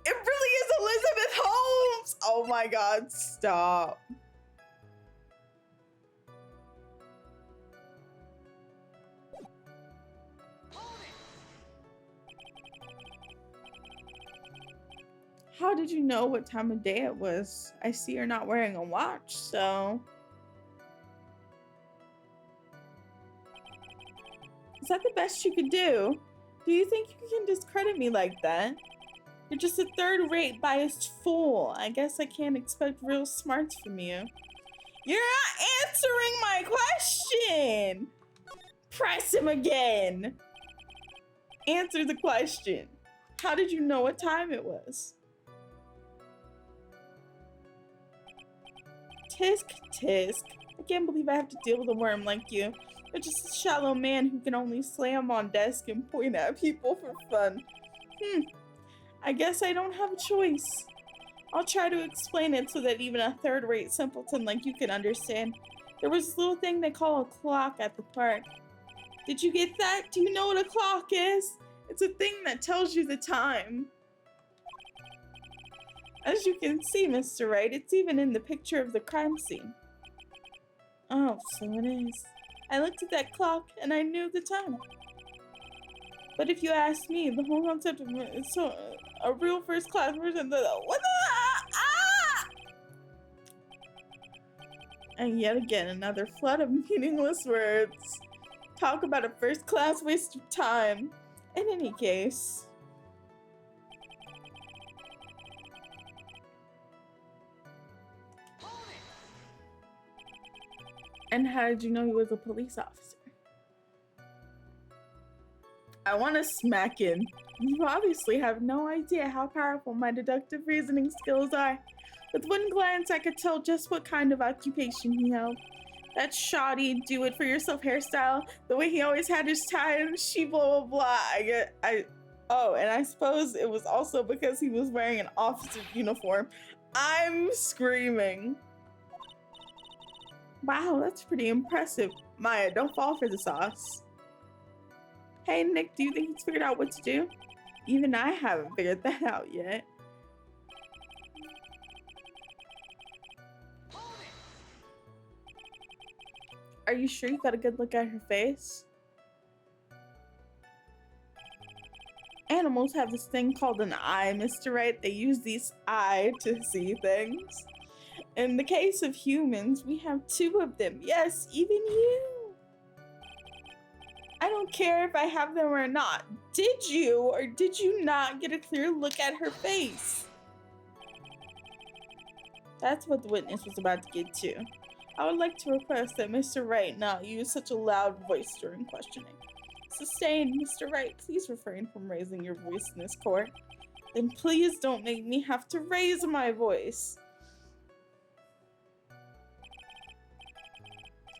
It really is Elizabeth Holmes! Oh my god, stop. How did you know what time of day it was? I see you're not wearing a watch, so... Is that the best you could do? Do you think you can discredit me like that? You're just a third-rate biased fool. I guess I can't expect real smarts from you. You're not answering my question! Press him again! Answer the question. How did you know what time it was? Tisk, tisk. I can't believe I have to deal with a worm like you. You're just a shallow man who can only slam on desk and point at people for fun. I guess I don't have a choice. I'll try to explain it so that even a third-rate simpleton like you can understand. There was this little thing they call a clock at the park. Did you get that? Do you know what a clock is? It's a thing that tells you the time. As you can see, Mr. Wright, it's even in the picture of the crime scene. Oh, so it is. I looked at that clock and I knew the time. But if you ask me, the whole concept of a real first-class version, what the And yet again, another flood of meaningless words. Talk about a first-class waste of time. In any case... And how did you know he was a police officer? I want to smack him. You obviously have no idea how powerful my deductive reasoning skills are. With one glance, I could tell just what kind of occupation he held. That shoddy, do-it-for-yourself hairstyle, the way he always had his tie and she blah blah blah. Oh, and I suppose it was also because he was wearing an officer uniform. I'm screaming. Wow, that's pretty impressive. Maya, don't fall for the sauce. Hey, Nick, do you think he's figured out what to do? Even I haven't figured that out yet. Are you sure you got a good look at her face? Animals have this thing called an eye, Mr. Wright. They use this eye to see things. In the case of humans, we have two of them. Yes, even you. I don't care if I have them or not. Did you or did you not get a clear look at her face? That's what the witness was about to get to. I would like to request that Mr. Wright not use such a loud voice during questioning. Sustained, Mr. Wright, please refrain from raising your voice in this court. Then please don't make me have to raise my voice.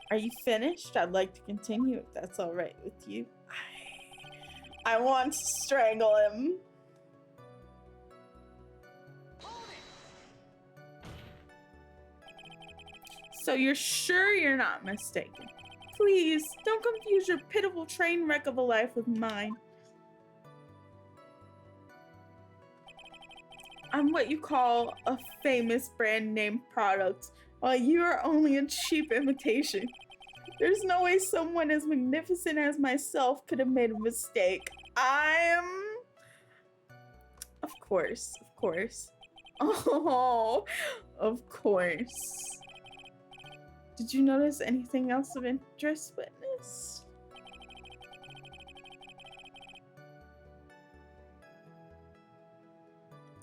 Are you finished? I'd like to continue if that's all right with you. I want to strangle him. So you're sure you're not mistaken? Please, don't confuse your pitiful train wreck of a life with mine. I'm what you call a famous brand name product, while you are only a cheap imitation. There's no way someone as magnificent as myself could have made a mistake. Of course. Oh, of course. Did you notice anything else of interest, witness?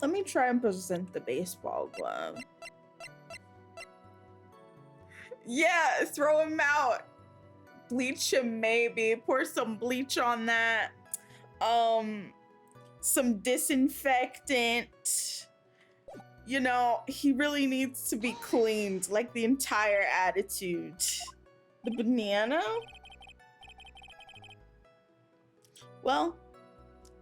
Let me try and present the baseball glove. Yeah, throw him out. Bleach him maybe. Pour some bleach on that. Some disinfectant. You know, he really needs to be cleaned, like the entire attitude. The banana? Well,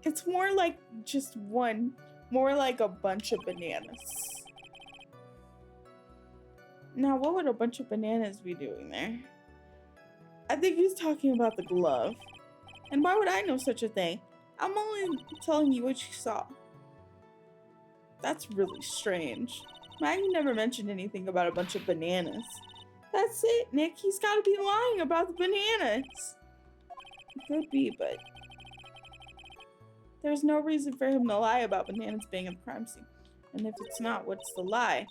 it's more like just one, more like a bunch of bananas. Now, what would a bunch of bananas be doing there? I think he's talking about the glove. And why would I know such a thing? I'm only telling you what you saw. That's really strange. Maggie never mentioned anything about a bunch of bananas. That's it, Nick. He's got to be lying about the bananas. It could be, but there's no reason for him to lie about bananas being in the crime scene. And if it's not, what's the lie?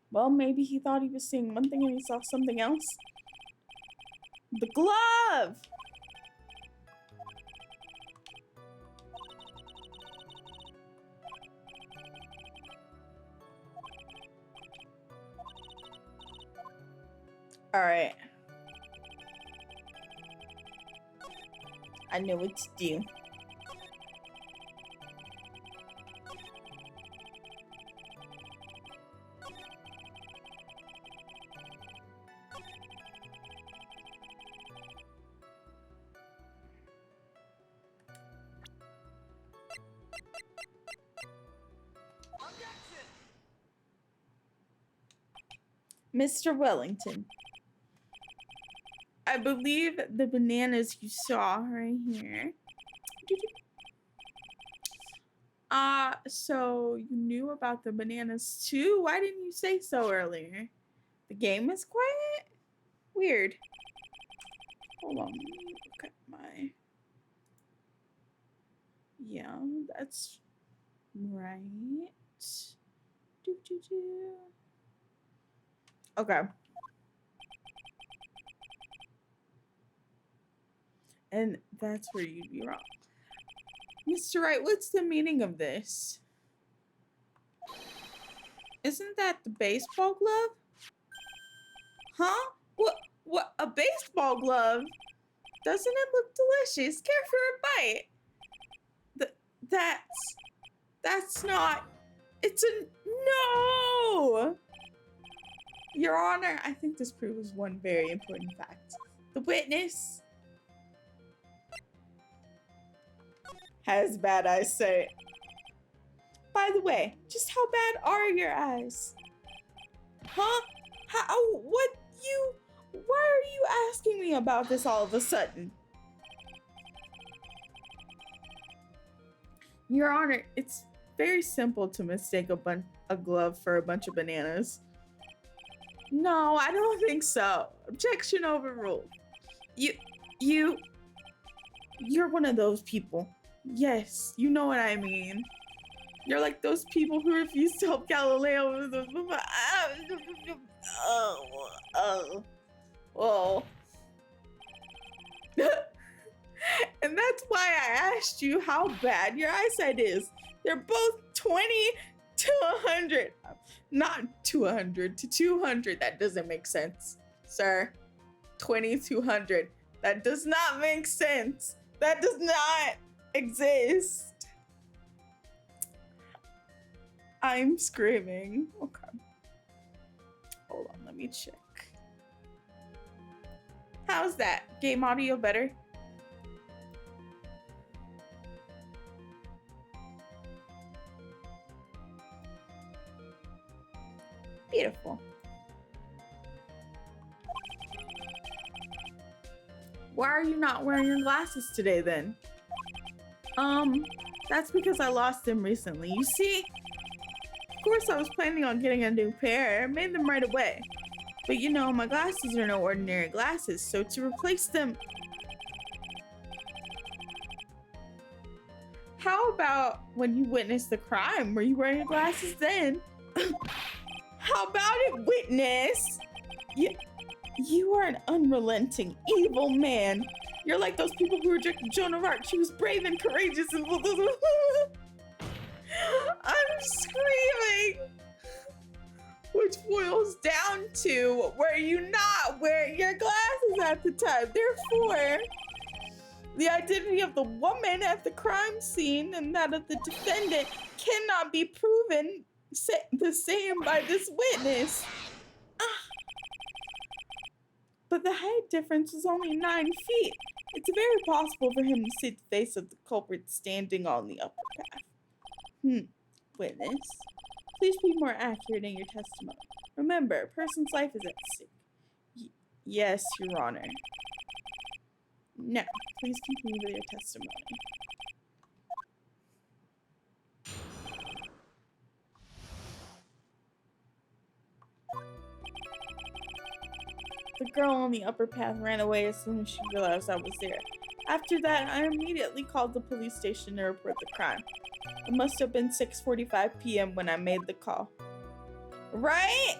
Well, maybe he thought he was seeing one thing and he saw something else. The glove! Alright. I know what to do. Mr. Wellington. I believe the bananas you saw right here. So you knew about the bananas too? Why didn't you say so earlier? The game is quiet? Weird. Hold on, let me look at my... Yeah, that's right. Okay. And that's where you'd be wrong. Mr. Wright, what's the meaning of this? Isn't that the baseball glove? Huh? What? A baseball glove? Doesn't it look delicious? Care for a bite? That's not... It's a... No! Your Honor, I think this proves one very important fact. The witness has bad eyesight. By the way, just how bad are your eyes? Huh? Why are you asking me about this all of a sudden? Your Honor, it's very simple to mistake a glove for a bunch of bananas. No, I don't think so. Objection overruled. You're one of those people. Yes, you know what I mean. You're like those people who refuse to help Galileo. Oh. And that's why I asked you how bad your eyesight is. They're both 20 to 100. Not to 100, to 200. That doesn't make sense, sir. 20 to 100. That does not make sense. That does not exist. I'm screaming. Okay. Hold on, let me check. How's that? Game audio better? Beautiful. Why are you not wearing your glasses today then? That's because I lost them recently. You see, of course I was planning on getting a new pair. I made them right away. But you know, my glasses are no ordinary glasses, so to replace them... How about when you witnessed the crime? Were you wearing your glasses then? How about it, witness? You are an unrelenting, evil man. You're like those people who rejected Joan of Arc. She was brave and courageous and... I'm screaming. Which boils down to, were you not wearing your glasses at the time? Therefore, the identity of the woman at the crime scene and that of the defendant cannot be proven the same by this witness. But the height difference is only 9 feet. It's very possible for him to see the face of the culprit standing on the upper path. Witness, please be more accurate in your testimony. Remember, a person's life is at stake. Yes, Your Honor. Now, please continue with your testimony. The girl on the upper path ran away as soon as she realized I was there. After that, I immediately called the police station to report the crime. It must have been 6:45 p.m. when I made the call. Right?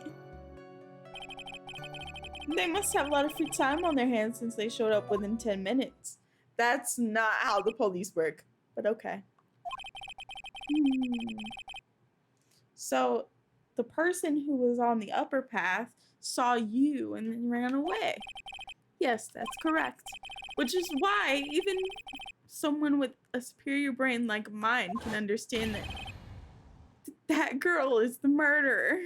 They must have a lot of free time on their hands since they showed up within 10 minutes. That's not how the police work, but okay. So, the person who was on the upper path saw you and then ran away. Yes, that's correct. Which is why even someone with a superior brain like mine can understand that that girl is the murderer.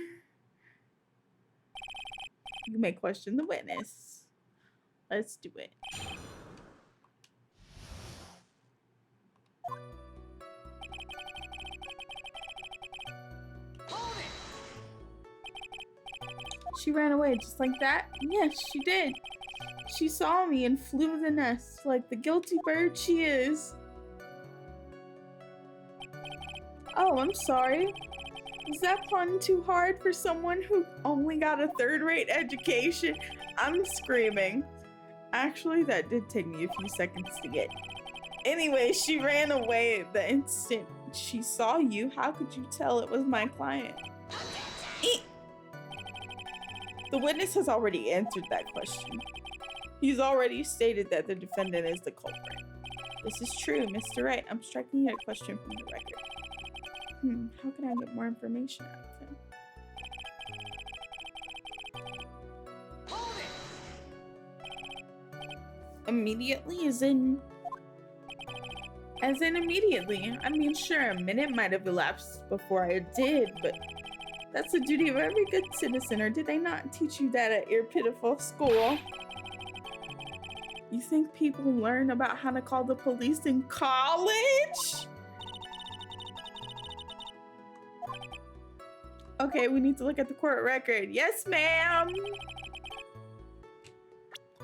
You may question the witness. Let's do it. She ran away just like that? Yes, she did. She saw me and flew the nest like the guilty bird she is. Oh, I'm sorry. Is that pun too hard for someone who only got a third-rate education? I'm screaming. Actually, that did take me a few seconds to get. Anyway, she ran away the instant she saw you. How could you tell it was my client? The witness has already answered that question. He's already stated that the defendant is the culprit. This is true, Mr. Wright. I'm striking a question from the record. How can I get more information out of him? Immediately as in immediately. I mean, sure, a minute might have elapsed before I did, but that's the duty of every good citizen, or did they not teach you that at your pitiful school? You think people learn about how to call the police in college? Okay, we need to look at the court record. Yes, ma'am.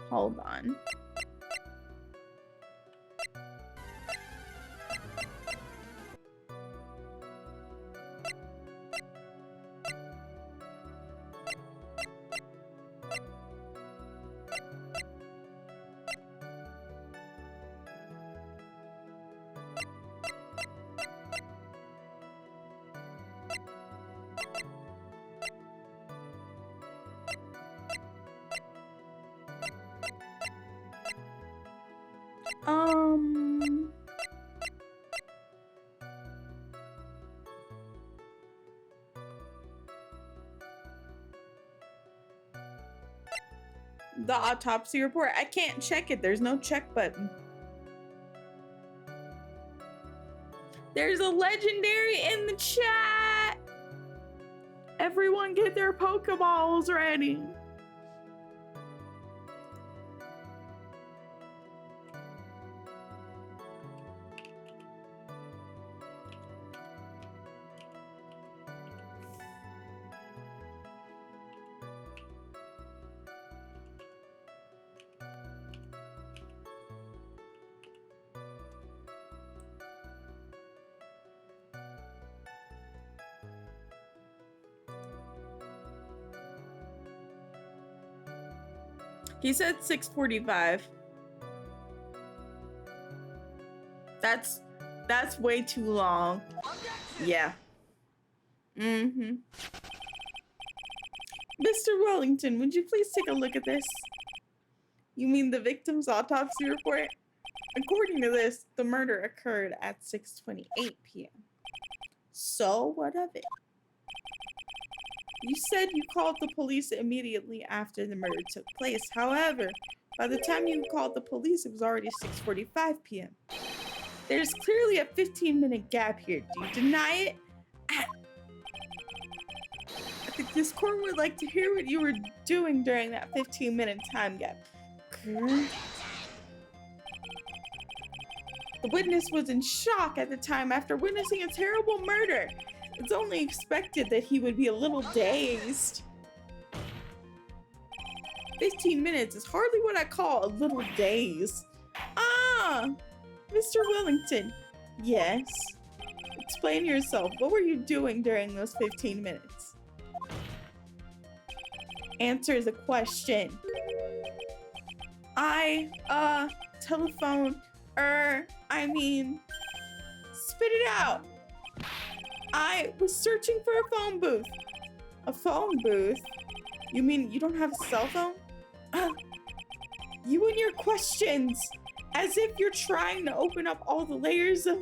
Hold on. The autopsy report. I can't check it. There's no check button. There's a legendary in the chat. Everyone get their Pokeballs ready. He said 6:45. That's way too long. Yeah. Mr. Wellington, would you please take a look at this? You mean the victim's autopsy report? According to this, the murder occurred at 6:28 p.m. So what of it? You said you called the police immediately after the murder took place. However, by the time you called the police, it was already 6:45 p.m. There's clearly a 15-minute gap here. Do you deny it? I think this court would like to hear what you were doing during that 15-minute time gap. The witness was in shock at the time after witnessing a terrible murder. It's only expected that he would be a little dazed. 15 minutes is hardly what I call a little dazed. Ah, Mr. Wellington. Yes. Explain yourself. What were you doing during those 15 minutes? Answer the question. Telephone, spit it out. I was searching for a phone booth. A phone booth? You mean you don't have a cell phone? You and your questions. As if you're trying to open up all the layers of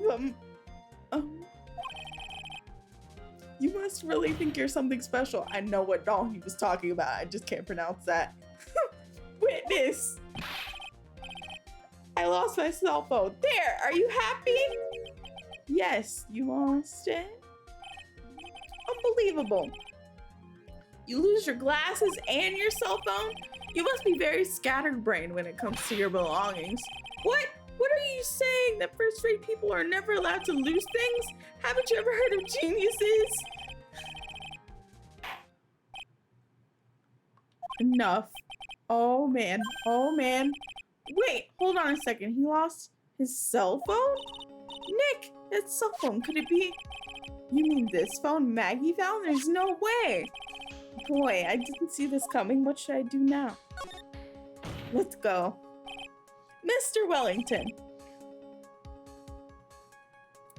You must really think you're something special. I know what doll he was talking about. I just can't pronounce that. Witness. I lost my cell phone. There, are you happy? Yes, you lost it. Unbelievable. You lose your glasses and your cell phone? You must be very scatterbrained when it comes to your belongings. What? What are you saying? That first-rate people are never allowed to lose things? Haven't you ever heard of geniuses? Enough. Oh man. Oh man. Wait, hold on a second. He lost his cell phone? Nick, that cell phone, could it be? You mean this phone Maggie found? There's no way. Boy, I didn't see this coming. What should I do now? Let's go. Mr. Wellington.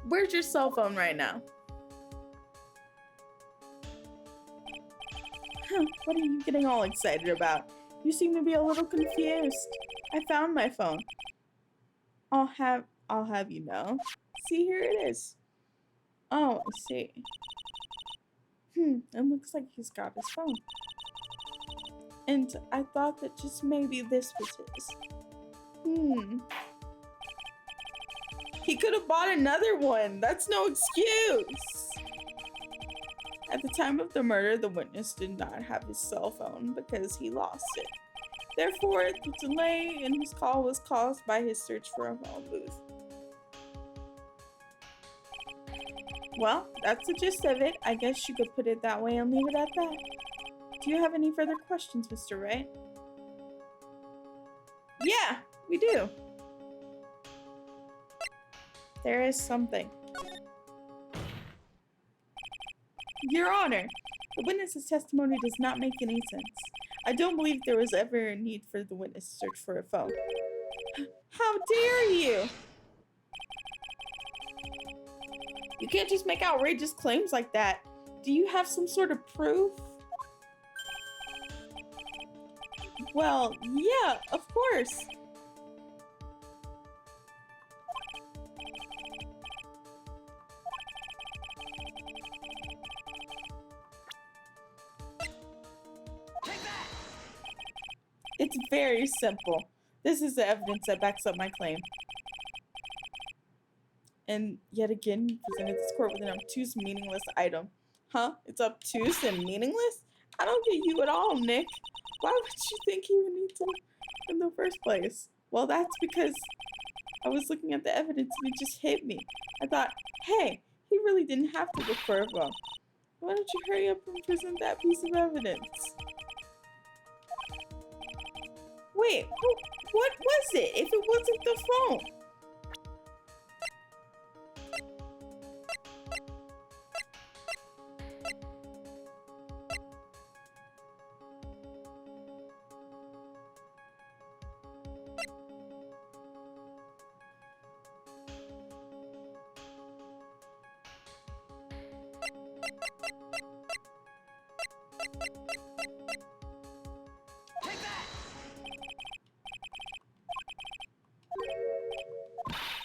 Where's your cell phone right now? What are you getting all excited about? You seem to be a little confused. I found my phone. I'll have you know. See, here it is. Oh, I see. It looks like he's got his phone. And I thought that just maybe this was his. He could have bought another one. That's no excuse. At the time of the murder, the witness did not have his cell phone because he lost it. Therefore, the delay in his call was caused by his search for a phone booth. Well, that's the gist of it. I guess you could put it that way and leave it at that. Do you have any further questions, Mr. Wright? Yeah, we do. There is something. Your Honor, the witness's testimony does not make any sense. I don't believe there was ever a need for the witness to search for a phone. How dare you! You can't just make outrageous claims like that. Do you have some sort of proof? Well, yeah, of course. It's very simple. This is the evidence that backs up my claim. And yet again, you presented this court with an obtuse, meaningless item. Huh? It's obtuse and meaningless? I don't get you at all, Nick. Why would you think he would need to in the first place? Well, that's because I was looking at the evidence and it just hit me. I thought, hey, he really didn't have to look for a phone. Why don't you hurry up and present that piece of evidence? Wait, what was it if it wasn't the phone?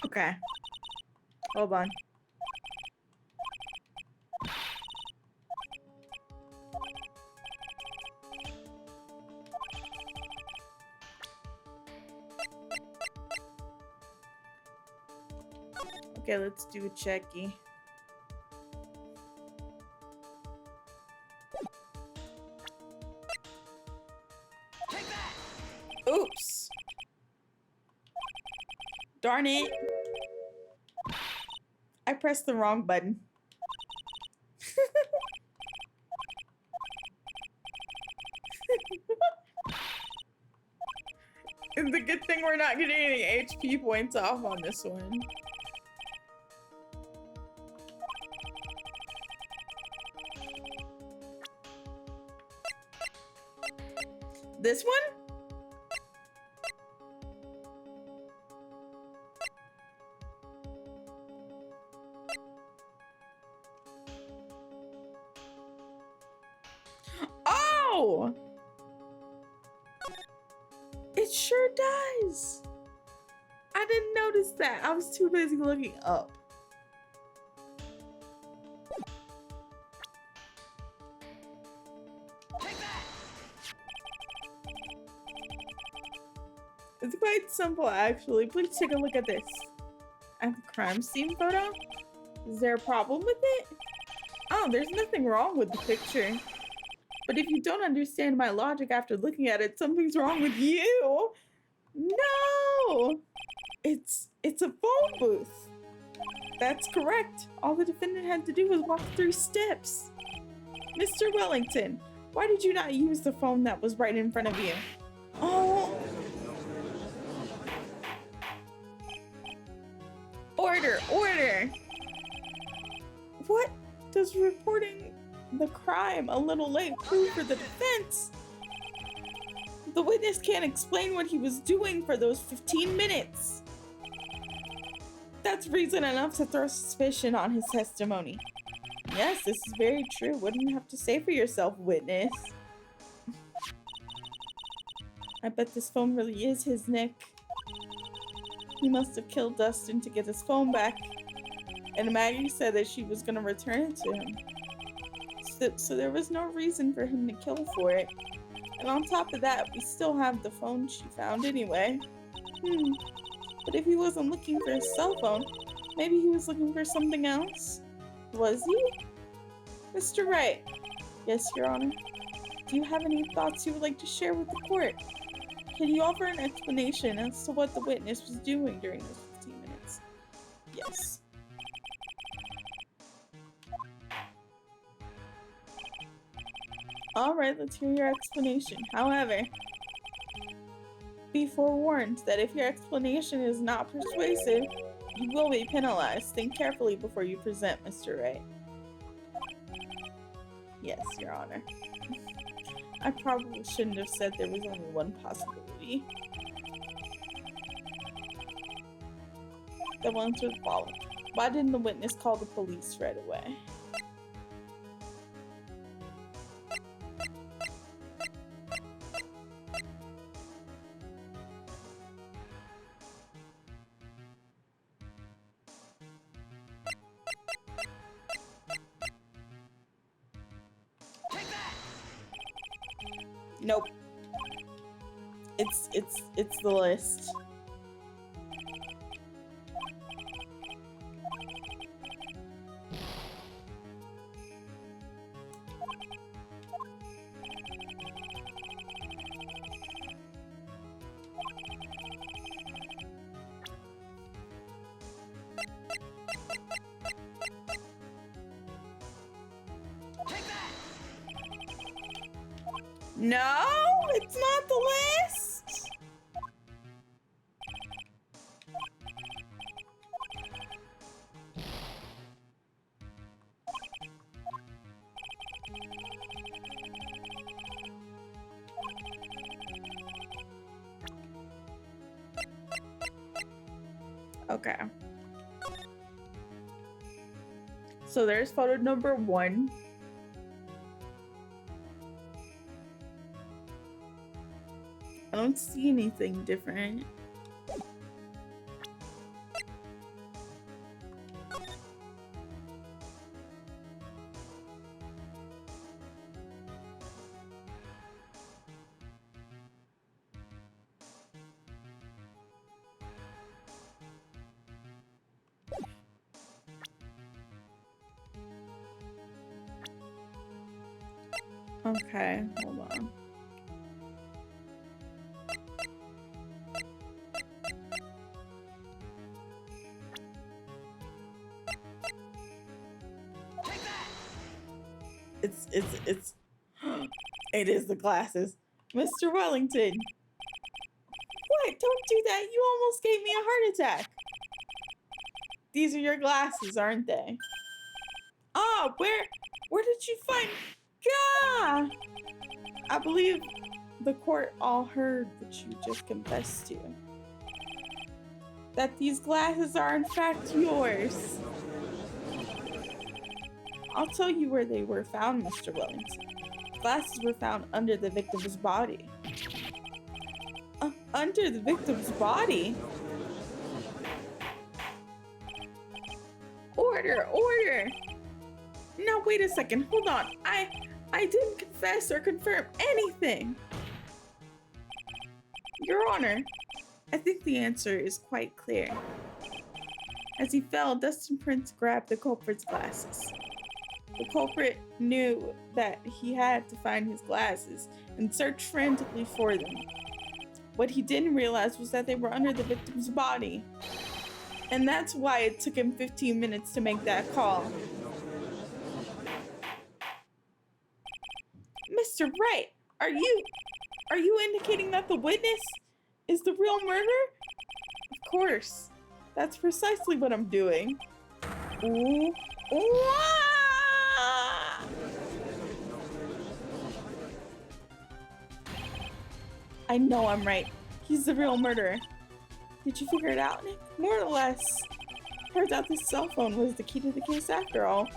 Okay. Hold on. Okay, let's do a checky. Oops. Darn it. I pressed the wrong button. It's a good thing we're not getting any HP points off on this one. This one? Oh! It sure does. I didn't notice that. I was too busy looking up. It's quite simple, actually. Please take a look at this. I have a crime scene photo. Is there a problem with it? Oh, there's nothing wrong with the picture. But if you don't understand my logic after looking at it, something's wrong with you. No! It's a phone booth. That's correct. All the defendant had to do was walk 3 steps. Mr. Wellington, why did you not use the phone that was right in front of you? Oh. Order, order. What does reporting the crime a little late prove for the defense? The witness can't explain what he was doing for those 15 minutes. That's reason enough to throw suspicion on his testimony. Yes, this is very true. What do you have to say for yourself, witness? I bet this phone really is his, Nick. He must have killed Dustin to get his phone back. And Maggie said that she was going to return it to him. So there was no reason for him to kill for it. And on top of that, we still have the phone she found anyway. But if he wasn't looking for his cell phone, maybe he was looking for something else? Was he? Mr. Wright. Yes, Your Honor. Do you have any thoughts you would like to share with the court? Can you offer an explanation as to what the witness was doing during those 15 minutes? Yes. Alright, let's hear your explanation. However, be forewarned that if your explanation is not persuasive, you will be penalized. Think carefully before you present, Mr. Wright. Yes, Your Honor. I probably shouldn't have said there was only one possibility. The ones would follow. Why didn't the witness call the police right away? Nope. It's the list. No, it's not the list. Okay. So there's photo number 1. I don't see anything different. Okay, hold on. It's it is the glasses. Mr. Wellington. What? Don't do that. You almost gave me a heart attack. These are your glasses, aren't they? Oh, where did you find? Gah! I believe the court all heard what you just confessed to. That these glasses are in fact yours. I'll tell you where they were found, Mr. Wellington. Glasses were found under the victim's body. Under the victim's body? Order, order! Now wait a second, hold on. I didn't confess or confirm anything. Your Honor, I think the answer is quite clear. As he fell, Dustin Prince grabbed the culprit's glasses. The culprit knew that he had to find his glasses and searched frantically for them. What he didn't realize was that they were under the victim's body. And that's why it took him 15 minutes to make that call. Mr. Wright, are you indicating that the witness is the real murderer? Of course. That's precisely what I'm doing. Ooh. Ooh. Ah! I know I'm right. He's the real murderer. Did you figure it out, Nick? More or less. Turns out this cell phone was the key to the case after all.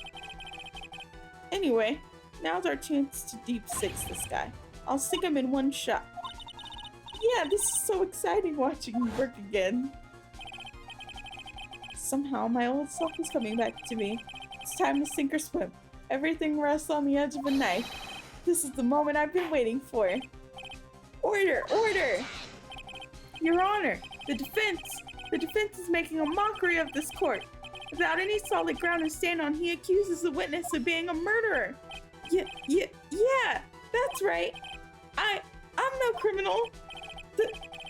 Anyway, now's our chance to deep six this guy. I'll sink him in one shot. Yeah, this is so exciting watching you work again. Somehow, my old self is coming back to me. It's time to sink or swim. Everything rests on the edge of a knife. This is the moment I've been waiting for. Order! Order! Your Honor, the defense is making a mockery of this court. Without any solid ground to stand on, he accuses the witness of being a murderer. Yeah, that's right. I'm no criminal.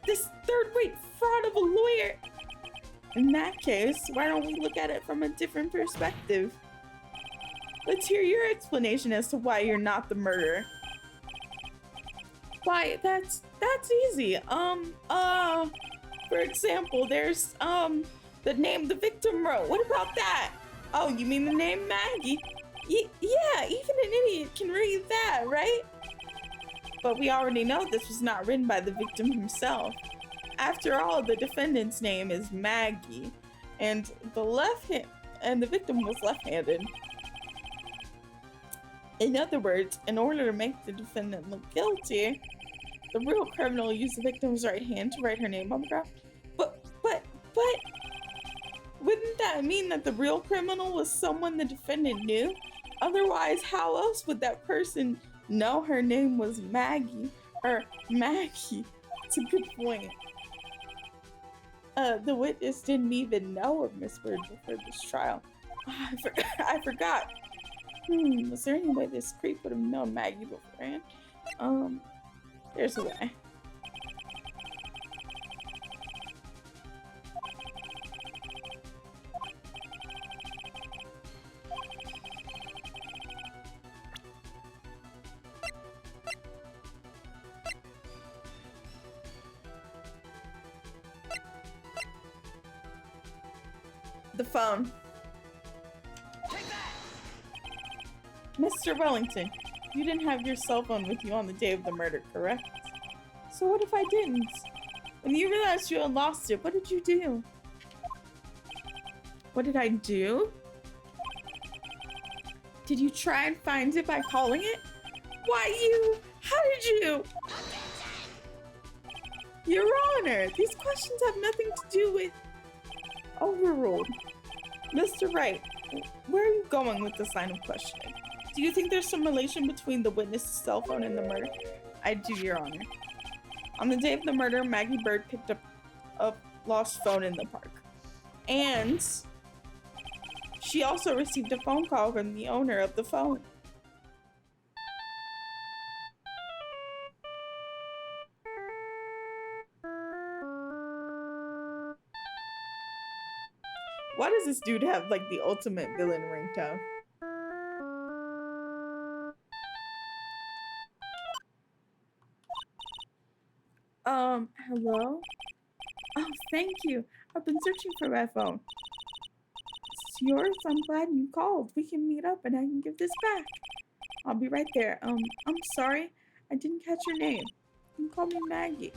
This third-rate fraud of a lawyer. In that case, why don't we look at it from a different perspective? Let's hear your explanation as to why you're not the murderer. Why, that's easy. For example, there's, the name the victim wrote. What about that? Oh, you mean the name Maggie? Yeah, even an idiot can read that, right? But we already know this was not written by the victim himself. After all, the defendant's name is Maggie, and the victim was left-handed. In other words, in order to make the defendant look guilty, the real criminal used the victim's right hand to write her name on the ground. But, wouldn't that mean that the real criminal was someone the defendant knew? Otherwise, how else would that person know her name was Maggie? Or Maggie. It's a good point. The witness didn't even know of Miss Bird before this trial. I forgot. Was there any way this creep would have known Maggie beforehand? There's a way. The phone. Mr. Wellington, you didn't have your cell phone with you on the day of the murder, correct? So what if I didn't? When you realized you had lost it, what did you do? What did I do? Did you try and find it by calling it? Why you? How did you? Your Honor, these questions have nothing to do with... Overruled. Mr. Wright, where are you going with this line of questioning? Do you think there's some relation between the witness's cell phone and the murder? I do, Your Honor. On the day of the murder, Maggie Bird picked up a lost phone in the park. And she also received a phone call from the owner of the phone. Why does this dude have like the ultimate villain ringtone? Hello? Oh, thank you. I've been searching for my phone. It's yours? I'm glad you called. We can meet up and I can give this back. I'll be right there. I'm sorry. I didn't catch your name. You can call me Maggie.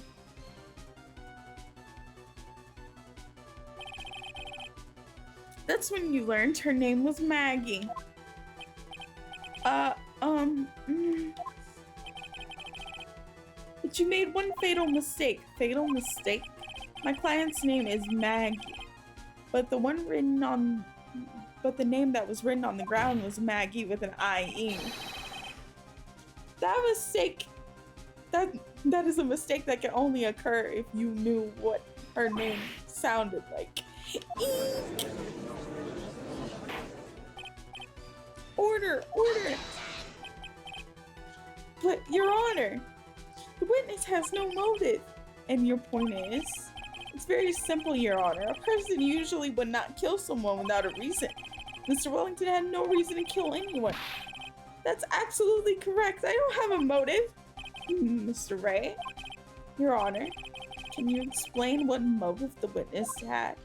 That's when you learned her name was Maggie. But you made one fatal mistake. Fatal mistake? My client's name is Maggie. But the name that was written on the ground was Maggie with an I-E. That mistake, that is a mistake that can only occur if you knew what her name sounded like. Eek. Order! But, Your Honor, the witness has no motive. And your point is? It's very simple, Your Honor. A person usually would not kill someone without a reason. Mr. Wellington had no reason to kill anyone. That's absolutely correct. I don't have a motive. Mr. Ray, Your Honor, can you explain what motive the witness had?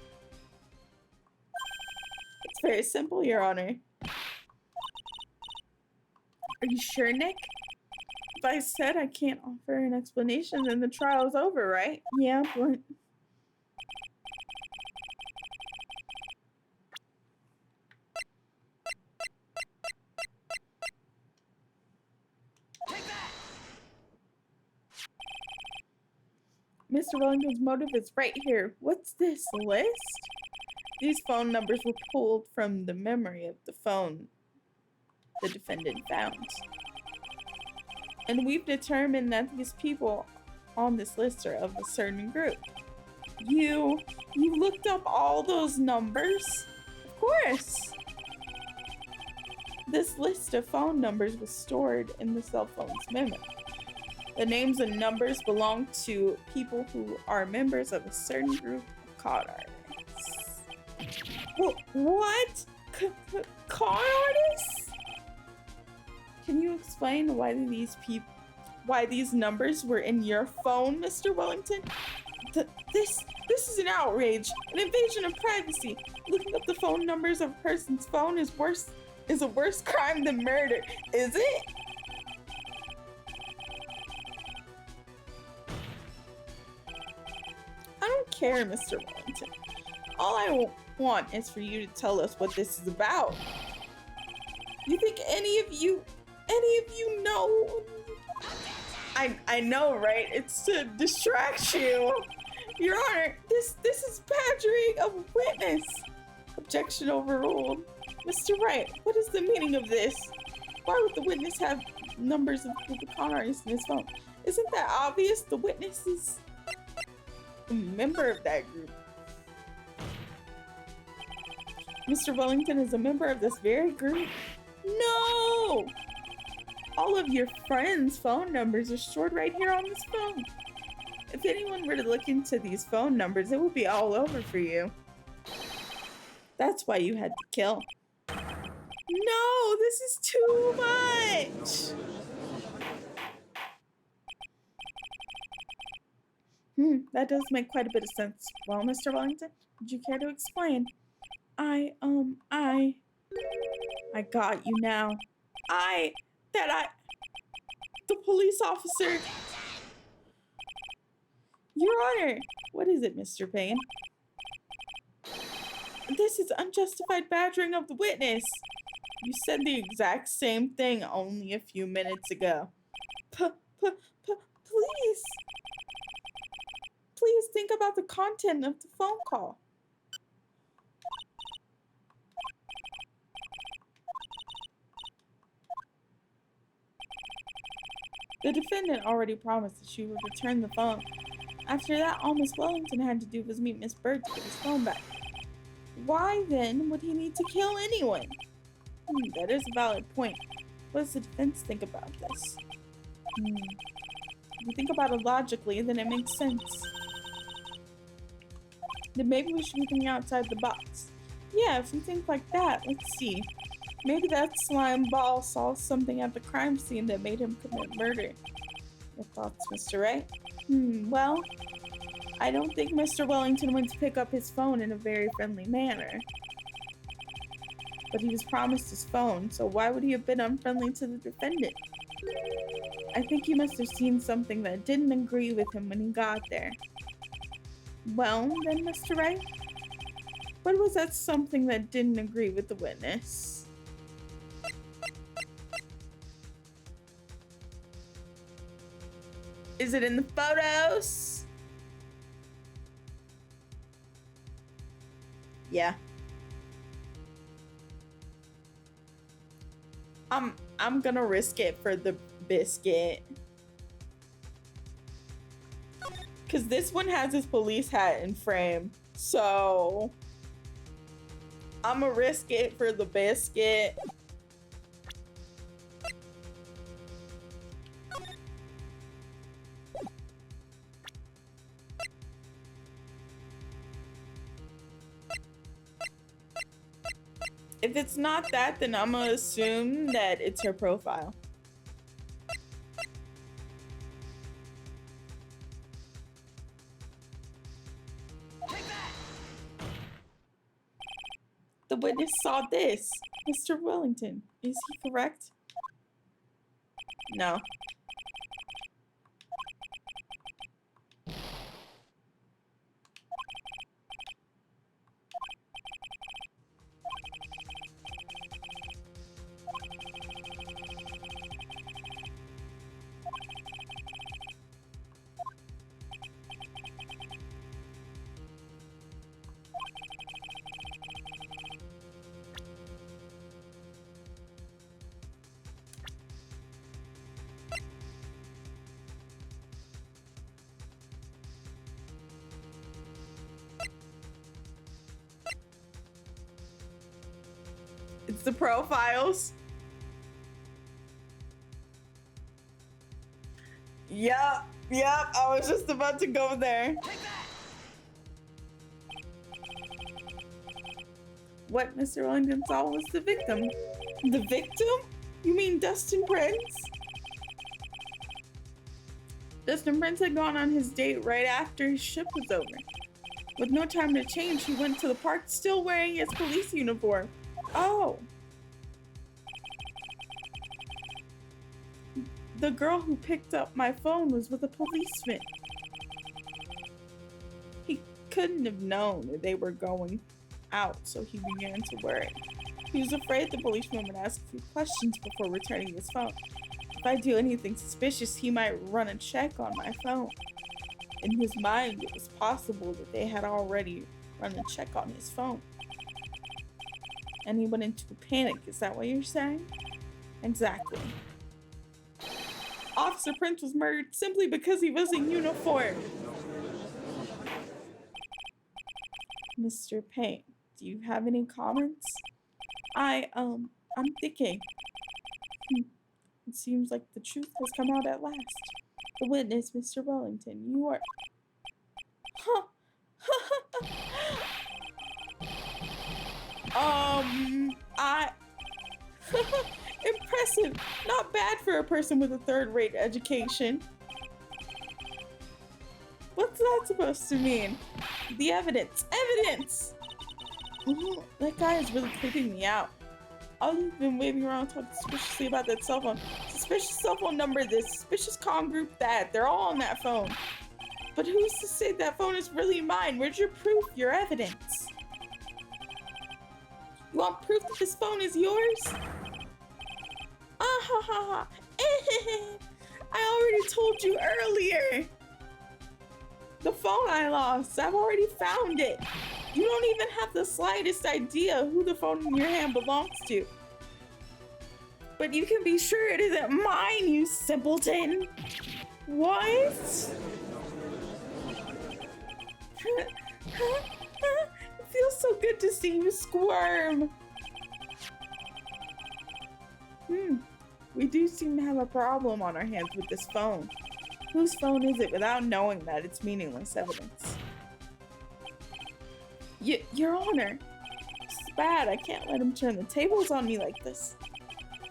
It's very simple, Your Honor. Are you sure, Nick? If I said I can't offer an explanation, then the trial's over, right? Yeah, but... Mr. Wellington's motive is right here. What's this, list? These phone numbers were pulled from the memory of the phone the defendant found. And we've determined that these people on this list are of a certain group. You looked up all those numbers? Of course! This list of phone numbers was stored in the cell phone's memory. The names and numbers belong to people who are members of a certain group of con artists. What? Con artists? Can you explain why these numbers were in your phone, Mr. Wellington? This is an outrage, an invasion of privacy. Looking up the phone numbers of a person's phone is a worse crime than murder, is it? I don't care, Mr. Wellington. All I want is for you to tell us what this is about. You think any of you know? I know, right? It's to distract you. Your Honor, this is badgering of a witness. Objection overruled. Mr. Wright, what is the meaning of this? Why would the witness have numbers of the con artists in his phone? Isn't that obvious? The witness is a member of that group. Mr. Wellington is a member of this very group? No! All of your friends' phone numbers are stored right here on this phone. If anyone were to look into these phone numbers, it would be all over for you. That's why you had to kill. No, this is too much! That does make quite a bit of sense. Well, Mr. Wellington, would you care to explain? I got you now. The police officer. Your Honor. What is it, Mr. Payne? This is unjustified badgering of the witness. You said the exact same thing only a few minutes ago. Please. Please think about the content of the phone call. The defendant already promised that she would return the phone. After that, all Miss Wellington had to do was meet Miss Bird to get his phone back. Why, then, would he need to kill anyone? That is a valid point. What does the defense think about this? If you think about it logically, then it makes sense. Then maybe we should be thinking outside the box. Yeah, if you think like that, let's see. Maybe that slime ball saw something at the crime scene that made him commit murder. Your thoughts, Mr. Wright? Well, I don't think Mr. Wellington went to pick up his phone in a very friendly manner. But he was promised his phone, so why would he have been unfriendly to the defendant? I think he must have seen something that didn't agree with him when he got there. Well, then, Mr. Wright, what was that something that didn't agree with the witness? Is it in the photos? Yeah. I'm gonna risk it for the biscuit. Cause this one has his police hat in frame. So I'ma risk it for the biscuit. If it's not that, then I'm gonna assume that it's her profile. The witness saw this. Mr. Wellington, is he correct? No. It's the profiles. Yep, I was just about to go there. What Mr. Wellington saw was the victim. The victim? You mean Dustin Prince? Dustin Prince had gone on his date right after his shift was over. With no time to change, he went to the park still wearing his police uniform. Oh. The girl who picked up my phone was with a policeman. He couldn't have known that they were going out, so he began to worry. He was afraid the policeman would ask a few questions before returning his phone. If I do anything suspicious, he might run a check on my phone. In his mind, it was possible that they had already run a check on his phone. And he went into a panic, is that what you're saying? Exactly. Officer Prince was murdered simply because he was in uniform. Mr. Payne, do you have any comments? I'm thinking. It seems like the truth has come out at last. The witness, Mr. Wellington, you are... Huh. Impressive. Not bad for a person with a third-rate education. What's that supposed to mean? The evidence. Evidence! Ooh, that guy is really creeping me out. All you've been waving around talking suspiciously about that cell phone. Suspicious cell phone number this, suspicious con group that. They're all on that phone. But who's to say that phone is really mine? Where's your proof, your evidence? You want proof that this phone is yours? Ah ha ha ha. I already told you earlier. The phone I lost, I've already found it. You don't even have the slightest idea who the phone in your hand belongs to. But you can be sure it isn't mine, you simpleton. What? It feels so good to see you squirm. We do seem to have a problem on our hands with this phone. Whose phone is it without knowing that it's meaningless evidence? Your Honor, bad. I can't let him turn the tables on me like this.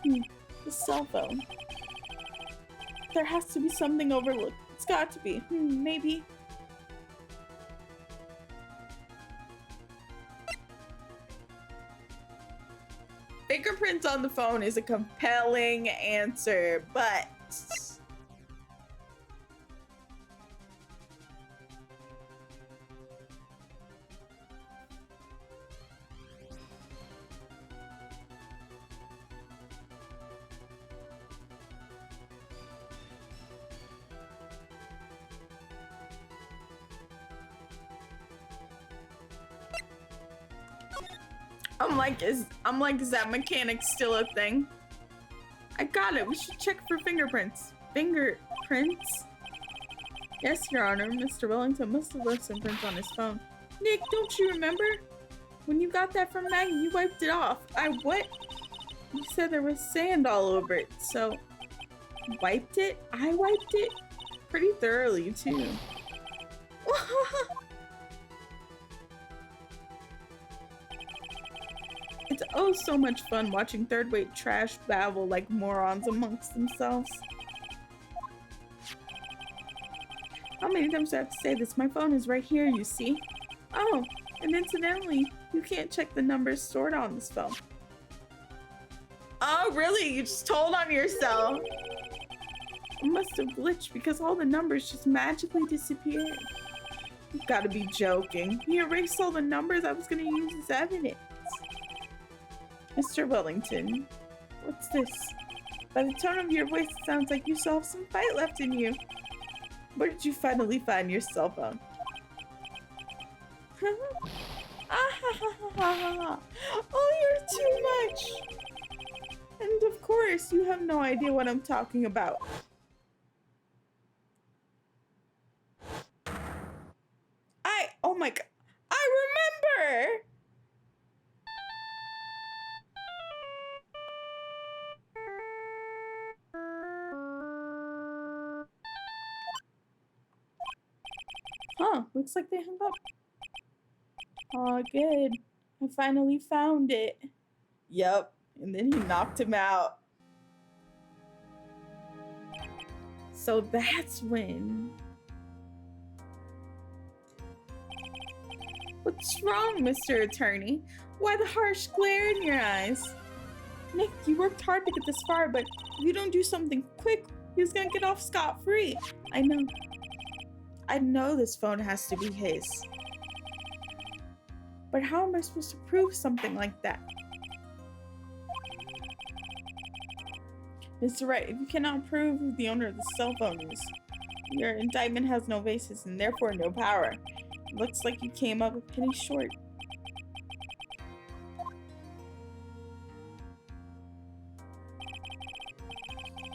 The cell phone. There has to be something overlooked. It's got to be. Maybe. Fingerprints on the phone is a compelling answer, but... I'm like, is that mechanic still a thing? I got it. We should check for fingerprints. Fingerprints? Yes, Your Honor. Mr. Wellington must have left some prints on his phone. Nick, don't you remember? When you got that from Maggie, you wiped it off. What? You said there was sand all over it, so... Wiped it? I wiped it? Pretty thoroughly, too. It's oh so much fun watching third-rate trash babble like morons amongst themselves. How many times do I have to say this? My phone is right here, you see? Oh, and incidentally, you can't check the numbers stored on this phone. Oh, really? You just told on yourself? It must have glitched because all the numbers just magically disappeared. You've got to be joking. He erased all the numbers I was going to use as evidence. Mr. Wellington, what's this? By the tone of your voice, it sounds like you still have some fight left in you. Where did you finally find your cell phone? Oh, you're too much! And of course, you have no idea what I'm talking about. Oh my god, I remember! Huh, looks like they hung up. Aw, good. I finally found it. Yup, and then he knocked him out. So that's when... What's wrong, Mr. Attorney? Why the harsh glare in your eyes? Nick, you worked hard to get this far, but if you don't do something quick, he's gonna get off scot-free. I know. I know this phone has to be his. But how am I supposed to prove something like that? Mr. Wright, if you cannot prove who the owner of the cell phone is, your indictment has no basis and therefore no power. It looks like you came up a penny short.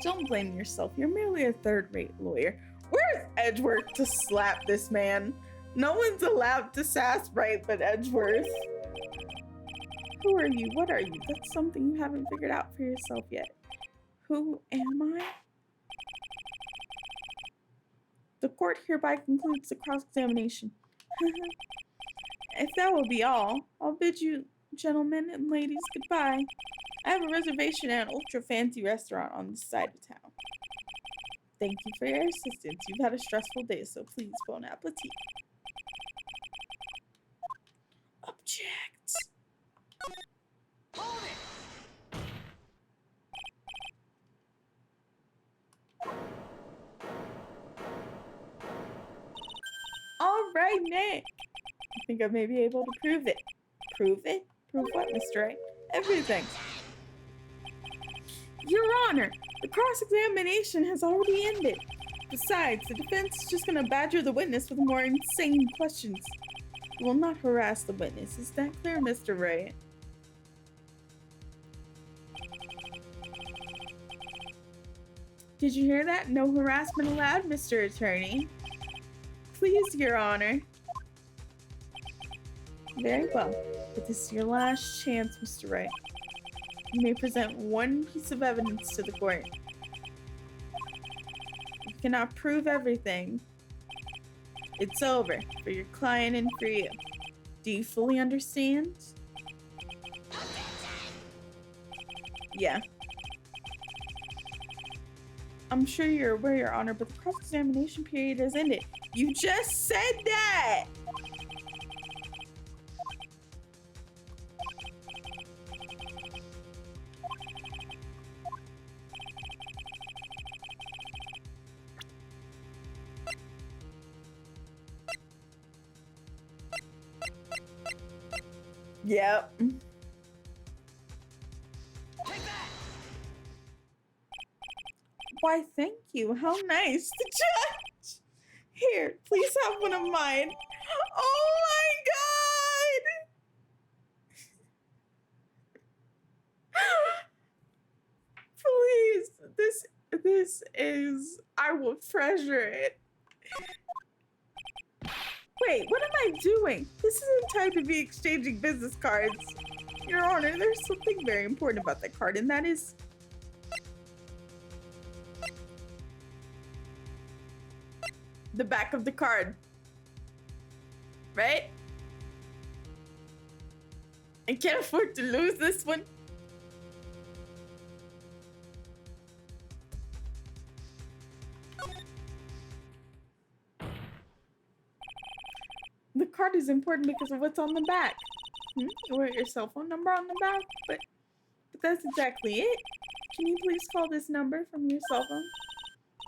Don't blame yourself. You're merely a third-rate lawyer. Where's Edgeworth to slap this man? No one's allowed to sass right but Edgeworth. Who are you? What are you? That's something you haven't figured out for yourself yet. Who am I? The court hereby concludes the cross-examination. If that will be all, I'll bid you gentlemen and ladies goodbye. I have a reservation at an ultra-fancy restaurant on this side of town. Thank you for your assistance. You've had a stressful day, so please, bon appetit. Object. All right, Nick. I think I may be able to prove it. Prove it? Prove what, Mr. Wright? Everything. Your Honor, the cross-examination has already ended. Besides, the defense is just going to badger the witness with more insane questions. It will not harass the witness. Is that clear, Mr. Wright? Did you hear that? No harassment allowed, Mr. Attorney. Please, Your Honor. Very well, but this is your last chance, Mr. Wright. You may present one piece of evidence to the court. You cannot prove everything. It's over for your client and for you. Do you fully understand? Yeah. I'm sure you're aware, Your Honor, but the cross-examination period has ended. You just said that! Yep. Why, thank you. How nice. The judge! Here, please have one of mine. Oh my god! Please. This is... I will treasure it. Wait, what am I doing? This isn't time to be exchanging business cards. Your Honor, there's something very important about that card, and that is... the back of the card. Right? I can't afford to lose this one. The card is important because of what's on the back. You wrote your cell phone number on the back, but that's exactly it. Can you please call this number from your cell phone?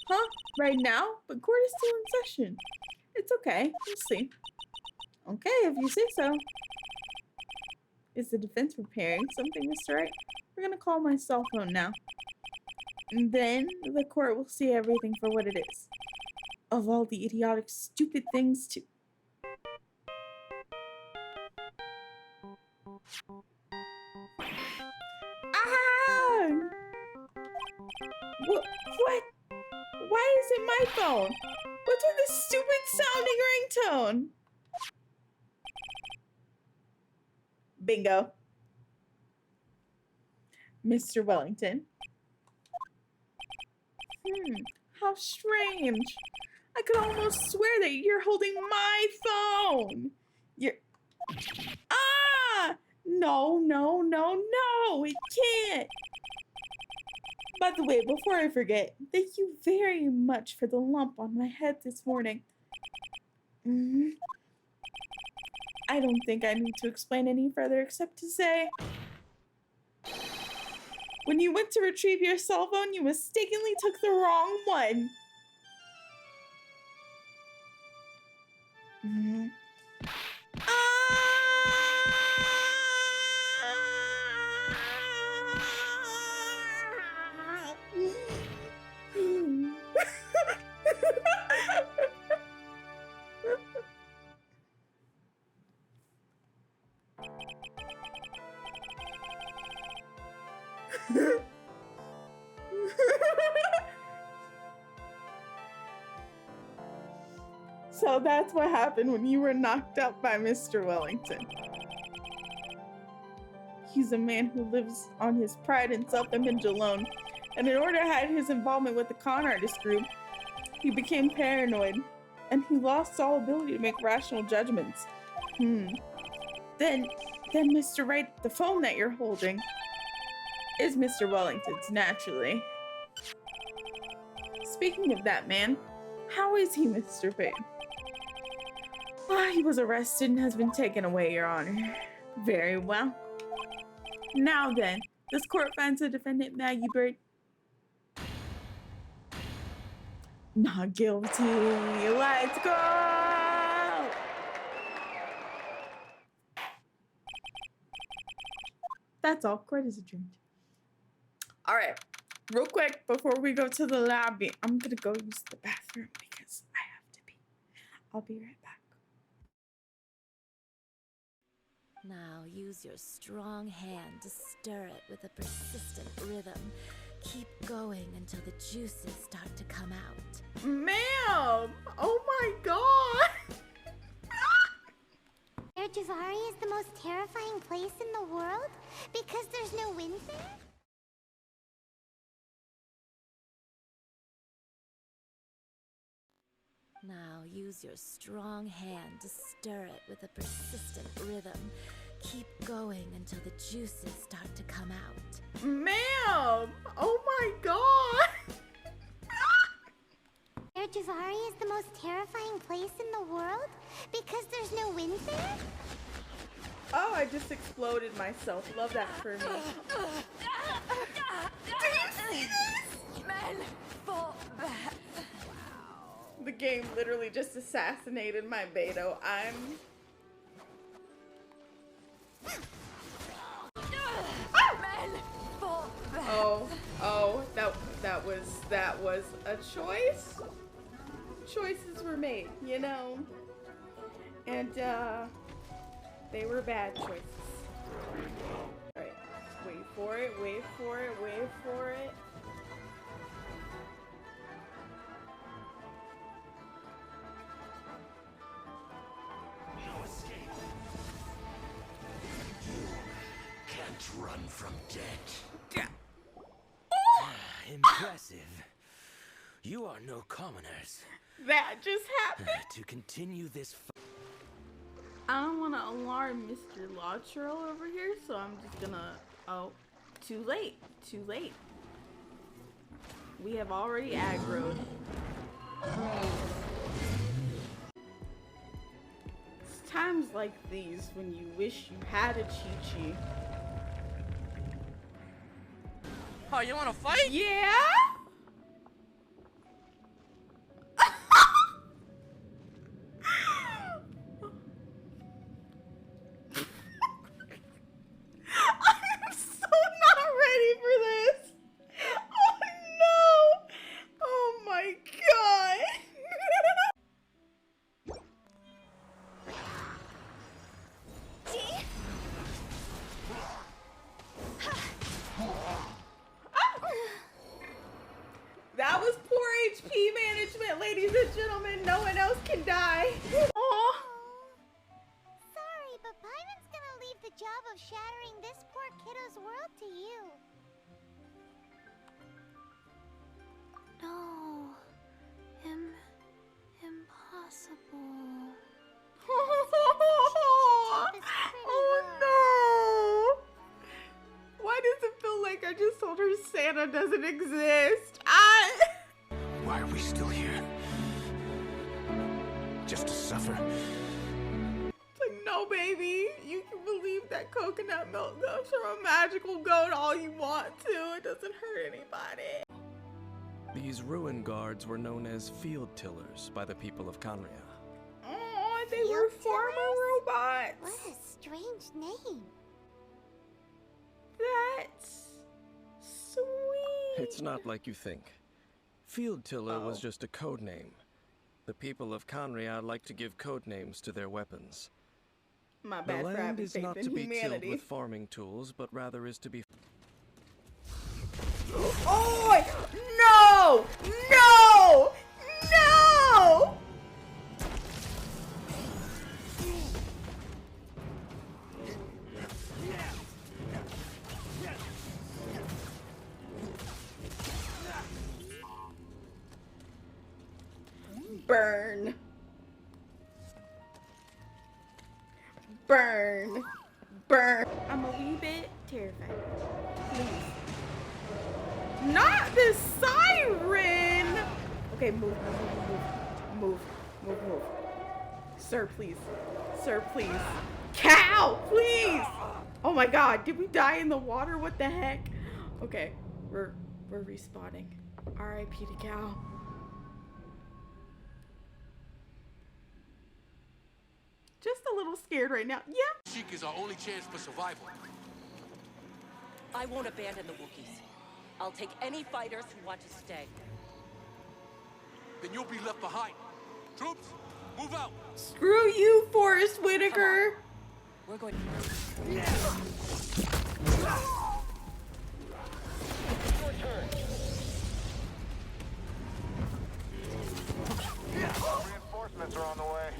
Huh? Right now? But court is still in session. It's okay. We'll see. Okay, if you say so. Is the defense preparing something, Mr. Wright? We're gonna call my cell phone now. And then the court will see everything for what it is. Of all the idiotic, stupid things to... Ah! What? Why is it my phone? What's with this stupid sounding ringtone? Bingo. Mr. Wellington. How strange. I could almost swear that you're holding my phone. You're... Ah! No, it can't. By the way, before I forget, thank you very much for the lump on my head this morning. I don't think I need to explain any further except to say... when you went to retrieve your cell phone, you mistakenly took the wrong one. So that's what happened when you were knocked out by Mr. Wellington. He's a man who lives on his pride and self-image alone, and in order to hide his involvement with the con artist group, he became paranoid, and he lost all ability to make rational judgments. Then Mr. Wright, the phone that you're holding is Mr. Wellington's, naturally. Speaking of that man, how is he, Mr. Payne? He was arrested and has been taken away, Your Honor. Very well. Now then, this court finds the defendant Maggie Bird not guilty. Let's go! That's all. Court is adjourned. All right. Real quick, before we go to the lobby, I'm gonna go use the bathroom because I have to pee. I'll be right back. Now use your strong hand to stir it with a persistent rhythm. Keep going until the juices start to come out. Ma'am! Oh my god! Javari is the most terrifying place in the world? Because there's no wind there? Now use your strong hand to stir it with a persistent rhythm. Keep going until the juices start to come out. Ma'am! Oh my god! Jafari is the most terrifying place in the world? Because there's no wind there? Oh, I just exploded myself. Love that for me. Men, fall back. The game literally just assassinated my Beto. Oh, that was a choice. Choices were made, you know, and they were bad choices. All right, wait for it, wait for it, wait for it. No escape. You can't run from death. Impressive. You are no commoners. That just happened. To continue this I don't want to alarm Mr. Lottrell over here, so I'm just gonna... Oh, too late. Too late. We have already aggroed. It's times like these when you wish you had a Chi-Chi. Oh, you wanna fight? Yeah? I'm so not ready for this. Oh no. Oh my god. That was poor HP management, ladies and gentlemen. No one else can die. Aw. Sorry, but Paimon's gonna leave the job of shattering this poor kiddo's world to you. No. Impossible. Oh no! Why does it feel like I just told her Santa doesn't exist? Why are we still here? Just to suffer? It's like, no, baby. You can believe that coconut milk comes from a magical goat all you want to. It doesn't hurt anybody. These ruin guards were known as field tillers by the people of Conria. Oh, they were farmer robots. What a strange name. That's sweet. It's not like you think. Field tiller was just a code name. The people of Conria like to give code names to their weapons. My The bad for land having is faith not in to be tilled humanity. with farming tools, but rather is to be... Oh! No! No! No! Burn. Burn. Burn. I'm a wee bit terrified. Please. Not this siren! Okay, move. Sir, please. Sir, please. Cow, please! Oh my god, did we die in the water? What the heck? Okay, we're respawning. R.I.P. to cow. Just a little scared right now. Yep. Sheik is our only chance for survival. I won't abandon the Wookiees. I'll take any fighters who want to stay. Then you'll be left behind. Troops, move out. Screw you, Forrest Whitaker. We're going Reinforcements are on the way.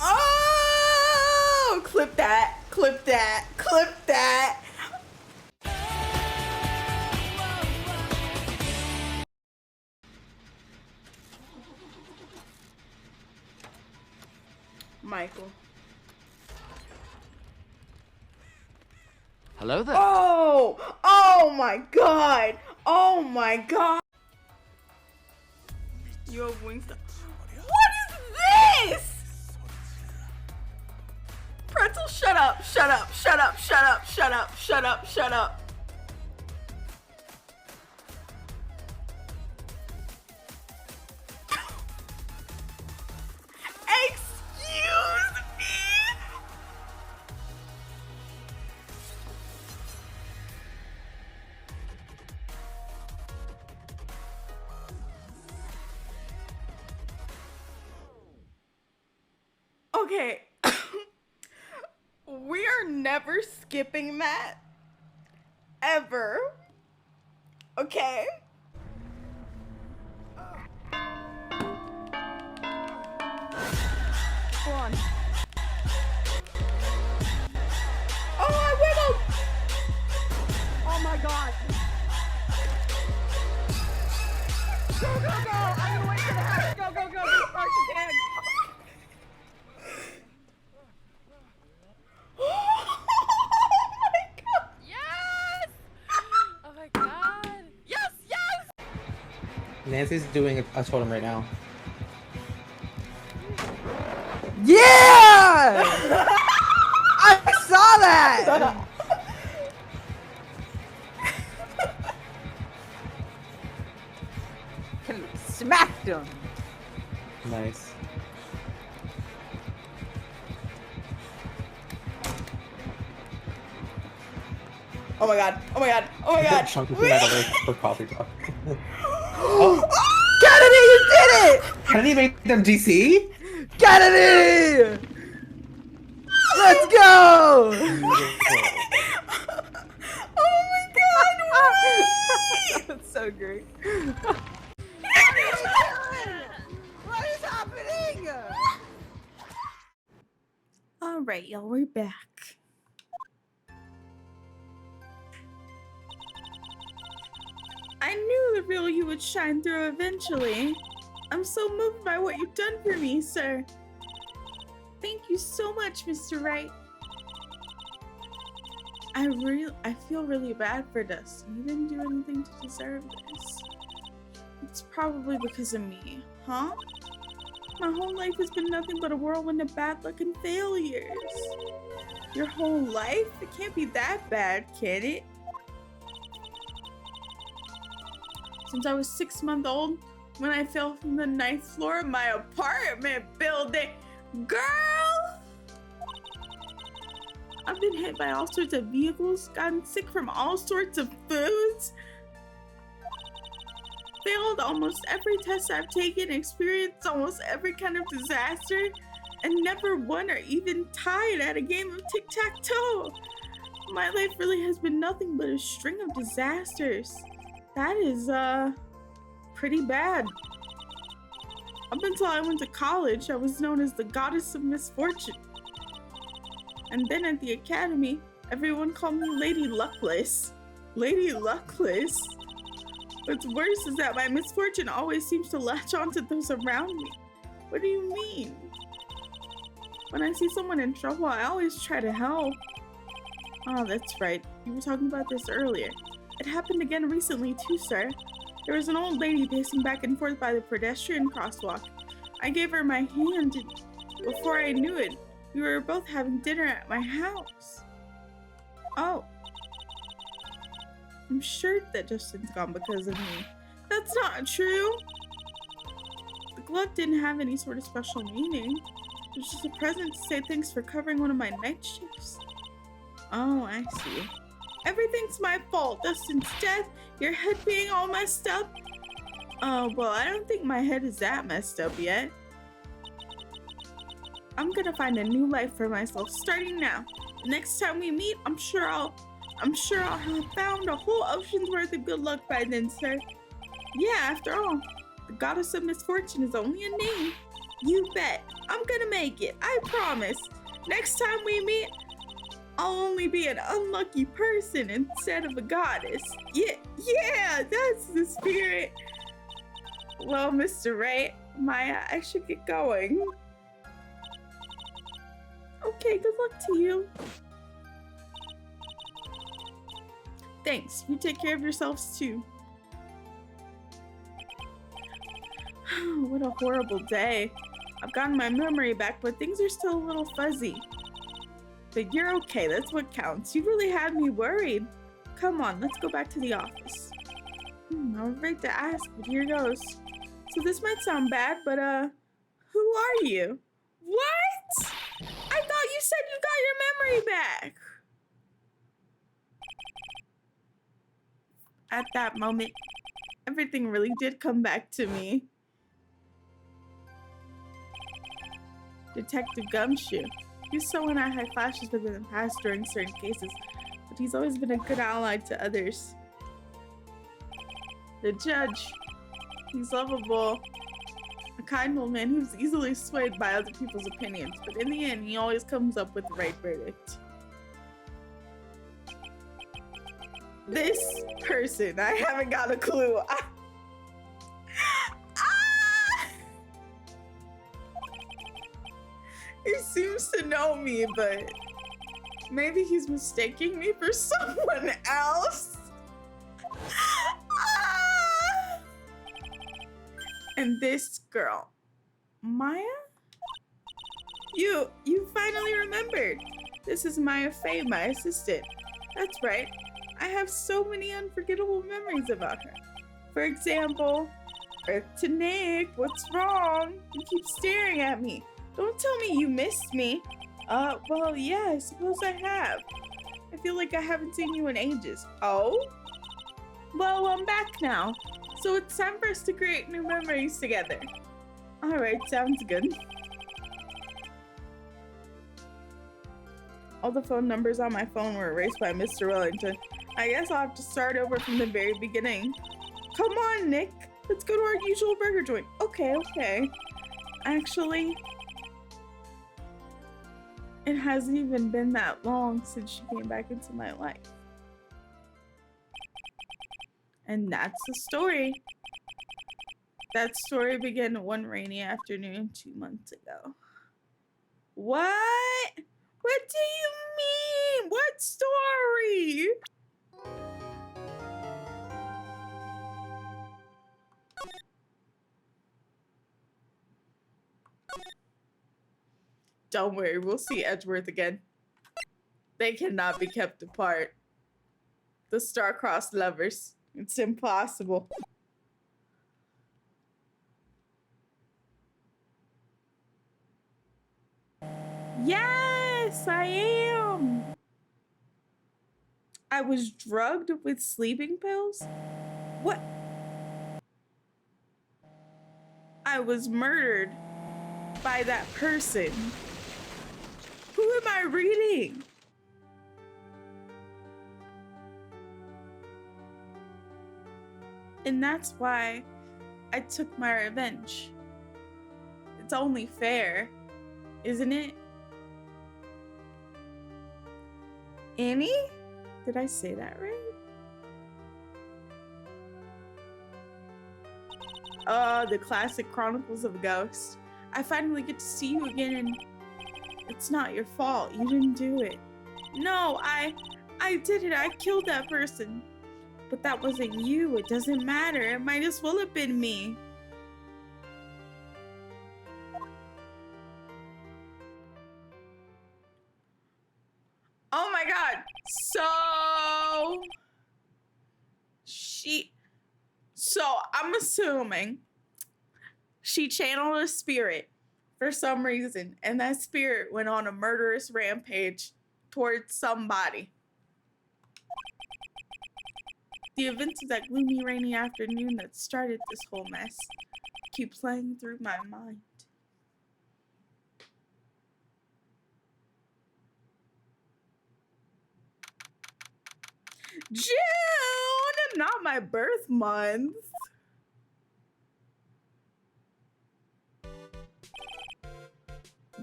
Oh! Clip that. Clip that. Clip that. Michael. Hello there. Oh! Oh my god! Oh my god! You have Wingstop. What is this? Pretzel, shut up, shut up, shut up, shut up, shut up, shut up, shut up. Excuse me? Okay. We are never skipping that. Ever. Okay? Go on. Oh, I wiggled! Oh my god. Go, go, go! I'm gonna wait for the house. Go, go, go! This starts again. Yes! Oh my god. Yes, yes! Nancy's doing a totem right now. Yeah! I saw that! Smacked him. Nice. Oh my god. Oh my god. Oh my god. Chunky food out of there for coffee talk. Kennedy, you did it! Kennedy made them DC? Kennedy! Let's go! Oh my god, That's so great. what is happening? Alright, y'all, we're back. I knew the real you would shine through eventually. I'm so moved by what you've done for me, sir. Thank you so much, Mr. Wright. I feel really bad for Dustin. He didn't do anything to deserve this. It's probably because of me, huh? My whole life has been nothing but a whirlwind of bad luck and failures. Your whole life? It can't be that bad, can it? Since I was 6 months old, when I fell from the 9th floor of my apartment building. Girl! I've been hit by all sorts of vehicles, gotten sick from all sorts of foods, failed almost every test I've taken, experienced almost every kind of disaster, and never won or even tied at a game of tic-tac-toe. My life really has been nothing but a string of disasters. That is, pretty bad. Up until I went to college, I was known as the Goddess of Misfortune. And then at the academy, everyone called me Lady Luckless. Lady Luckless? What's worse is that my misfortune always seems to latch onto those around me. What do you mean? When I see someone in trouble, I always try to help. Oh, that's right. You were talking about this earlier. It happened again recently too, sir. There was an old lady pacing back and forth by the pedestrian crosswalk. I gave her my hand, and before I knew it, we were both having dinner at my house. Oh. I'm sure that Justin's gone because of me. That's not true. The glove didn't have any sort of special meaning. It was just a present to say thanks for covering one of my night shifts. Oh, I see. Everything's my fault. Dustin's death, your head being all messed up. Oh, well, I don't think my head is that messed up yet. I'm gonna find a new life for myself starting now. The next time we meet, I'm sure I'll have found a whole ocean's worth of good luck by then, sir. Yeah, after all, the Goddess of Misfortune is only a name. You bet. I'm gonna make it. I promise. Next time we meet, I'll only be an unlucky person instead of a goddess. Yeah, that's the spirit. Well, Mr. Wright, I should get going. Okay, good luck to you. Thanks. You take care of yourselves too. What a horrible day. I've gotten my memory back, but things are still a little fuzzy. But you're okay, that's what counts. You really had me worried. Come on, let's go back to the office. I'm afraid to ask, but here goes. So this might sound bad, but who are you? What? I thought you said you got your memory back. At that moment, everything really did come back to me. Detective Gumshoe. He's someone I had flashes with in the past during certain cases, but he's always been a good ally to others. The judge. He's lovable. A kind old man who's easily swayed by other people's opinions, but in the end, he always comes up with the right verdict. This person, I haven't got a clue. He seems to know me, but maybe he's mistaking me for someone else. And this girl, Maya? You finally remembered. This is Maya Faye, my assistant. That's right. I have so many unforgettable memories about her. For example, Earth to Nick, what's wrong? You keep staring at me. Don't tell me you missed me. Well, yeah, I suppose I have. I feel like I haven't seen you in ages. Oh? Well, I'm back now. So it's time for us to create new memories together. Alright, sounds good. All the phone numbers on my phone were erased by Mr. Wellington. I guess I'll have to start over from the very beginning. Come on, Nick. Let's go to our usual burger joint. Okay. Actually, it hasn't even been that long since she came back into my life. And that's the story. That story began one rainy afternoon 2 months ago. What? What do you mean? What story? Don't worry, we'll see Edgeworth again. They cannot be kept apart. The star-crossed lovers. It's impossible. Yes, I am. I was drugged with sleeping pills? What? I was murdered by that person. Who am I reading? And that's why I took my revenge. It's only fair, isn't it? Annie? Did I say that right? The classic Chronicles of a Ghost. I finally get to see you again, and it's not your fault. You didn't do it. No, I did it. I killed that person. But that wasn't you. It doesn't matter. It might as well have been me. Oh my god. So I'm assuming she channeled a spirit for some reason, and that spirit went on a murderous rampage towards somebody. The events of that gloomy, rainy afternoon that started this whole mess keep playing through my mind. June! Not my birth month.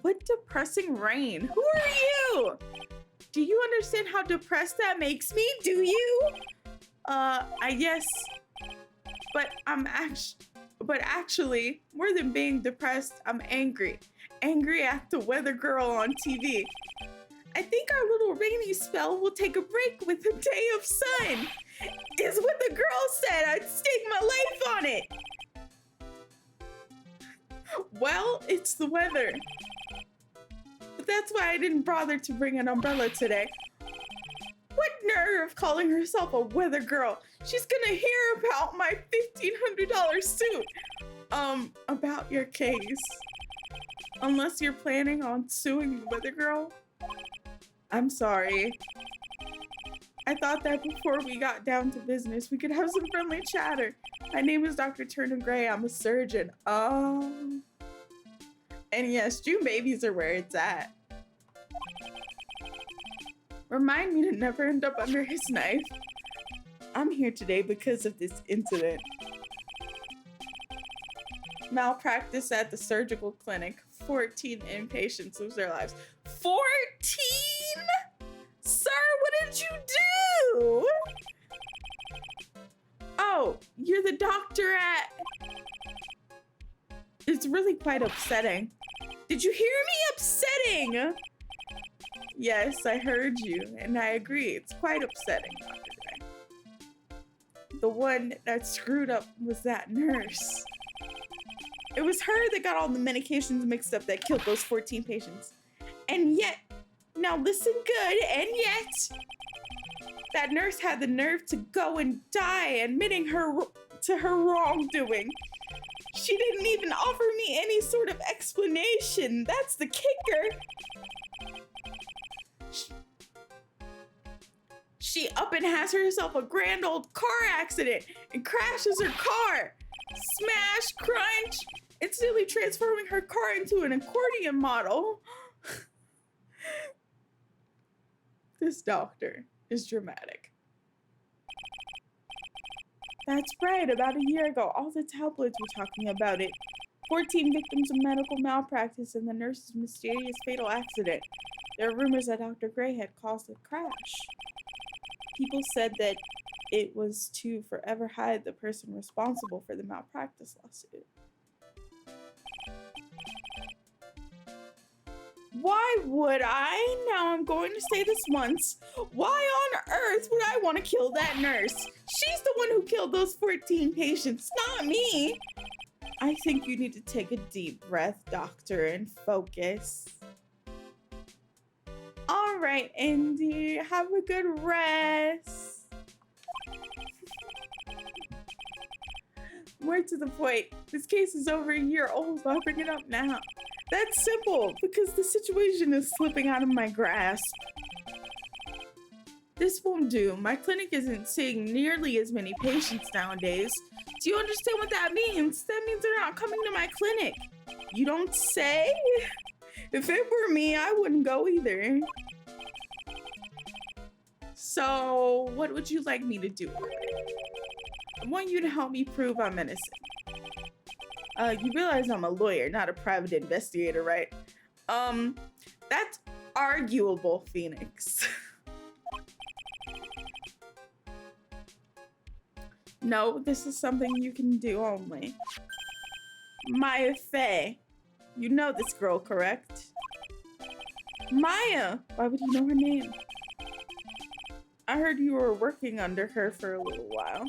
What depressing rain? Who are you? Do you understand how depressed that makes me? Do you? I guess. But actually, more than being depressed, I'm angry. angry at the weather girl on TV. I think our little rainy spell will take a break with a day of sun. Is what the girl said. I'd stake my life on it. Well, it's the weather. But that's why I didn't bother to bring an umbrella today. What nerve calling herself a weather girl? She's gonna hear about my $1,500 suit. About your case. Unless you're planning on suing the weather girl. I'm sorry. I thought that before we got down to business, we could have some friendly chatter. My name is Dr. Turner Gray. I'm a surgeon. And yes, June babies are where it's at. Remind me to never end up under his knife. I'm here today because of this incident. Malpractice at the surgical clinic. 14 inpatients lose their lives. 14? Sir, what did you do? Oh, you're the doctor at... It's really quite upsetting. Did you hear me? Upsetting! Yes, I heard you, and I agree. It's quite upsetting, Dr. Gray. The one that screwed up was that nurse. It was her that got all the medications mixed up that killed those 14 patients. And yet, now listen good, and yet, that nurse had the nerve to go and die admitting her to her wrongdoing. She didn't even offer me any sort of explanation. That's the kicker. She up and has herself a grand old car accident and crashes her car. Smash, crunch, instantly transforming her car into an accordion model. This doctor is dramatic. That's right, about a year ago, all the tabloids were talking about it. 14 victims of medical malpractice and the nurse's mysterious fatal accident. There are rumors that Dr. Gray had caused the crash. People said that it was to forever hide the person responsible for the malpractice lawsuit. Why would I? Now I'm going to say this once. Why on earth would I want to kill that nurse? She's the one who killed those 14 patients, not me. I think you need to take a deep breath, doctor, and focus. All right, Indy, have a good rest. More to the point, this case is over a year old. Why bring it up now? That's simple, because the situation is slipping out of my grasp. This won't do. My clinic isn't seeing nearly as many patients nowadays. Do you understand what that means? That means they're not coming to my clinic. You don't say? If it were me, I wouldn't go either. So, what would you like me to do? I want you to help me prove I'm innocent. You realize I'm a lawyer, not a private investigator, right? That's arguable, Phoenix. No, this is something you can do only. Maya Fey. You know this girl, correct? Maya! Why would you know her name? I heard you were working under her for a little while.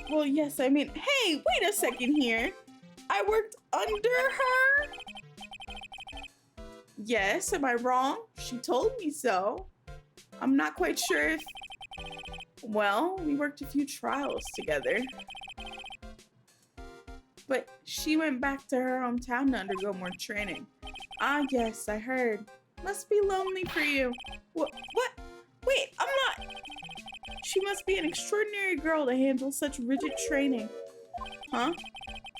Well, yes, I mean, hey, wait a second here. I worked under her? Yes, am I wrong? She told me so. I'm not quite sure if... Well, we worked a few trials together. But she went back to her hometown to undergo more training. Ah, yes, I heard. Must be lonely for you. What? Wait, I'm not... She must be an extraordinary girl to handle such rigid training. Huh?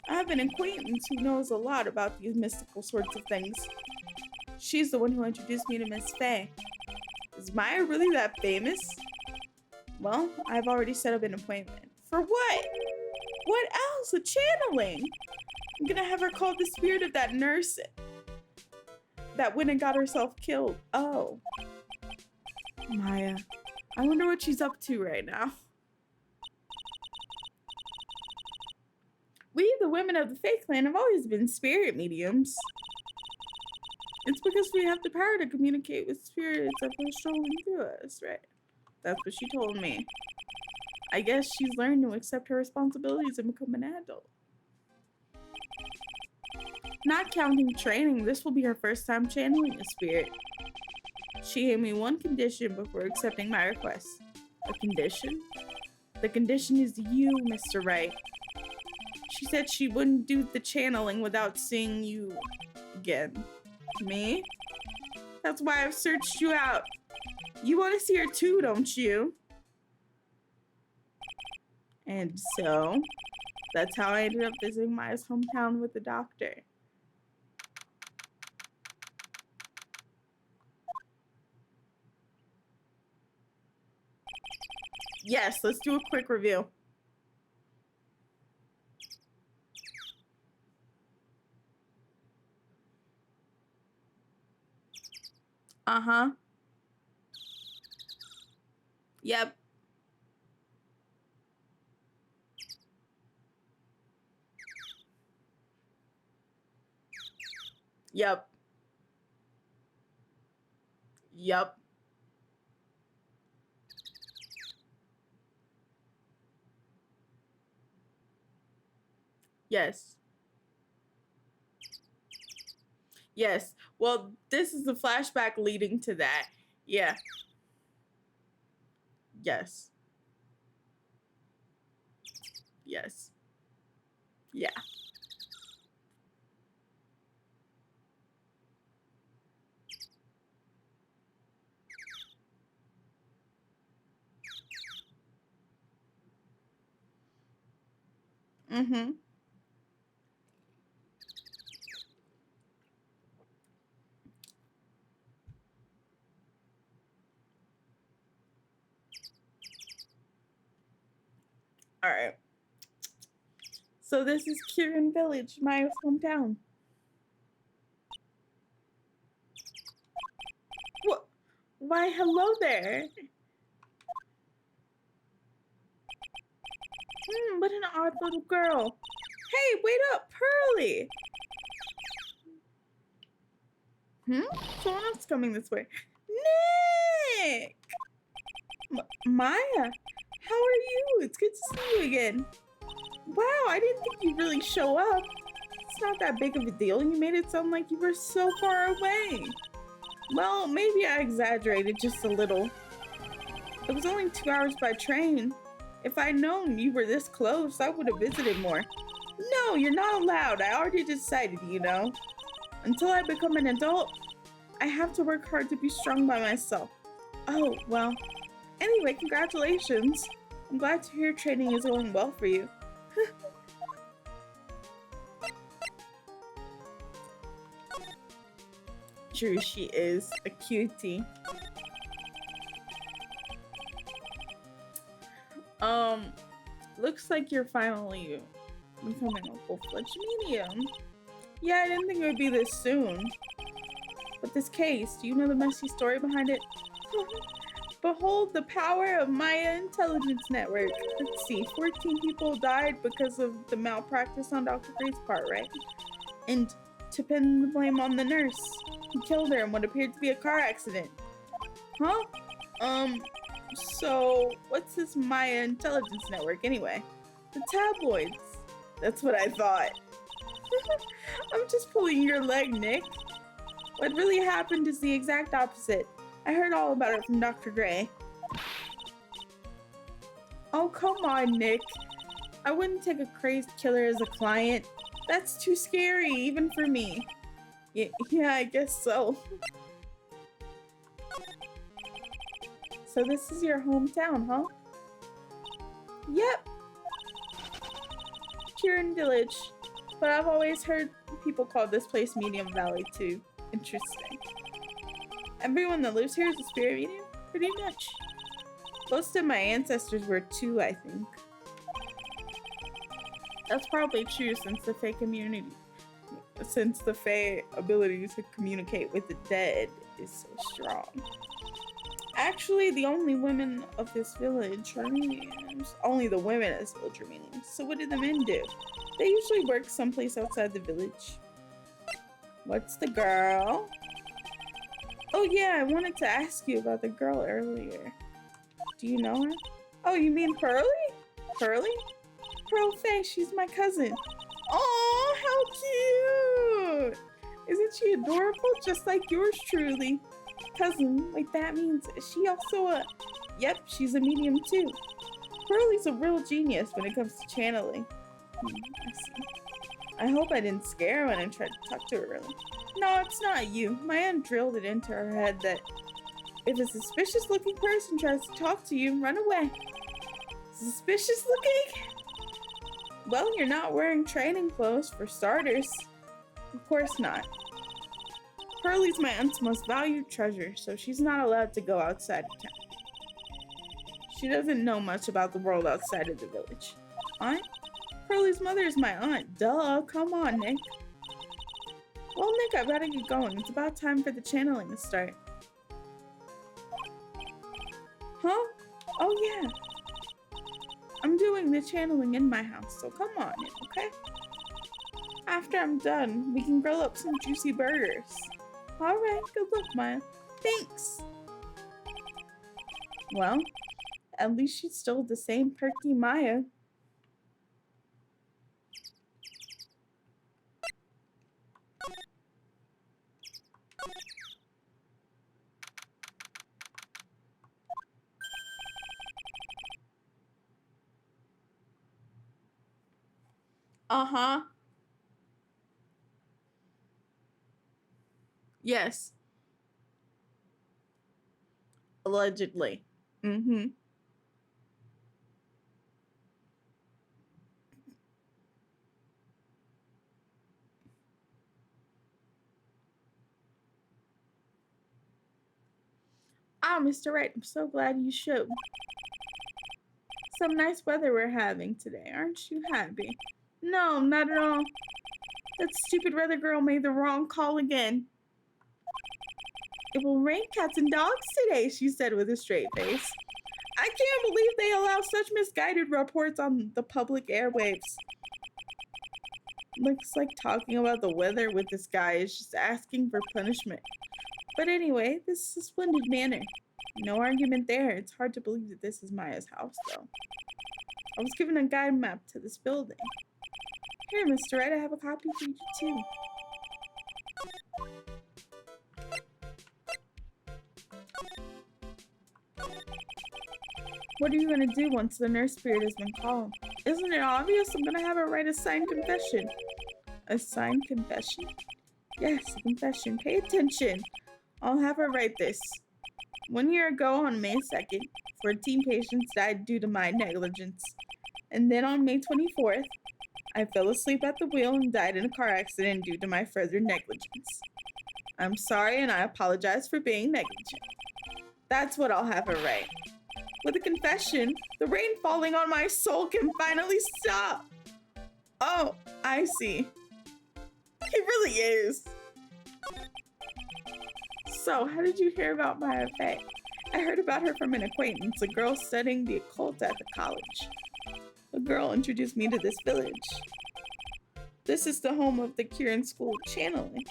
I have an acquaintance who knows a lot about these mystical sorts of things. She's the one who introduced me to Miss Fey. Is Maya really that famous? Well, I've already set up an appointment. For what? What else? A channeling? I'm gonna have her call the spirit of that nurse that went and got herself killed. Oh. Maya. I wonder what she's up to right now. We, the women of the Fae Clan, have always been spirit mediums. It's because we have the power to communicate with spirits that are strolling through us, right? That's what she told me. I guess she's learned to accept her responsibilities and become an adult. Not counting training, this will be her first time channeling a spirit. She gave me one condition before accepting my request. A condition? The condition is you, Mr. Wright. She said she wouldn't do the channeling without seeing you again. Me? That's why I've searched you out. You want to see her too, don't you? And so, that's how I ended up visiting Maya's hometown with the doctor. Yes, let's do a quick review. Uh-huh. Yep. Yep. Yep. Yes. Yes. Well, this is the flashback leading to that. Yeah. Yes. Yes. Yeah. Mm-hmm. All right. So this is Kirin Village, my hometown. What? Why, hello there. What an odd little girl. Hey, wait up, Pearly. Someone else coming this way. Nick! Maya, how are you? It's good to see you again. Wow, I didn't think you'd really show up. It's not that big of a deal. You made it sound like you were so far away. Well, maybe I exaggerated just a little. It was only 2 hours by train. If I'd known you were this close, I would have visited more. No, you're not allowed. I already decided, you know. Until I become an adult, I have to work hard to be strong by myself. Oh, well. Anyway, congratulations. I'm glad to hear training is going well for you. True, she is a cutie. Looks like you're finally becoming a full-fledged medium. Yeah, I didn't think it would be this soon. But this case, do you know the messy story behind it? Behold the power of Maya Intelligence Network. Let's see, 14 people died because of the malpractice on Dr. Gray's part, right? And to pin the blame on the nurse, who killed her in what appeared to be a car accident. Huh? So what's this Maya Intelligence Network anyway? The tabloids. That's what I thought. I'm just pulling your leg, Nick. What really happened is the exact opposite. I heard all about it from Dr. Gray. Oh, come on, Nick. I wouldn't take a crazed killer as a client. That's too scary, even for me. Yeah, I guess so. So this is your hometown, huh? Yep. Kirin Village. But I've always heard people call this place Medium Valley too. Interesting. Everyone that lives here is a spirit medium? Pretty much. Most of my ancestors were too, I think. That's probably true since the Fae ability to communicate with the dead is so strong. Actually, the only women of this village are mediums. Only the women of this village are mediums. So what do the men do? They usually work someplace outside the village. What's the girl? Oh yeah, I wanted to ask you about the girl earlier. Do you know her? Oh, you mean Pearly? Pearly? Pearl Faye, she's my cousin. Oh, how cute! Isn't she adorable? Just like yours truly. Cousin, wait, that means, is she also a... Yep, she's a medium too. Pearly's a real genius when it comes to channeling. I see. I hope I didn't scare her when I tried to talk to her earlier. No, it's not you. My aunt drilled it into her head that if a suspicious looking person tries to talk to you, run away. Suspicious looking? Well, you're not wearing training clothes for starters. Of course not. Pearly's my aunt's most valued treasure, so she's not allowed to go outside of town. She doesn't know much about the world outside of the village. Aunt? Pearly's mother is my aunt. Duh, come on, Nick. Well, Nick, I better get going. It's about time for the channeling to start. Huh? Oh, yeah. I'm doing the channeling in my house, so come on in, okay? After I'm done, we can grill up some juicy burgers. Alright, good luck, Maya. Thanks! Well, at least she's still the same perky Maya. Uh-huh. Yes. Allegedly. Mm-hmm. Ah, Mr. Wright, I'm so glad you showed. Some nice weather we're having today. Aren't you happy? No, not at all. That stupid weather girl made the wrong call again. It will rain cats and dogs today, she said with a straight face. I can't believe they allow such misguided reports on the public airwaves. Looks like talking about the weather with this guy is just asking for punishment. But anyway, this is a splendid manner. No argument there. It's hard to believe that this is Maya's house, though. I was given a guide map to this building. Here, Mr. Wright, I have a copy for you, too. What are you going to do once the nurse spirit has been called? Isn't it obvious? I'm going to have her write a signed confession. A signed confession? Yes, a confession. Pay attention. I'll have her write this. 1 year ago on May 2nd, 14 patients died due to my negligence. And then on May 24th, I fell asleep at the wheel and died in a car accident due to my further negligence. I'm sorry and I apologize for being negligent. That's what I'll have her write. With a confession, the rain falling on my soul can finally stop. Oh, I see. He really is. So, how did you hear about Maya Faye? I heard about her from an acquaintance, a girl studying the occult at the college. The girl introduced me to this village. This is the home of the Kieran School of Channeling.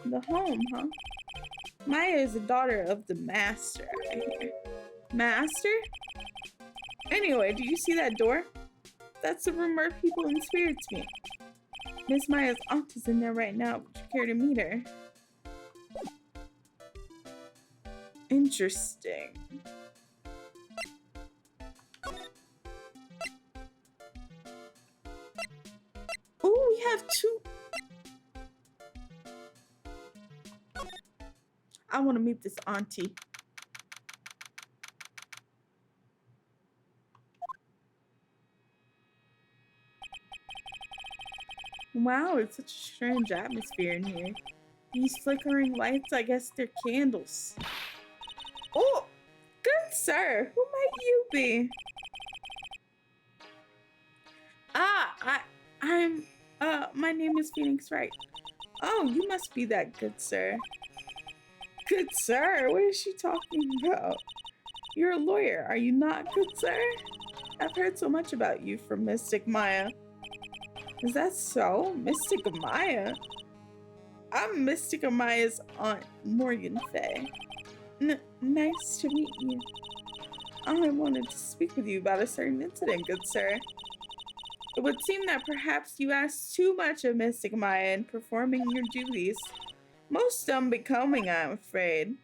The home, huh? Maya is the daughter of the master, I hear. Master? Anyway, do you see that door? That's the room where people and spirits meet. Miss Maya's aunt is in there right now. Would you care to meet her? Interesting. Oh, we have two. I want to meet this auntie. Wow, it's such a strange atmosphere in here. These flickering lights, I guess they're candles. Oh, good sir. Who might you be? My name is Phoenix Wright. Oh, you must be that good sir. Good sir? What is she talking about? You're a lawyer, are you not, good sir? I've heard so much about you from Mystic Maya. Is that so? Mystic Maya? I'm Mystic Amaya's aunt, Morgan Fay. Nice to meet you. I wanted to speak with you about a certain incident, good sir. It would seem that perhaps you asked too much of Mystic Amaya in performing your duties. Most unbecoming, I'm afraid.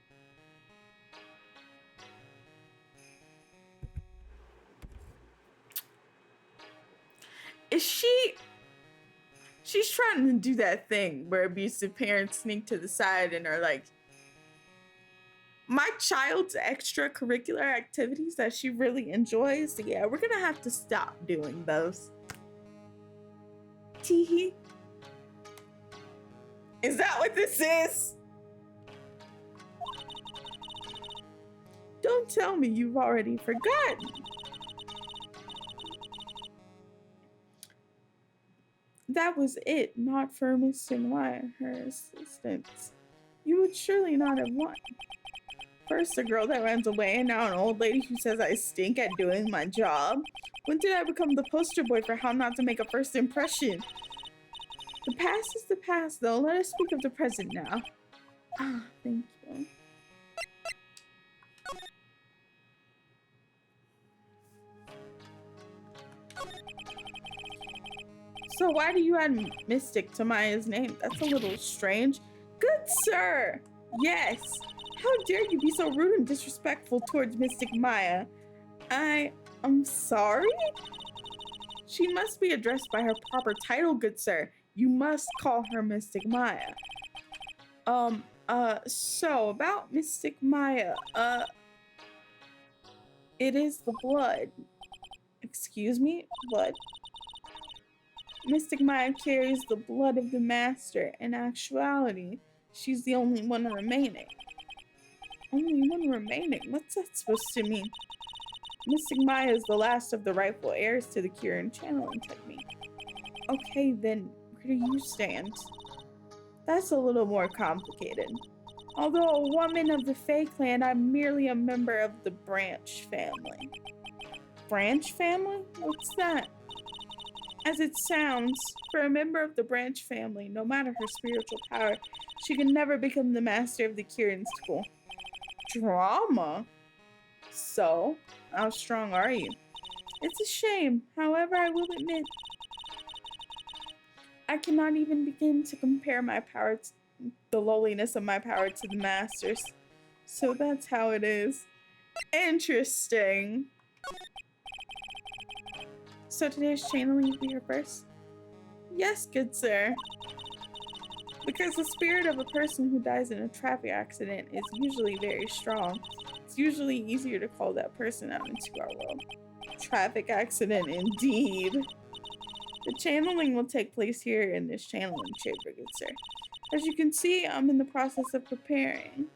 Is she's trying to do that thing where abusive parents sneak to the side and are like, my child's extracurricular activities that she really enjoys, yeah, we're gonna have to stop doing those. Teehee. Is that what this is? Don't tell me you've already forgotten. That was it, not for Miss Sinwai, her assistants. You would surely not have won. First a girl that runs away, and now an old lady who says I stink at doing my job. When did I become the poster boy for how not to make a first impression? The past is the past, though. Let us speak of the present now. Ah, thank you. So why do you add Mystic to Maya's name? That's a little strange. Good sir! Yes! How dare you be so rude and disrespectful towards Mystic Maya? I'm sorry? She must be addressed by her proper title, good sir. You must call her Mystic Maya. So about Mystic Maya, it is the blood. Excuse me? Blood? Mystic Maya carries the blood of the master. In actuality, she's the only one remaining. Only one remaining? What's that supposed to mean? Mystic Maya is the last of the rightful heirs to the Kirin channeling technique. Okay, then where do you stand? That's a little more complicated. Although a woman of the Fae clan, I'm merely a member of the Branch family. Branch family? What's that? As it sounds, for a member of the Branch family, no matter her spiritual power, she can never become the master of the Kirin school. Drama? So, how strong are you? It's a shame. However, I will admit, I cannot even begin to compare my power to the lowliness of my power to the master's. So that's how it is. Interesting. So today's channeling will be your first? Yes, good sir. Because the spirit of a person who dies in a traffic accident is usually very strong. It's usually easier to call that person out into our world. Traffic accident indeed. The channeling will take place here in this channeling chamber, good sir. As you can see, I'm in the process of preparing.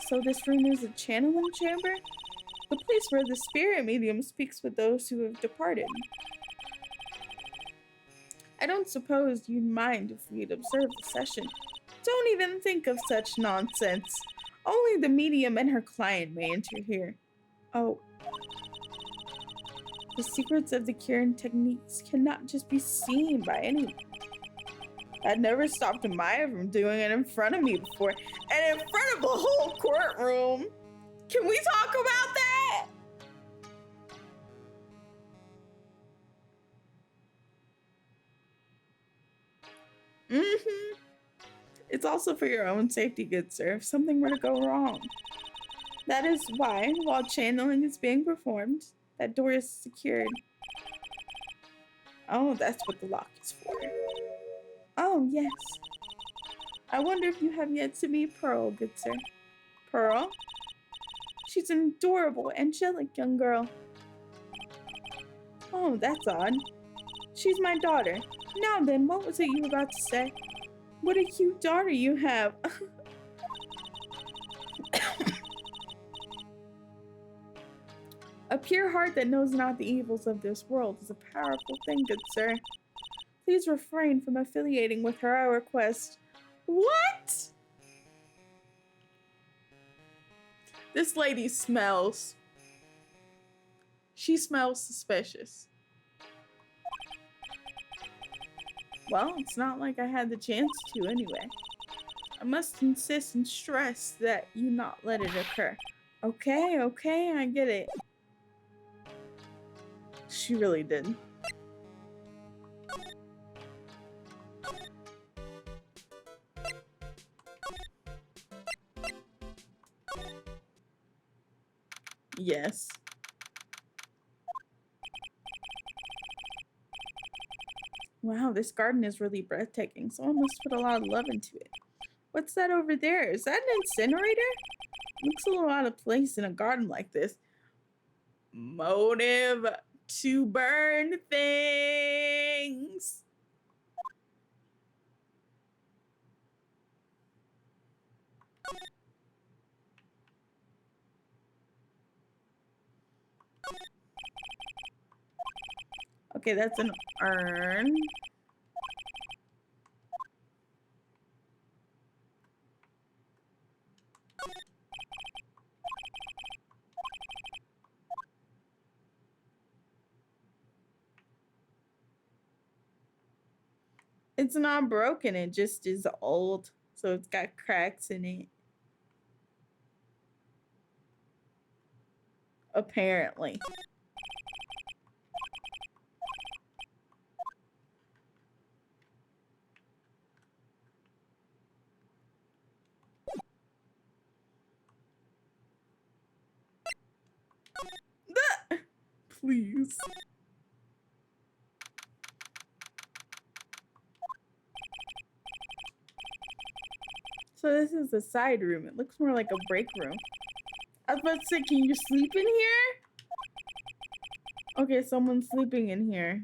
So this room is a channeling chamber? The place where the spirit medium speaks with those who have departed. I don't suppose you'd mind if we'd observe the session. Don't even think of such nonsense. Only the medium and her client may enter here. Oh. The secrets of the Kirin techniques cannot just be seen by anyone. I'd never stopped Maya from doing it in front of me before, and in front of the whole courtroom. Can we talk about that? It's also for your own safety, good sir, if something were to go wrong. That is why, while channeling is being performed, that door is secured. Oh, that's what the lock is for. Oh, yes. I wonder if you have yet to meet Pearl, good sir. Pearl? She's an adorable, angelic young girl. Oh, that's odd. She's my daughter. Now then, what was it you were about to say? What a cute daughter you have. A pure heart that knows not the evils of this world is a powerful thing, good sir. Please refrain from affiliating with her, I request. What? This lady smells. She smells suspicious. Well, it's not like I had the chance to anyway. I must insist and stress that you not let it occur. Okay, okay, I get it. She really did. Yes. Wow, this garden is really breathtaking. Someone must put a lot of love into it. What's that over there? Is that an incinerator? Looks a little out of place in a garden like this. Motive to burn things. Okay, that's an urn. It's not broken, it just is old. So it's got cracks in it. Apparently. Please. So this is the side room. It looks more like a break room. I was about to say, can you sleep in here? Okay, someone's sleeping in here.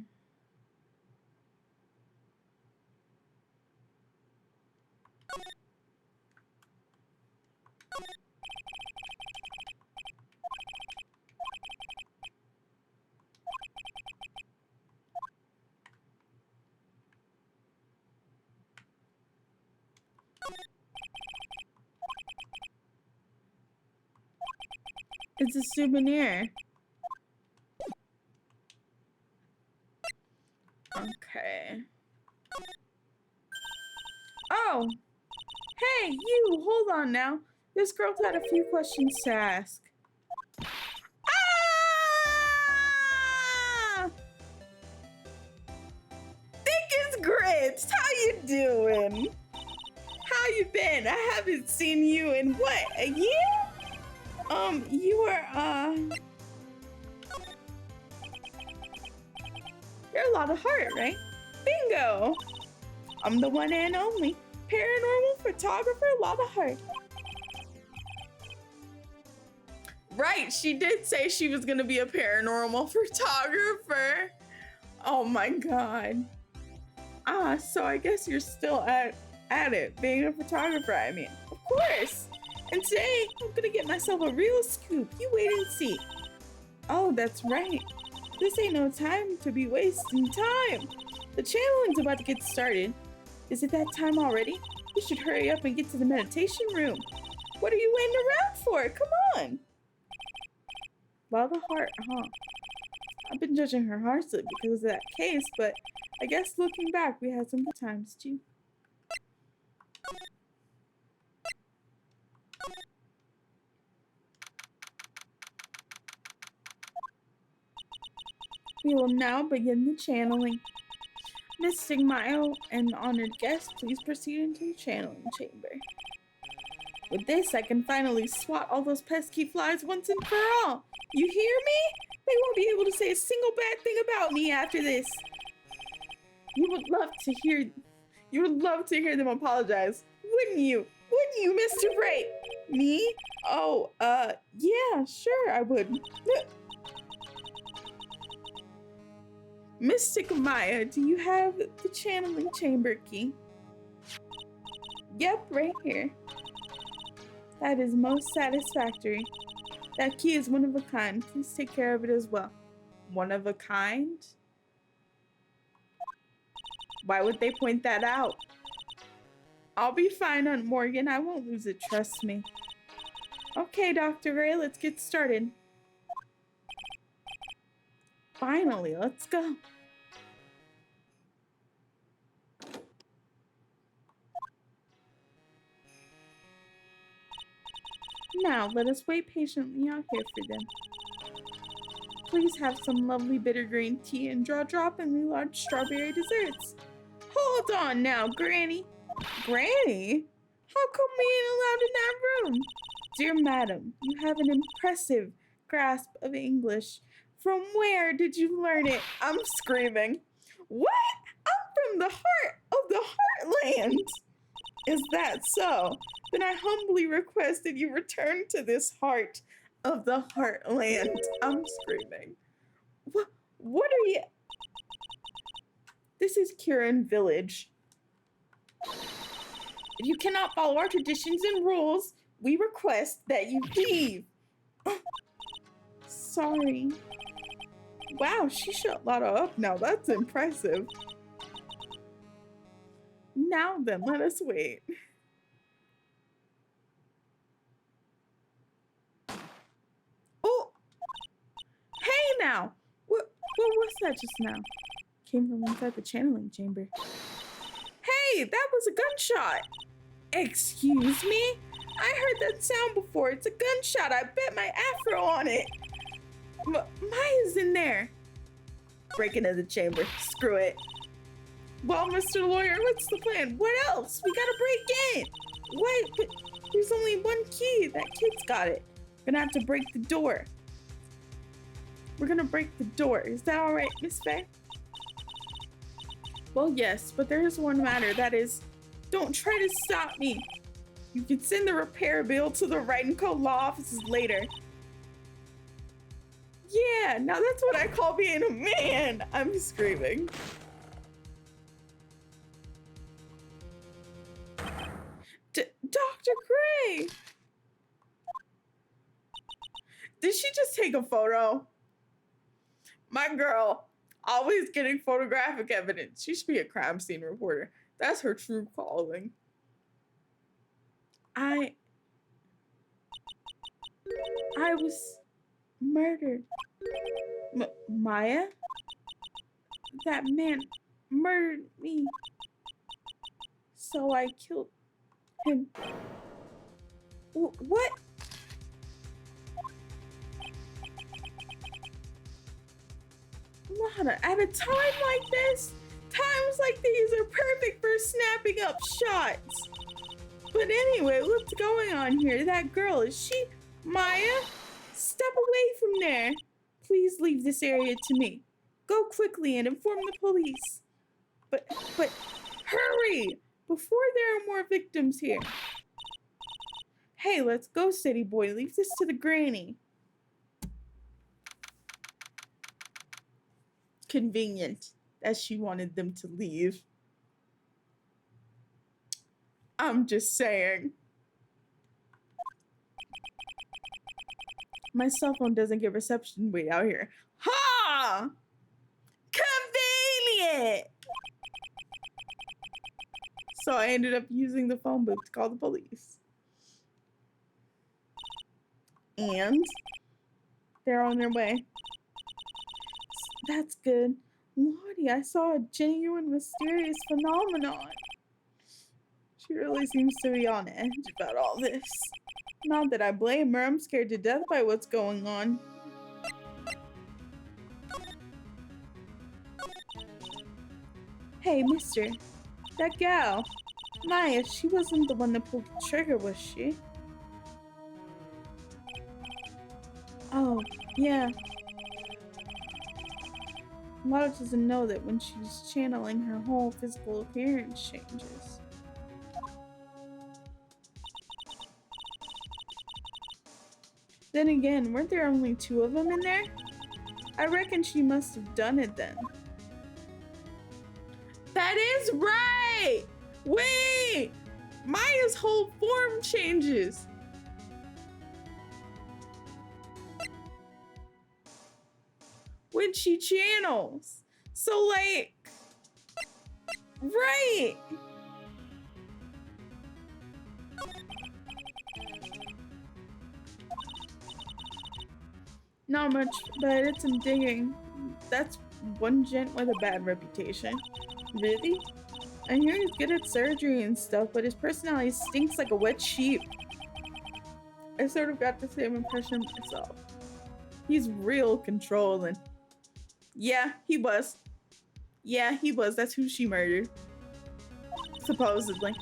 It's a souvenir. Okay. Oh! Hey, you! Hold on now. This girl's had a few questions to ask. Ah! Thick as grits! How you doing? How you been? I haven't seen you in what, a year? You were, you're a lot of heart, right? Bingo! I'm the one and only paranormal photographer, a lot of heart. Right, she did say she was gonna be a paranormal photographer. Oh my god. Ah, so I guess you're still at it, being a photographer, I mean. Of course! And today, I'm gonna get myself a real scoop. You wait and see. Oh, that's right. This ain't no time to be wasting time. The channeling's about to get started. Is it that time already? You should hurry up and get to the meditation room. What are you waiting around for? Come on. Well, the heart, huh? I've been judging her harshly because of that case, but I guess looking back, we had some good times too. We will now begin the channeling. Miss Stigmile and honored guests, please proceed into the channeling chamber. With this, I can finally swat all those pesky flies once and for all. You hear me? They won't be able to say a single bad thing about me after this. You would love to hear them apologize, wouldn't you? Wouldn't you, Mr. Bright? Me? Oh, yeah, sure I would. Mystic Maya, do you have the channeling chamber key? Yep, right here. That is most satisfactory. That key is one of a kind. Please take care of it as well. One of a kind? Why would they point that out? I'll be fine, Aunt Morgan. I won't lose it, trust me. Okay, Dr. Ray, let's get started. Finally, let's go. Now, let us wait patiently out here for them. Please have some lovely bitter green tea and draw droppingly large strawberry desserts. Hold on now, Granny. Granny? How come we ain't allowed in that room? Dear madam, you have an impressive grasp of English. From where did you learn it? I'm screaming. What? I'm from the heart of the heartland. Is that so? Then I humbly request that you return to this heart of the heartland. I'm screaming. What are you? This is Kirin Village. If you cannot follow our traditions and rules, we request that you leave. Sorry. Wow, she shut Lotta up now. That's impressive. Now then, let us wait. Oh! Hey now! What was that just now? Came from inside the channeling chamber. Hey, that was a gunshot! Excuse me? I heard that sound before. It's a gunshot. I bet my afro on it. Maya's in there. Break into the chamber. Screw it. Well, Mr. Lawyer, what's the plan? What else? We gotta break in. What? But there's only one key. That kid's got it. We're gonna have to break the door. We're gonna break the door. Is that all right, Miss Faye? Well, yes, but there is one matter. That is, don't try to stop me. You can send the repair bill to the Writing Code Law offices later. Yeah, now that's what I call being a man. I'm screaming. Dr. Gray! Did she just take a photo? My girl, always getting photographic evidence. She should be a crime scene reporter. That's her true calling. I was murdered. Maya? That man murdered me. So I killed him. What? Lotta, at a time like this, times like these are perfect for snapping up shots. But anyway, what's going on here? That girl, is she Maya? Step away from there. Please leave this area to me. Go quickly and inform the police. But hurry! Before there are more victims here. Hey, let's go, city boy. Leave this to the granny. Convenient that she wanted them to leave. I'm just saying. My cell phone doesn't get reception way out here. Ha! Convenient! So I ended up using the phone booth to call the police. And they're on their way. That's good. Lottie, I saw a genuine mysterious phenomenon. She really seems to be on edge about all this. Not that I blame her, I'm scared to death by what's going on. Hey, mister. That gal, Maya, she wasn't the one that pulled the trigger, was she? Oh, yeah. Lotta doesn't know that when she's channeling, her whole physical appearance changes. Then again, weren't there only 2 of them in there? I reckon she must have done it then. That is right! Wait! Maya's whole form changes. When she channels. So like, right. Not much, but I did some digging. That's one gent with a bad reputation. Really? I hear he's good at surgery and stuff, but his personality stinks like a wet sheep. I sort of got the same impression myself. He's real controlling. Yeah, he was. Yeah, he was. That's who she murdered. Supposedly.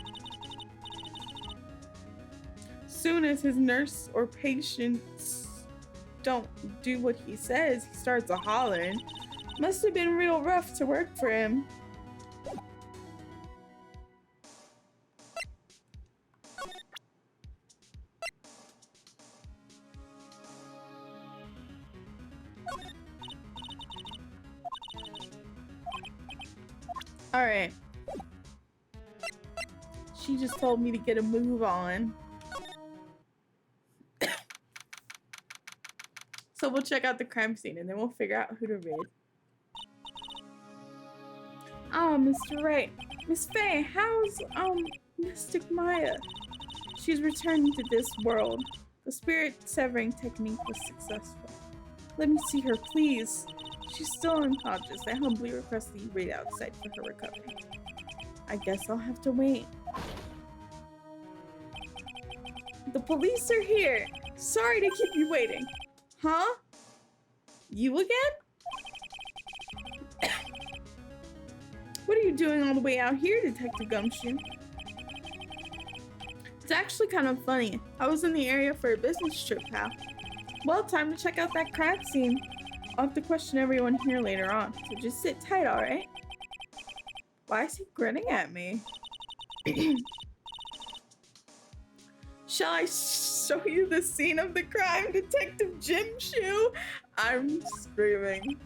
Soon as his nurse or patients don't do what he says, he starts a hollering. Must have been real rough to work for him. All right. She just told me to get a move on. So we'll check out the crime scene and then we'll figure out who to raid. Oh, Mr. Wright. Miss Faye, how's, Mystic Maya? She's returning to this world. The spirit severing technique was successful. Let me see her, please. She's still unconscious. I humbly request that you wait outside for her recovery. I guess I'll have to wait. The police are here. Sorry to keep you waiting. Huh? You again? What are you doing all the way out here, Detective Gumshoe? It's actually kind of funny. I was in the area for a business trip, pal. Well, time to check out that crime scene. I'll have to question everyone here later on, so just sit tight, alright? Why is he grinning at me? Shall I show you the scene of the crime, Detective Jim Shoe? I'm screaming.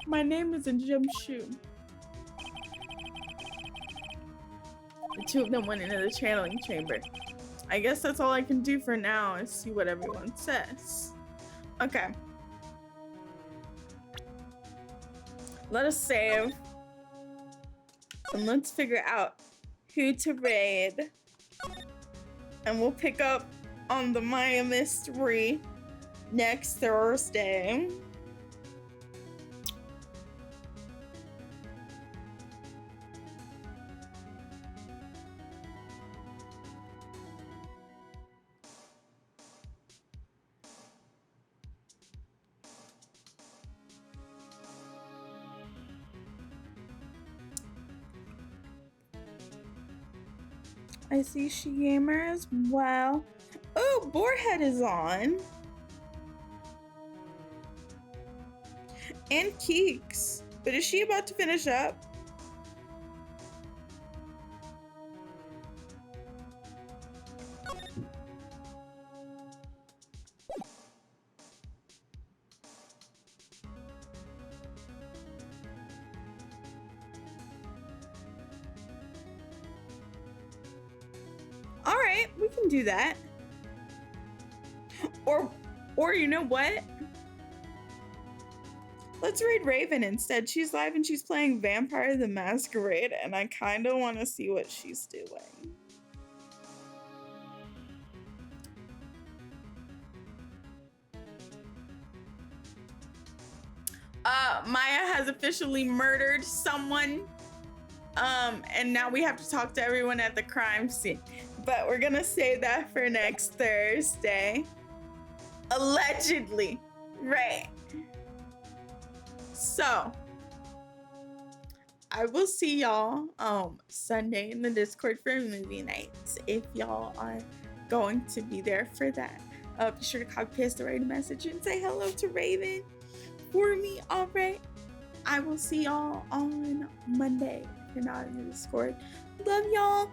My name is Jim Shoe. The two of them went into the channeling chamber. I guess that's all I can do for now is see what everyone says. Okay. Let us save. And let's figure out who to raid. And we'll pick up on the Maya mystery next Thursday. I see She Gamer as well. Oh, Boarhead is on. And Keeks. But is she about to finish up? Alright, we can do that. Or you know what? Let's raid Raven instead. She's live and she's playing Vampire the Masquerade, and I kind of want to see what she's doing. Maya has officially murdered someone. And now we have to talk to everyone at the crime scene. But we're gonna save that for next Thursday. Allegedly. Right. So, I will see y'all Sunday in the Discord for movie nights if y'all are going to be there for that. Be sure to copy paste the right message and say hello to Raven for me. Alright. I will see y'all on Monday if you're not in the Discord. Love y'all.